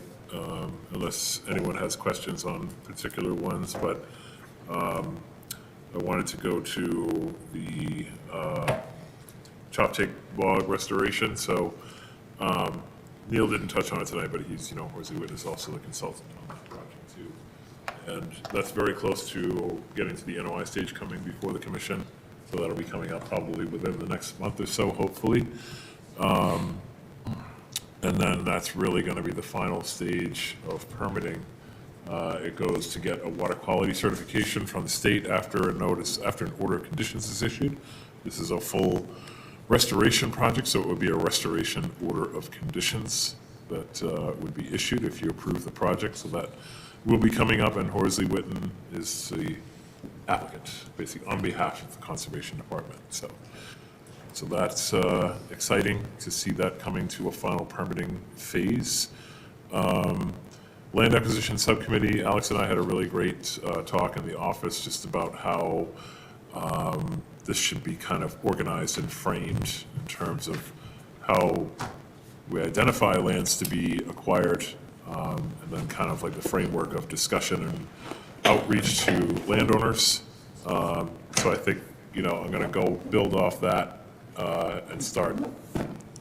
Speaker 3: unless anyone has questions on particular ones, but I wanted to go to the Choptank Bog restoration. So Neil didn't touch on it tonight, but he's, Horsey Witt is also the consultant on that project too. And that's very close to getting to the NOI stage coming before the commission. So that'll be coming up probably within the next month or so, hopefully. And then that's really going to be the final stage of permitting. It goes to get a water quality certification from the state after an order of conditions is issued. This is a full restoration project, so it would be a restoration order of conditions that would be issued if you approve the project. So that will be coming up, and Horsley Witten is the applicant, basically on behalf of the Conservation Department. So that's exciting to see that coming to a final permitting phase. Land Acquisition Subcommittee, Alex and I had a really great talk in the office just about how this should be kind of organized and framed in terms of how we identify lands to be acquired, and then kind of like the framework of discussion and outreach to landowners. So I think, I'm going to go build off that and start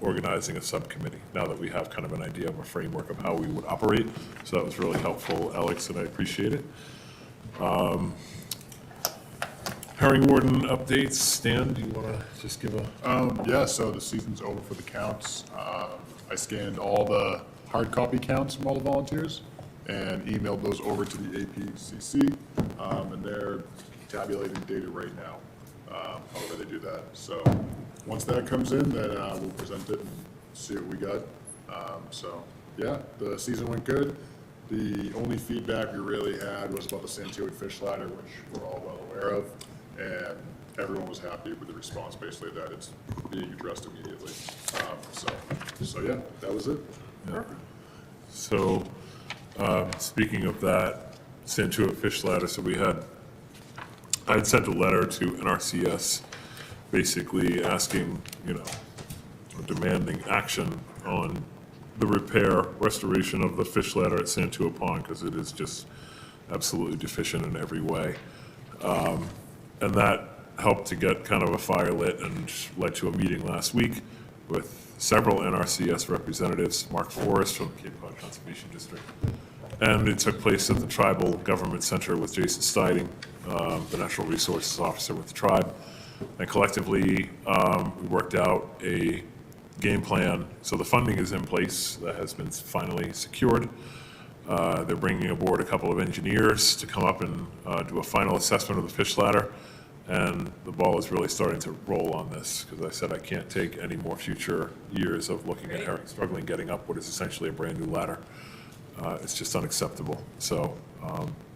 Speaker 3: organizing a subcommittee now that we have kind of an idea of a framework of how we would operate. So that was really helpful, Alex, and I appreciate it. Herring Warden updates. Stan, do you want to just give a?
Speaker 9: Yeah, so the season's over for the counts. I scanned all the hard copy counts from all the volunteers and emailed those over to the APCC, and they're tabulating data right now, however they do that. So once that comes in, then we'll present it and see what we got. So yeah, the season went good. The only feedback we really had was about the Santiago fish ladder, which we're all well aware of, and everyone was happy with the response, basically, that it's being addressed immediately. So yeah, that was it.
Speaker 3: So, speaking of that, Santua fish ladder, so I had sent a letter to NRCS basically asking, or demanding action on the restoration of the fish ladder at Santua Pond, because it is just absolutely deficient in every way. And that helped to get kind of a fire lit and led to a meeting last week with several NRCS representatives, Mark Forrest from the Cape Cod Conservation District. And it took place at the Tribal Government Center with Jason Steiding, the Natural Resources Officer with the tribe. And collectively, we worked out a game plan. So the funding is in place, that has been finally secured. They're bringing aboard a couple of engineers to come up and do a final assessment of the fish ladder. And the ball is really starting to roll on this, because I said I can't take any more future years of looking at herring struggling getting up what is essentially a brand-new ladder. It's just unacceptable. So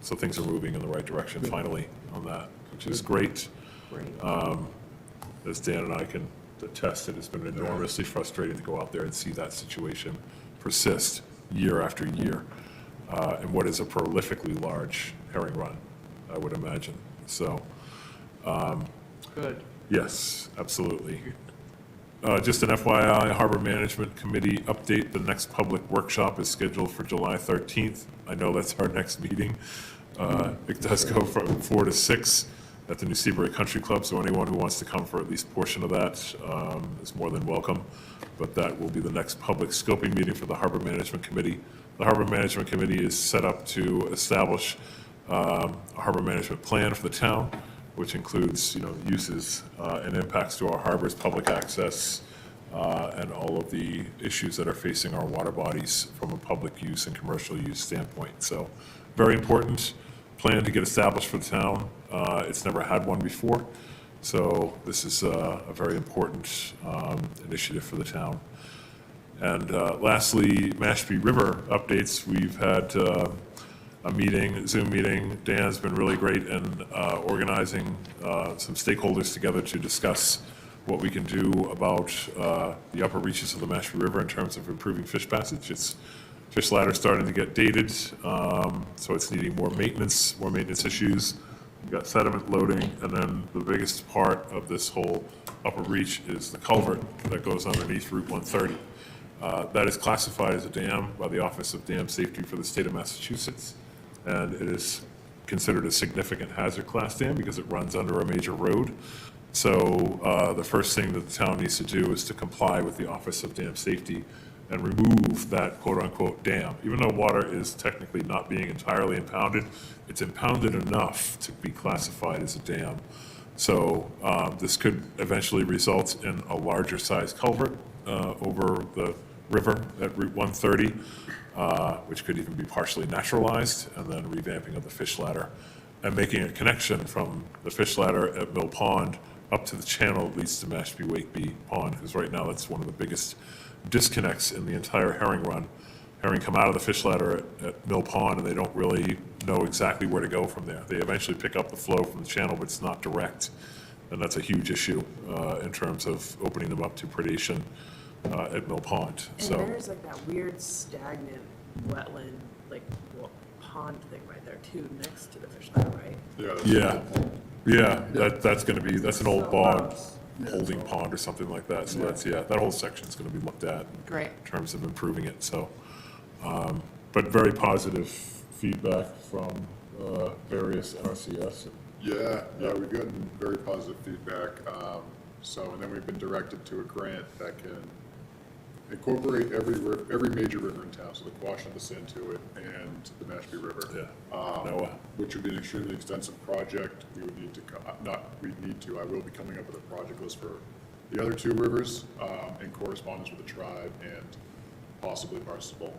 Speaker 3: things are moving in the right direction finally on that, which is great. As Dan and I can attest, it has been enormously frustrating to go out there and see that situation persist year after year in what is a prolifically large herring run, I would imagine. So.
Speaker 8: Good.
Speaker 3: Yes, absolutely. Just an FYI, Harbor Management Committee update, the next public workshop is scheduled for July 13th. I know that's our next meeting. It does go from 4 to 6 at the New Seabury Country Club, so anyone who wants to come for at least a portion of that is more than welcome. But that will be the next public scoping meeting for the Harbor Management Committee. The Harbor Management Committee is set up to establish a harbor management plan for the town. which includes, uses and impacts to our harbors, public access, and all of the issues that are facing our water bodies from a public use and commercial use standpoint. So very important plan to get established for the town. It's never had one before, so this is a very important initiative for the town. And lastly, Mashpee River updates. We've had a meeting, Zoom meeting. Dan's been really great in organizing some stakeholders together to discuss what we can do about the upper reaches of the Mashpee River in terms of improving fish passage. Fish ladder's starting to get dated, so it's needing more maintenance issues. We've got sediment loading, and then the biggest part of this whole upper reach is the culvert that goes underneath Route 130. That is classified as a dam by the Office of Dam Safety for the state of Massachusetts, and it is considered a significant hazard class dam because it runs under a major road. So the first thing that the town needs to do is to comply with the Office of Dam Safety and remove that quote-unquote dam. Even though water is technically not being entirely impounded, it's impounded enough to be classified as a dam. So this could eventually result in a larger size culvert over the river at Route 130, which could even be partially naturalized, and then revamping of the fish ladder and making a connection from the fish ladder at Mill Pond up to the channel that leads to Mashpee Wakeby Pond, because right now that's one of the biggest disconnects in the entire herring run. Herring come out of the fish ladder at Mill Pond, and they don't really know exactly where to go from there. They eventually pick up the flow from the channel, but it's not direct, and that's a huge issue in terms of opening them up to predation at Mill Pond.
Speaker 5: And
Speaker 3: So
Speaker 5: there's like that weird stagnant wetland, like pond thing right there too, next to the fish ladder, right?
Speaker 3: that's an old bog holding pond or something like that. So that whole section's going to be looked at
Speaker 14: Great.
Speaker 3: in terms of improving it. So, but very positive feedback from various NRCS.
Speaker 9: Yeah, we've gotten very positive feedback. And then we've been directed to a grant that can incorporate every major river in town, so the Quashnet, the Santuit, and the Mashpee River. Which would be an extremely extensive project. We would need to, I will be coming up with a project list for the other two rivers in correspondence with the tribe and possibly Barnstable,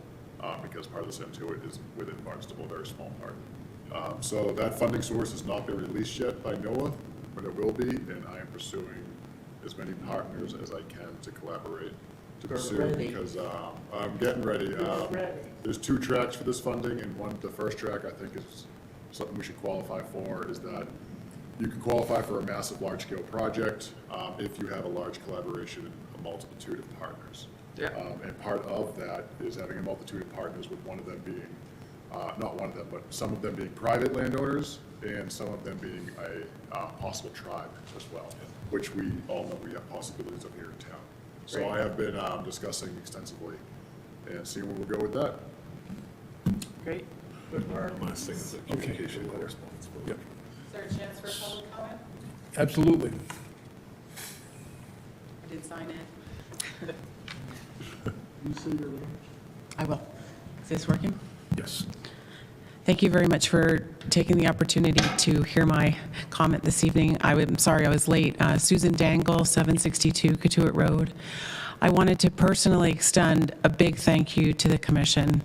Speaker 9: because part of the Santuit is within Barnstable, a very small part. So that funding source has not been released yet by NOAA, but it will be, and I am pursuing as many partners as I can to collaborate to pursue, because I'm getting ready. There's two tracks for this funding, and the first track I think is something we should qualify for, is that you can qualify for a massive large-scale project if you have a large collaboration and a multitude of partners. And part of that is having a multitude of partners, with one of them being, not one of them, but some of them being private landowners, and some of them being a possible tribe as well, which we all know we have possibilities of here in town. So I have been discussing extensively and seeing where we'll go with that.
Speaker 5: Great.
Speaker 3: Last thing is the communication correspondence. Yep.
Speaker 15: Is there a chance for public comment?
Speaker 1: Absolutely.
Speaker 15: I did sign in.
Speaker 16: I will. Is this working?
Speaker 1: Yes.
Speaker 16: Thank you very much for taking the opportunity to hear my comment this evening. I'm sorry I was late. Susan Dangle, 762 Katuitt Road. I wanted to personally extend a big thank you to the commission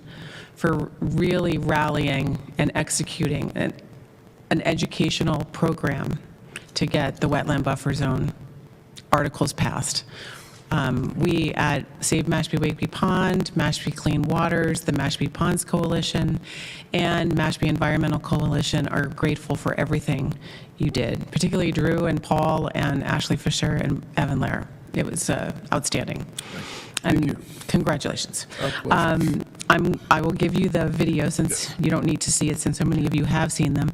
Speaker 16: for really rallying and executing an educational program to get the wetland buffer zone articles passed. We at Save Mashpee Wakeby Pond, Mashpee Clean Waters, the Mashpee Ponds Coalition, and Mashpee Environmental Coalition are grateful for everything you did, particularly Drew and Paul and Ashley Fisher and Evan Lair. It was outstanding. And congratulations. I will give you the video, since you don't need to see it, since so many of you have seen them.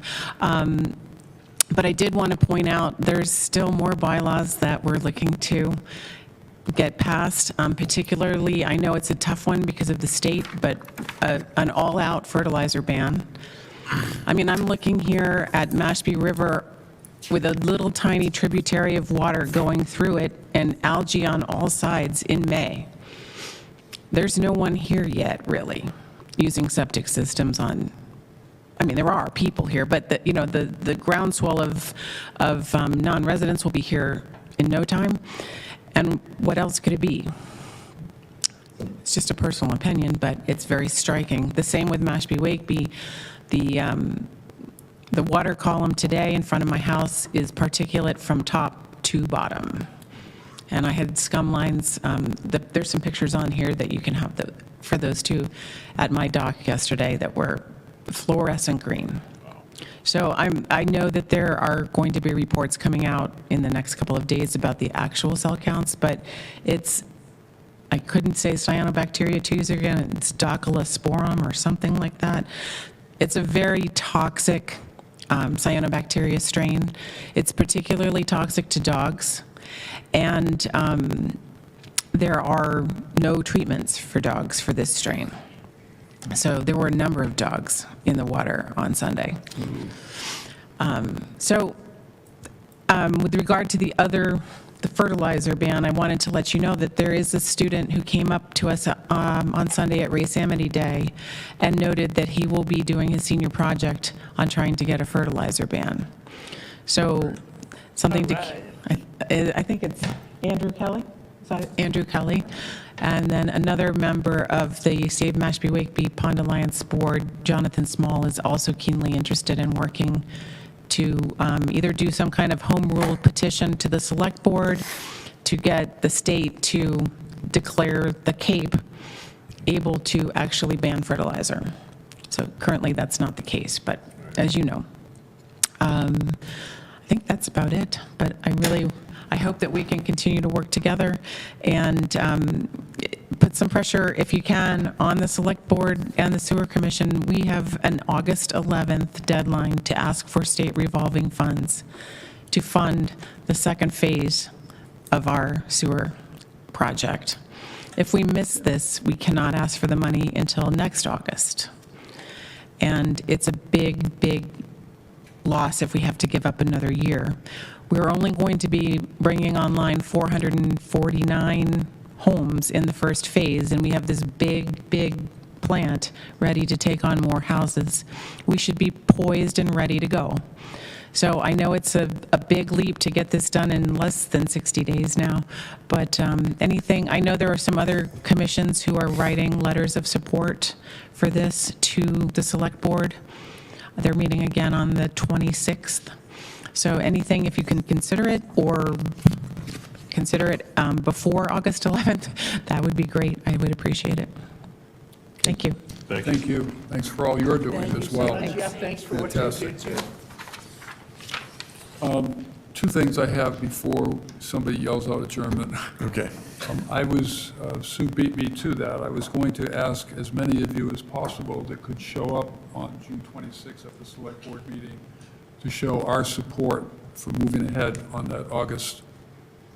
Speaker 16: But I did want to point out there's still more bylaws that we're looking to get passed, particularly, I know it's a tough one because of the state, but an all-out fertilizer ban. I mean, I'm looking here at Mashpee River with a little tiny tributary of water going through it and algae on all sides in May. There's no one here yet, really, using septic systems on I mean, there are people here, but the groundswell of non-residents will be here in no time. And what else could it be? It's just a personal opinion, but it's very striking. The same with Mashpee Wakeby. The water column today in front of my house is particulate from top to bottom. And I had scum lines, there's some pictures on here that you can have for those two at my dock yesterday that were fluorescent green. So I know that there are going to be reports coming out in the next couple of days about the actual cell counts, but I couldn't say cyanobacteria Tuesday again, it's Docolosporum or something like that. It's a very toxic cyanobacteria strain. It's particularly toxic to dogs, and there are no treatments for dogs for this strain. So there were a number of dogs in the water on Sunday. With regard to the fertilizer ban, I wanted to let you know that there is a student who came up to us on Sunday at Race Amity Day and noted that he will be doing his senior project on trying to get a fertilizer ban. So something I think it's Andrew Kelly. Is that Andrew Kelly? And then another member of the Save Mashpee Wakeby Pond Alliance Board, Jonathan Small, is also keenly interested in working to either do some kind of home rule petition to the select board to get the state to declare the Cape able to actually ban fertilizer. So currently that's not the case, but as you know. I think that's about it, but I hope that we can continue to work together and put some pressure, if you can, on the Select Board and the Sewer Commission. We have an August 11th deadline to ask for state revolving funds to fund the second phase of our sewer project. If we miss this, we cannot ask for the money until next August. And it's a big, big loss if we have to give up another year. We're only going to be bringing online 449 homes in the first phase, and we have this big, big plant ready to take on more houses. We should be poised and ready to go. So I know it's a big leap to get this done in less than 60 days now, but I know there are some other commissions who are writing letters of support for this to the Select Board. They're meeting again on the 26th. So anything, if you can consider it or consider it before August 11th, that would be great. I would appreciate it. Thank you.
Speaker 1: Thank you. Thanks for all you're doing as well.
Speaker 4: Thank you, Jeff. Thanks for what you do,
Speaker 1: Fantastic.
Speaker 4: too.
Speaker 1: Two things I have before somebody yells out adjournment.
Speaker 10: Okay.
Speaker 1: Sue beat me to that. I was going to ask as many of you as possible that could show up on June 26th at the Select Board meeting to show our support for moving ahead on that August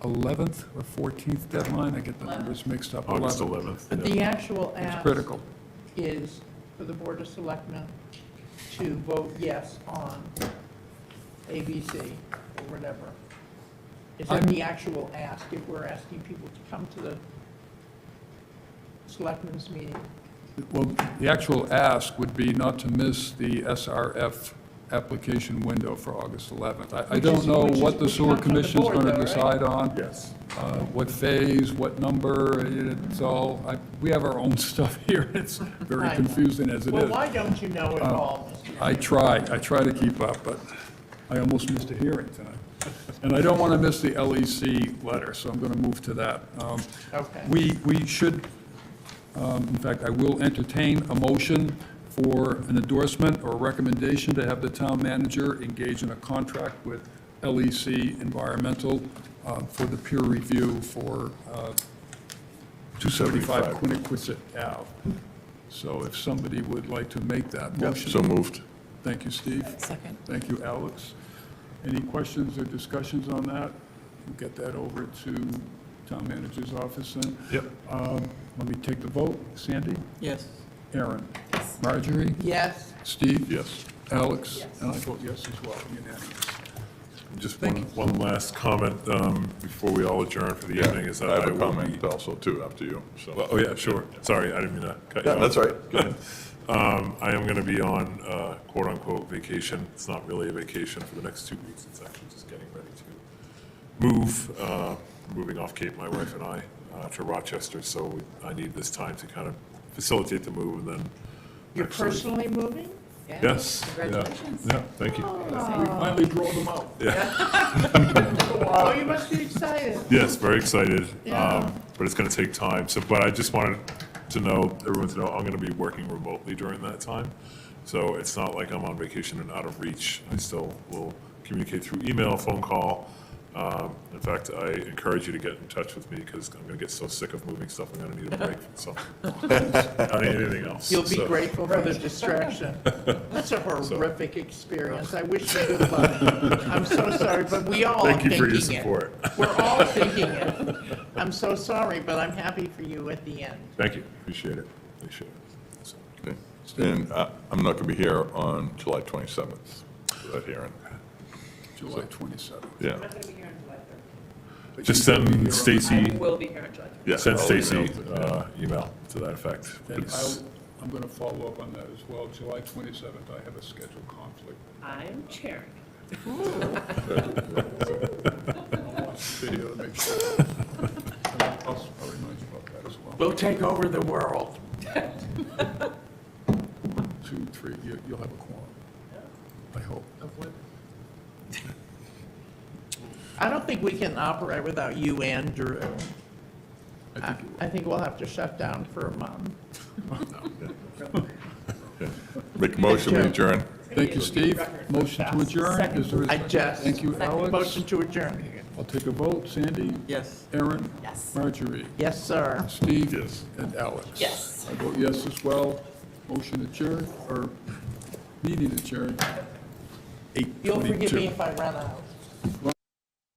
Speaker 1: 11th or 14th deadline. I get the numbers mixed up.
Speaker 3: August 11th.
Speaker 4: But the actual ask
Speaker 1: Critical.
Speaker 4: is for the Board of Selectmen to vote yes on ABC or whatever. Is that the actual ask, if we're asking people to come to the Selectmen's meeting?
Speaker 1: Well, the actual ask would be not to miss the SRF application window for August 11th. I don't know what the sewer commission's going to decide on.
Speaker 3: Yes.
Speaker 1: What phase, what number, it's all, we have our own stuff here. It's very confusing as it is.
Speaker 4: Well, why don't you know it all, Mr.
Speaker 1: I try to keep up, but I almost missed a hearing tonight. And I don't want to miss the LEC letter, so I'm going to move to that.
Speaker 4: Okay.
Speaker 1: We should, in fact, I will entertain a motion for an endorsement or recommendation to have the town manager engage in a contract with LEC Environmental for the peer review for 275 Quiniquisette Ave. So if somebody would like to make that motion.
Speaker 10: So moved.
Speaker 1: Thank you, Steve.
Speaker 16: Second.
Speaker 1: Thank you, Alex. Any questions or discussions on that? We'll get that over to town manager's office then.
Speaker 3: Yep.
Speaker 1: Let me take the vote. Sandy?
Speaker 8: Yes.
Speaker 1: Aaron? Marjorie?
Speaker 4: Yes.
Speaker 1: Steve?
Speaker 3: Yes.
Speaker 1: Alex? And I vote yes as well, unanimous.
Speaker 3: Just
Speaker 1: Thank
Speaker 3: one last comment before we all adjourn for the evening is that
Speaker 10: I have a
Speaker 3: will
Speaker 10: comment
Speaker 3: be-
Speaker 10: also too, after you, so.
Speaker 3: Oh, yeah, sure. Sorry, I didn't mean to cut you
Speaker 10: Yeah,
Speaker 3: off.
Speaker 10: that's all right. Go ahead.
Speaker 3: I am going to be on quote-unquote vacation. It's not really a vacation for the next 2 weeks. It's actually just getting ready to move, moving off Cape, my wife and I, to Rochester. So I need this time to kind of facilitate the move and then.
Speaker 4: You're
Speaker 3: actually-
Speaker 4: personally moving?
Speaker 3: Yes.
Speaker 14: Congratulations.
Speaker 3: Yeah, thank you.
Speaker 1: We finally drove them out.
Speaker 4: Oh, you must be excited.
Speaker 3: Yes, very excited,
Speaker 4: Yeah.
Speaker 3: but it's going to take time. So, but I just wanted to know, everyone to know, I'm going to be working remotely during that time. So it's not like I'm on vacation and out of reach. I still will communicate through email, phone call. In fact, I encourage you to get in touch with me because I'm going to get so sick of moving stuff, I'm going to need a break from something. I need anything else.
Speaker 4: You'll be
Speaker 3: So-
Speaker 4: grateful for the distraction. That's a horrific experience. I wish you good luck. I'm so sorry, but we all are
Speaker 3: Thank you
Speaker 4: thinking
Speaker 3: for
Speaker 4: it.
Speaker 3: your support.
Speaker 4: We're all thinking it. I'm so sorry, but I'm happy for you at the end.
Speaker 3: Thank you, appreciate it, appreciate it. So,
Speaker 10: Okay. And I'm not going to be here on July 27th for that hearing.
Speaker 1: July 27th.
Speaker 10: Yeah.
Speaker 5: I'm not gonna be here on July 3rd.
Speaker 3: Just send Stacy,
Speaker 5: I will be here on July 3rd.
Speaker 3: yeah, send
Speaker 10: I'll
Speaker 3: Stacy
Speaker 10: email.
Speaker 3: email to that effect.
Speaker 1: And
Speaker 3: It's-
Speaker 1: I'm going to follow up on that as well. July 27th, I have a scheduled conflict.
Speaker 5: I'm chairing.
Speaker 1: Video to make sure. I'll remind you about that as well.
Speaker 4: We'll take over the world.
Speaker 1: 2, 3, you'll have a quorum. I hope.
Speaker 4: I don't think we can operate without you and Drew. I think we'll have to shut down for a month.
Speaker 10: Make a motion, we adjourn.
Speaker 1: Thank you, Steve. Motion to adjourn. Is there a
Speaker 4: I
Speaker 1: second?
Speaker 4: just.
Speaker 1: Thank you, Alex.
Speaker 4: Motion to adjourn.
Speaker 1: I'll take a vote. Sandy?
Speaker 8: Yes.
Speaker 1: Aaron?
Speaker 14: Yes.
Speaker 1: Marjorie?
Speaker 4: Yes, sir.
Speaker 1: Steve?
Speaker 3: Yes.
Speaker 1: And Alex?
Speaker 5: Yes.
Speaker 1: I vote yes as well. Motion adjourned, or meeting adjourned. 8:22.
Speaker 4: You'll forgive me if I run out.